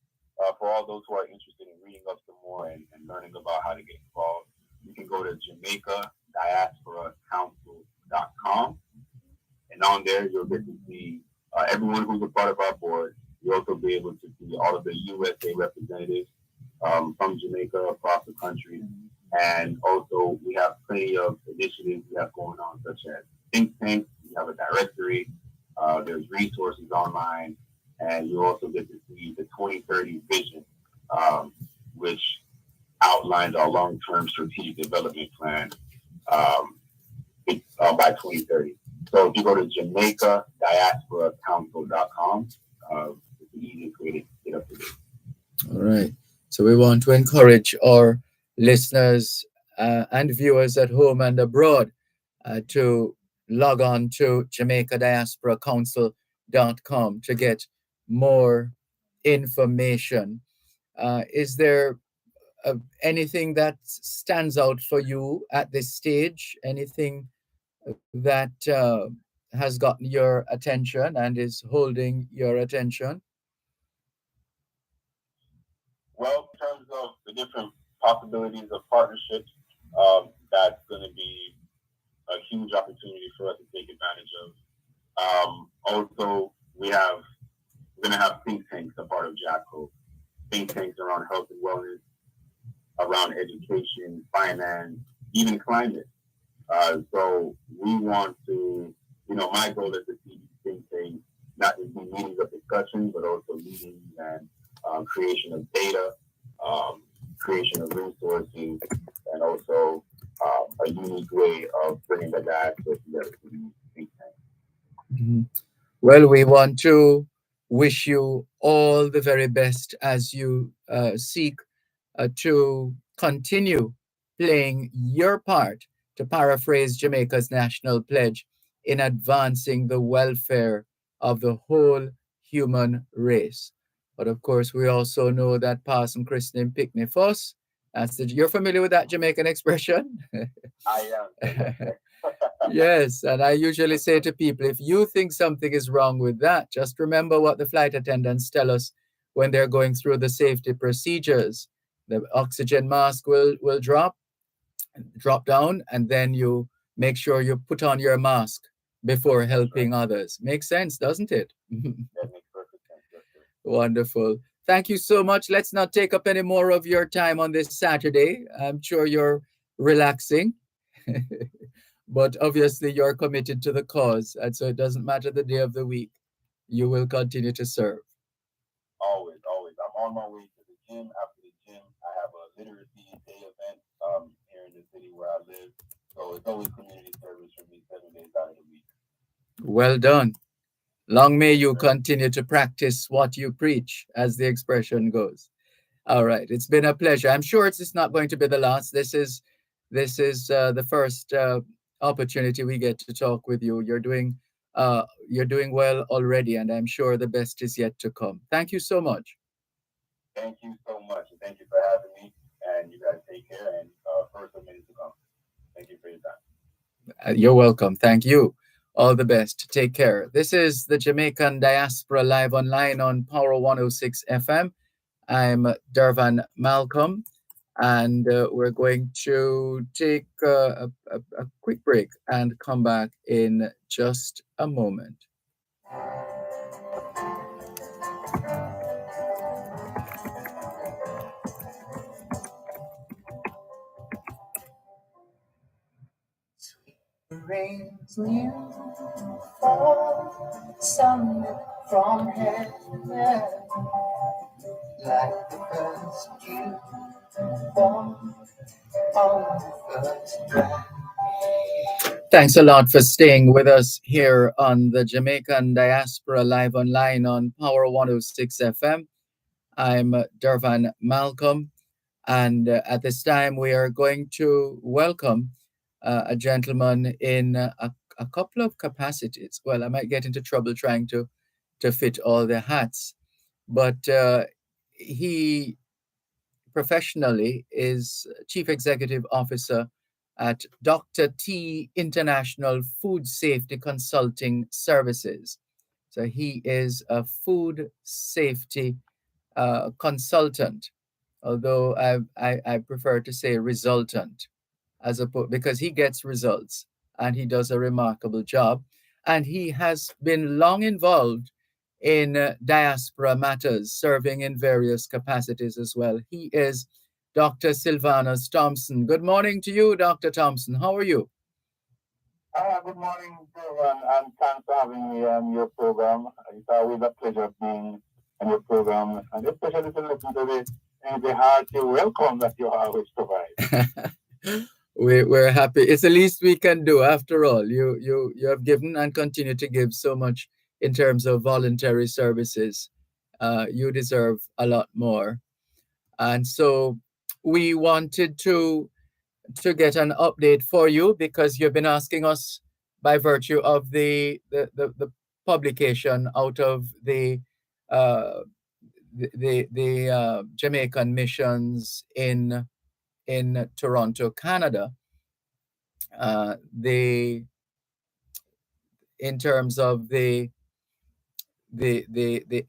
for all those who are interested in reading up some more and learning about how to get involved. You can go to JamaicanDiasporaCouncil.com, and on there you'll get to see everyone who's a part of our board. You'll also be able to see all of the USA representatives from Jamaica across the country. And also we have plenty of initiatives we have going on, such as think tanks. We have a directory. There's resources online. And you also get to see the 2030 vision, which outlines our long-term strategic development plan by 2030. So if you go to JamaicaDiasporaCouncil.com, it's the easiest way to get up to date. All right. So we want to encourage our listeners and viewers at home and abroad to log on to JamaicaDiasporaCouncil.com to get more information. Is there anything that stands out for you at this stage? Anything that has gotten your attention and is holding your attention? Well, in terms of the different possibilities of partnerships, that's going to be a huge opportunity for us to take advantage of. Also, we're going to have think tanks a part of JADCO. Think tanks around health and wellness, around education, finance, even climate. So we want to, my goal is to see these think tanks not just be meetings of discussion, but also meetings and creation of data, creation of resources, and also a unique way of bringing the diaspora together to these think tanks. Mm-hmm. Well, we want to wish you all the very best as you seek to continue playing your part, to paraphrase Jamaica's national pledge, in advancing the welfare of the whole human race. But of course, we also know that Parson Christening Picnic Fuss. You're familiar with that Jamaican expression? I am. Yes, and I usually say to people, if you think something is wrong with that, just remember what the flight attendants tell us when they're going through the safety procedures. The oxygen mask will drop down, and then you make sure you put on your mask before helping others. Makes sense, doesn't it? That makes perfect sense. Yes, sir. Wonderful. Thank you so much. Let's not take up any more of your time on this Saturday. I'm sure you're relaxing. But obviously you're committed to the cause, and so it doesn't matter the day of the week. You will continue to serve. Always. I'm on my way to the gym. After the gym, I have a literacy day event here in the city where I live. So it's always community service for me 7 days out of the week. Well done. Long may you continue to practice what you preach, as the expression goes. All right. It's been a pleasure. I'm sure it's not going to be the last. This is the first opportunity we get to talk with you. You're doing well already, and I'm sure the best is yet to come. Thank you so much. Thank you so much, and thank you for having me. And you guys take care, and first minutes to come. Thank you for your time. You're welcome. Thank you. All the best. Take care. This is the Jamaican Diaspora live online on Power 106 FM. I'm Dervan Malcolm, and we're going to take a quick break and come back in just a moment. Rains you fall, some from heaven, like the first dew fall on the first draft. Thanks a lot for staying with us here on the Jamaican Diaspora Live Online on Power 106 FM. I'm Dervan Malcolm, and at this time we are going to welcome a gentleman in a couple of capacities. Well, I might get into trouble trying to fit all the hats, but he professionally is Chief Executive Officer at Dr. T International Food Safety Consulting Services. So he is a food safety consultant, although I prefer to say resultant, because he gets results and he does a remarkable job. And he has been long involved in diaspora matters, serving in various capacities as well. He is Dr. Sylvanus Thompson. Good morning to you, Dr. Thompson. How are you? Good morning, everyone, and thanks for having me on your program. It's always a pleasure being on your program, and especially to listen to the hearty welcome that you always provide. We're happy. It's the least we can do. After all, you have given and continue to give so much in terms of voluntary services. You deserve a lot more. And so we wanted to get an update for you because you've been asking us by virtue of the publication out of the Jamaican missions in Toronto, Canada. In terms of the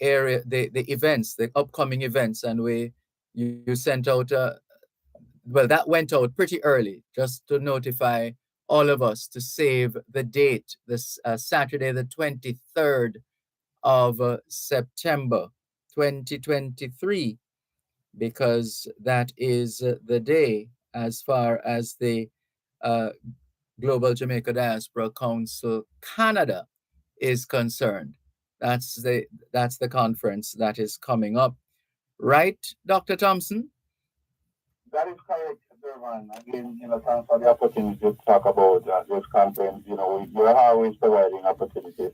area, the events, the upcoming events, and you sent out well, that went out pretty early just to notify all of us to save the date, this Saturday, the 23rd of September 2023, because that is the day as far as the Global Jamaica Diaspora Council Canada is concerned. That's the conference that is coming up, right, Dr. Thompson? That is correct, Dervan. Again, thanks for the opportunity to talk about this conference. You're always providing opportunities,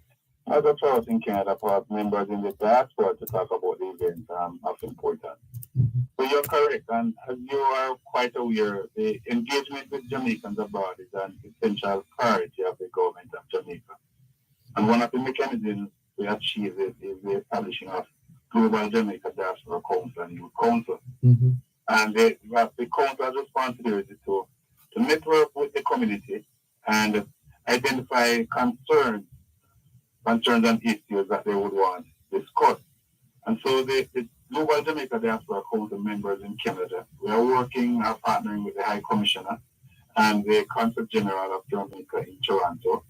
not just for us in Canada, for members in the diaspora to talk about the events of importance. So you're correct, and as you are quite aware, the engagement with Jamaicans abroad is an essential priority of the government of Jamaica. And one of the mechanisms we achieve it is the establishing of Global Jamaica Diaspora Council and Youth Council. Mm-hmm. And the council has responsibility to network with the community and identify concerns and issues that they would want discussed. And so the Global Jamaica Diaspora Council members in Canada, we are partnering with the High Commissioner and the Consul General of Jamaica in Toronto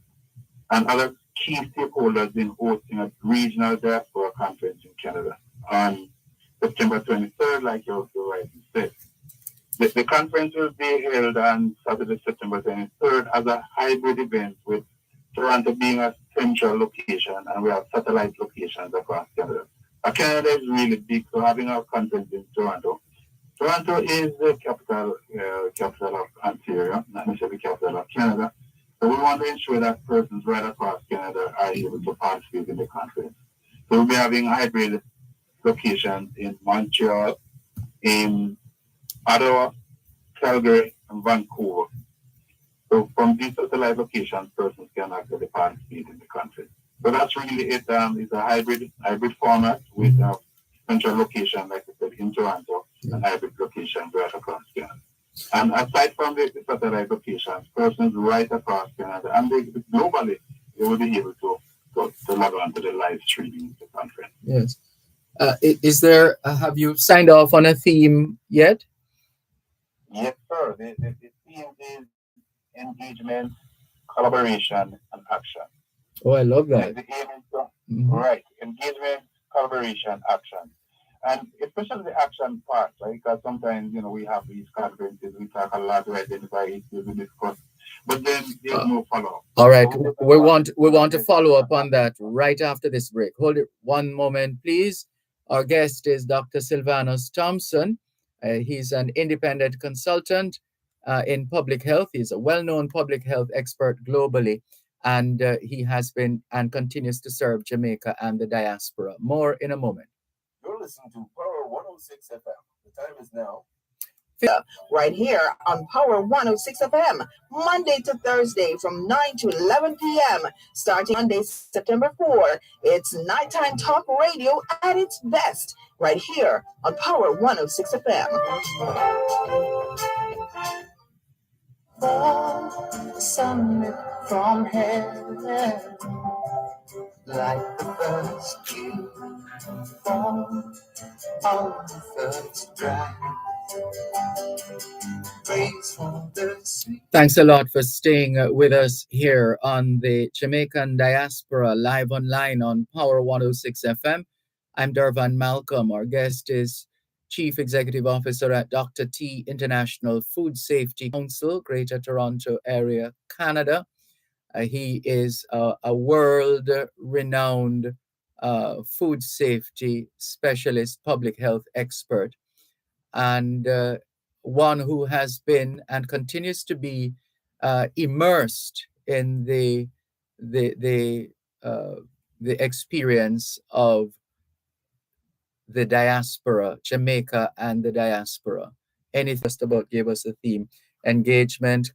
and other key stakeholders in hosting a regional diaspora conference in Canada on September 23rd, like you also rightly said. The conference will be held on Saturday, September 23rd as a hybrid event with Toronto being a central location and we have satellite locations across Canada. Canada is really big, so having our conference in Toronto. Toronto is the capital of Ontario, not necessarily the capital of Canada. So we want to ensure that persons right across Canada are able to participate in the conference. So we'll be having hybrid locations in Montreal, in Ottawa, Calgary, and Vancouver. So from these satellite locations, persons can actually participate in the conference. So that's really it. It's a hybrid format with a central location, like I said, in Toronto, and hybrid location right across Canada. And aside from the satellite locations, persons right across Canada and globally, they will be able to log on to the live streaming of the conference. Yes. Is there? Have you signed off on a theme yet? Yes, sir. The theme is engagement, collaboration, and action. Oh, I love that. The aim is right, engagement, collaboration, action. And especially the action part, right? Because sometimes, we have these conferences, we talk a lot, we identify issues, we discuss But then there's no follow-up. All right, we want to follow up on that right after this break. Hold it one moment, please. Our guest is Dr. Sylvanus Thompson. He's an independent consultant in public health. He's a well-known public health expert globally, and he has been and continues to serve Jamaica and the diaspora. More in a moment. You're listening to Power 106 FM. The time is now. Right here on Power 106 FM, Monday to Thursday from 9 to 11 p.m. Starting Monday, September 4. It's nighttime talk radio at its best. Right here on Power 106 FM. Fall, sunlit from heaven, like the first dew fall on the first dry. Praise from the sweet. Thanks a lot for staying with us here on the Jamaican Diaspora live online on Power 106 FM. I'm Dervan Malcolm. Our guest is Chief Executive Officer at Dr. T International Food Safety Council, Greater Toronto Area, Canada. He is a world-renowned food safety specialist, public health expert, and one who has been and continues to be immersed in the experience of the diaspora, Jamaica and the diaspora. Anything just about gave us a theme, engagement.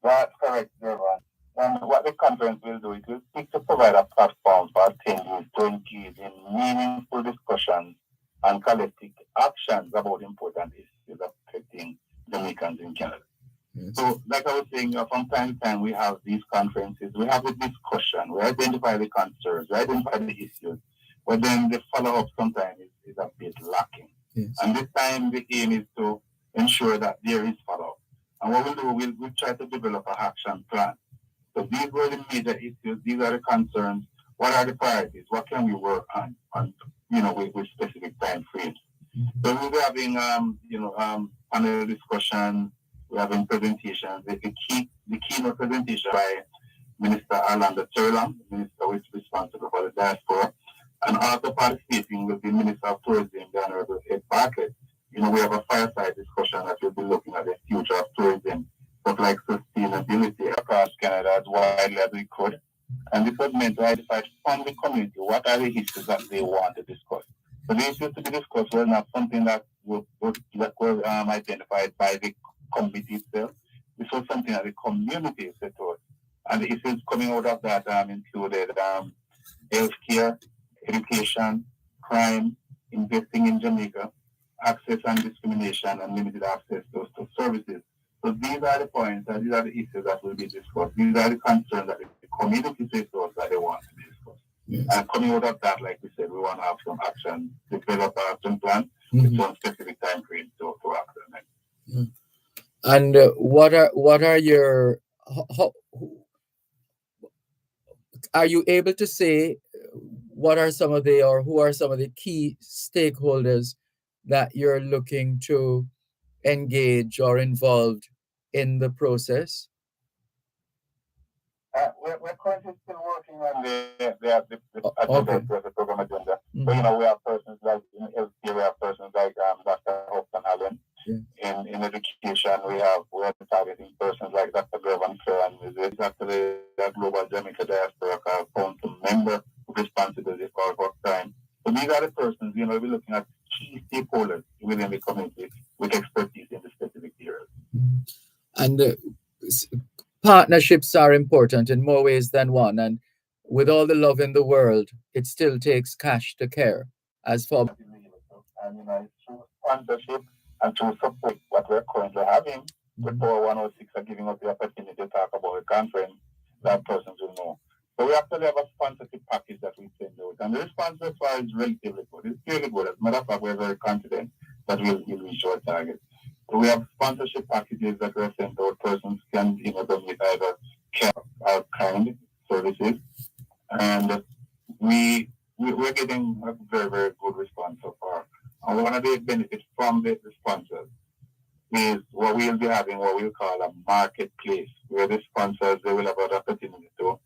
That's correct, Dervan. And what the conference will do, it will seek to provide a platform for attendees to engage in meaningful discussions and collective actions about important issues affecting Jamaicans in Canada. Yes. So, like I was saying, from time to time, we have these conferences, we have a discussion, we identify the concerns, we identify the issues, but then the follow-up sometimes is a bit lacking. Yes. And this time, the aim is to ensure that there is follow-up. And what we'll do, we'll try to develop an action plan. So these were the major issues, these are the concerns, what are the priorities, what can we work on with specific time frames. So we'll be having, panel discussions, we're having presentations. The keynote presentation by Minister Arlanda Turlam, Minister who is responsible for the diaspora, and also participating with the Minister of Tourism, the Honorable Ed Bartlett. We have a fireside discussion that will be looking at the future of tourism, but like sustainability across Canada as widely as we could. And this was meant to identify from the community what are the issues that they want to discuss. So the issues to be discussed were not something that were identified by the committee itself. This was something that the community set out. And the issues coming out of that included healthcare, education, crime, investing in Jamaica, access and discrimination, and limited access to services. So these are the points, and these are the issues that will be discussed. These are the concerns that the community says to us that they want to be discussed. Yes. And coming out of that, like we said, we want to have some action, develop an action plan with some specific time frame to act on it. Mm-hmm. And what are your are you able to say what are some of the or who are some of the key stakeholders that you're looking to engage or involved in the process? We're currently still working on the program agenda. Mm-hmm. So, we have persons like in healthcare, we have persons like Dr. Hopton Allen. Yeah. In education, we're targeting persons like Dr. Dervan, and is actually the Global Jamaican Diaspora Council member with responsibility for work time. So these are the persons, we're looking at key stakeholders within the community with expertise in the specific areas. And partnerships are important in more ways than one. And with all the love in the world, it still takes cash to care. As for and through sponsorship and through support, what we're currently having, with Power 106 are giving us the opportunity to talk about a conference that persons will know. So we actually have a sponsorship package that we send out, and the response so far is relatively good. It's really good. As a matter of fact, we're very confident that we'll reach our target. So we have sponsorship packages that we're sent out. Persons can donate either care or kind services, and we're getting a very, very good response so far. And one of the benefits from the sponsors is what we'll be having what we'll call a marketplace, where the sponsors, they will have an opportunity to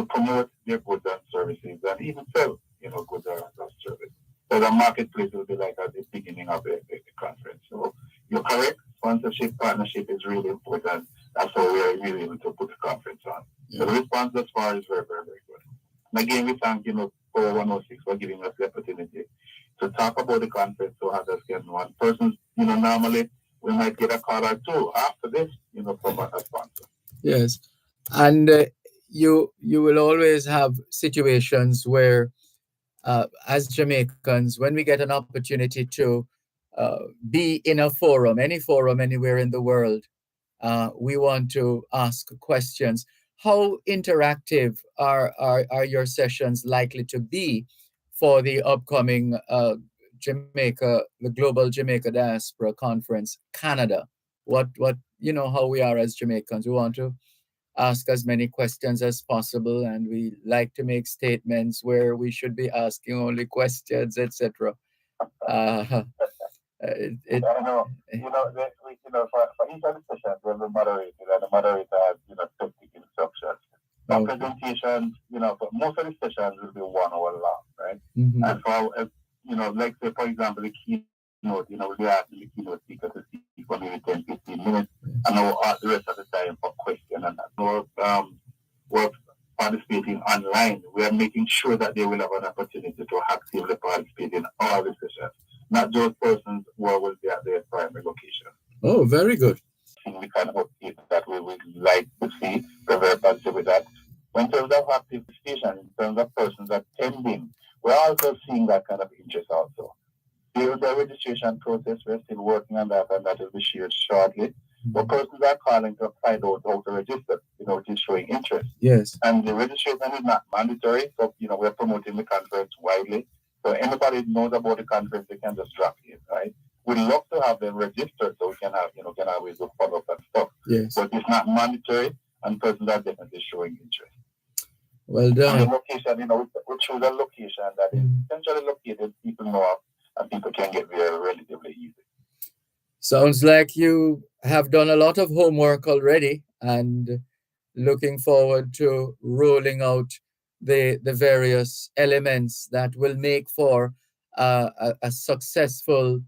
promote their goods and services and even sell, goods or services. So the marketplace will be like at the beginning of the conference. So you're correct. Sponsorship, partnership is really important. That's how we are really able to put the conference on. Yeah. So the response thus far is very, very, very good. And again, we thank, for 106 for giving us the opportunity to talk about the conference so others can know. And persons, normally we might get a call or two after this, from a sponsor. Yes. And you will always have situations where, as Jamaicans, when we get an opportunity to be in a forum, any forum anywhere in the world, we want to ask questions. How interactive are your sessions likely to be for the upcoming the Global Jamaica Diaspora Conference, Canada? What how we are as Jamaicans. We want to ask as many questions as possible, and we like to make statements where we should be asking only questions, etc. For each of the sessions, we have a moderator, and the moderator has, specific instructions. The presentations, but most of the sessions will be 1 hour long, right? Mm-hmm. And for, like say, for example, the keynote, we'll be asking the keynote speaker to speak for maybe 10, 15 minutes, and we'll ask the rest of the time for questions and that. So, we're participating online. We are making sure that they will have an opportunity to actively participate in all the sessions, not just persons who will be at their primary location. Oh, very good. We can hope that we would like to see. We're very positive with that. In terms of active participation, in terms of persons attending, we're also seeing that kind of interest also. The registration process, we're still working on that, and that will be shared shortly. But persons are calling to find out how to register, which is showing interest. Yes. And the registration is not mandatory, so, we're promoting the conference widely. So anybody who knows about the conference, they can just drop in, right? We'd love to have them registered so we can have, can always follow up and stuff. Yes. But it's not mandatory, and persons are definitely showing interest. Well done. And the location, we choose a location that is essentially located, people know of, and people can get there relatively easy. Sounds like you have done a lot of homework already, and looking forward to rolling out the various elements that will make for a successful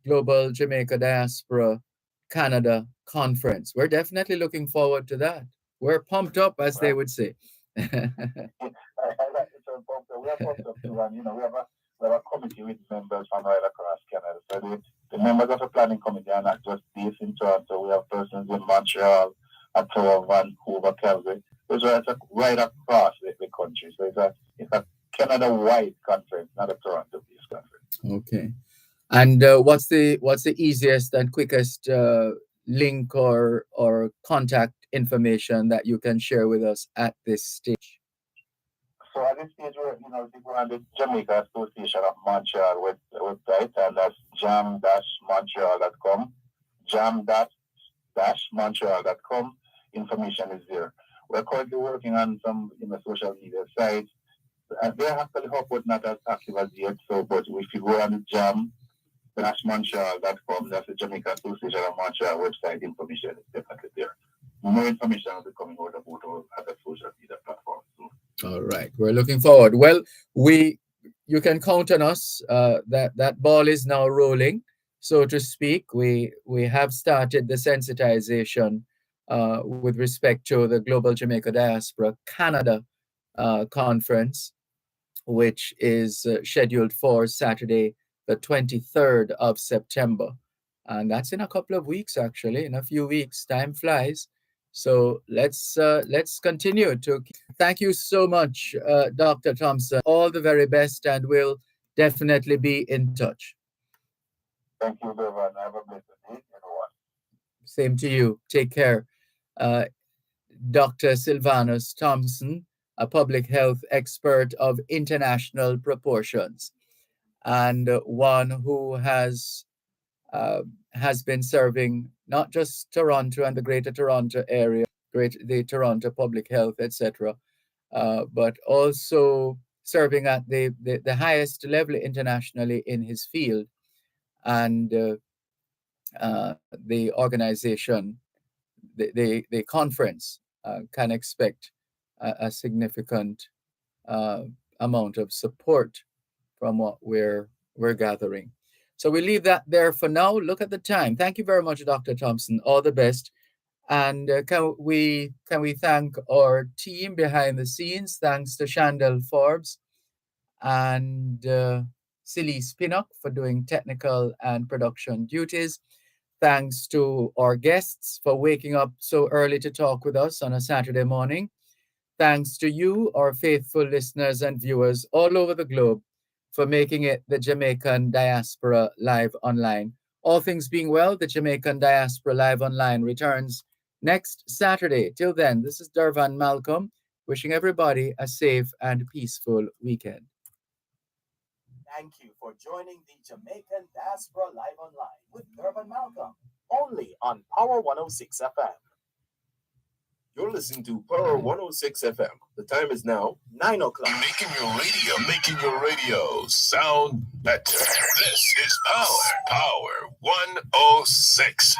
Global Jamaica Diaspora Canada Conference. We're definitely looking forward to that. We're pumped up, as they would say. We are pumped up too, and we have a committee with members from right across Canada. So the members of the planning committee are not just based in Toronto. We have persons in Montreal, Ottawa, Vancouver, Calgary. Those are right across the country. So it's a Canada-wide conference, not a Toronto-based conference. Okay. And what's the easiest and quickest link or contact information that you can share with us at this stage? So at this stage, we're on the Jamaica Association of Montreal website, and that's jam-montreal.com. Jam-montreal.com. Information is there. We're currently working on some social media sites. And they're actually but not as active as yet. So, but if you go on the jam-montreal.com, that's the Jamaica Association of Montreal website, information is definitely there. More information will be coming out about all other social media platforms soon. All right, we're looking forward. Well, you can count on us. That ball is now rolling, so to speak. We have started the sensitization with respect to the Global Jamaica Diaspora Canada Conference, which is scheduled for Saturday, the 23rd of September. And that's in a couple of weeks, actually, in a few weeks. Time flies. So let's continue to thank you so much, Dr. Thompson. All the very best, and we'll definitely be in touch. Thank you, Dervan. Have a blessed day, everyone. Same to you. Take care. Dr. Sylvanus Thompson, a public health expert of international proportions, and one who has been serving not just Toronto and the Greater Toronto area, the Toronto Public Health, etc., but also serving at the highest level internationally in his field, and the organization, the conference can expect a significant amount of support from what we're gathering. So we leave that there for now. Look at the time. Thank you very much, Dr. Thompson. All the best. And can we thank our team behind the scenes? Thanks to Shandell Forbes and Silly Spinnock for doing technical and production duties. Thanks to our guests for waking up so early to talk with us on a Saturday morning. Thanks to you, our faithful listeners and viewers all over the globe, for making it the Jamaican Diaspora Live Online. All things being well, the Jamaican Diaspora Live Online returns next Saturday. Till then, this is Dervan Malcolm, wishing everybody a safe and peaceful weekend. Thank you for joining the Jamaican Diaspora Live Online with Dervan Malcolm, only on Power 106 FM. You're listening to Power 106 FM. The time is now 9 o'clock. Making your radio sound better. This is Power 106.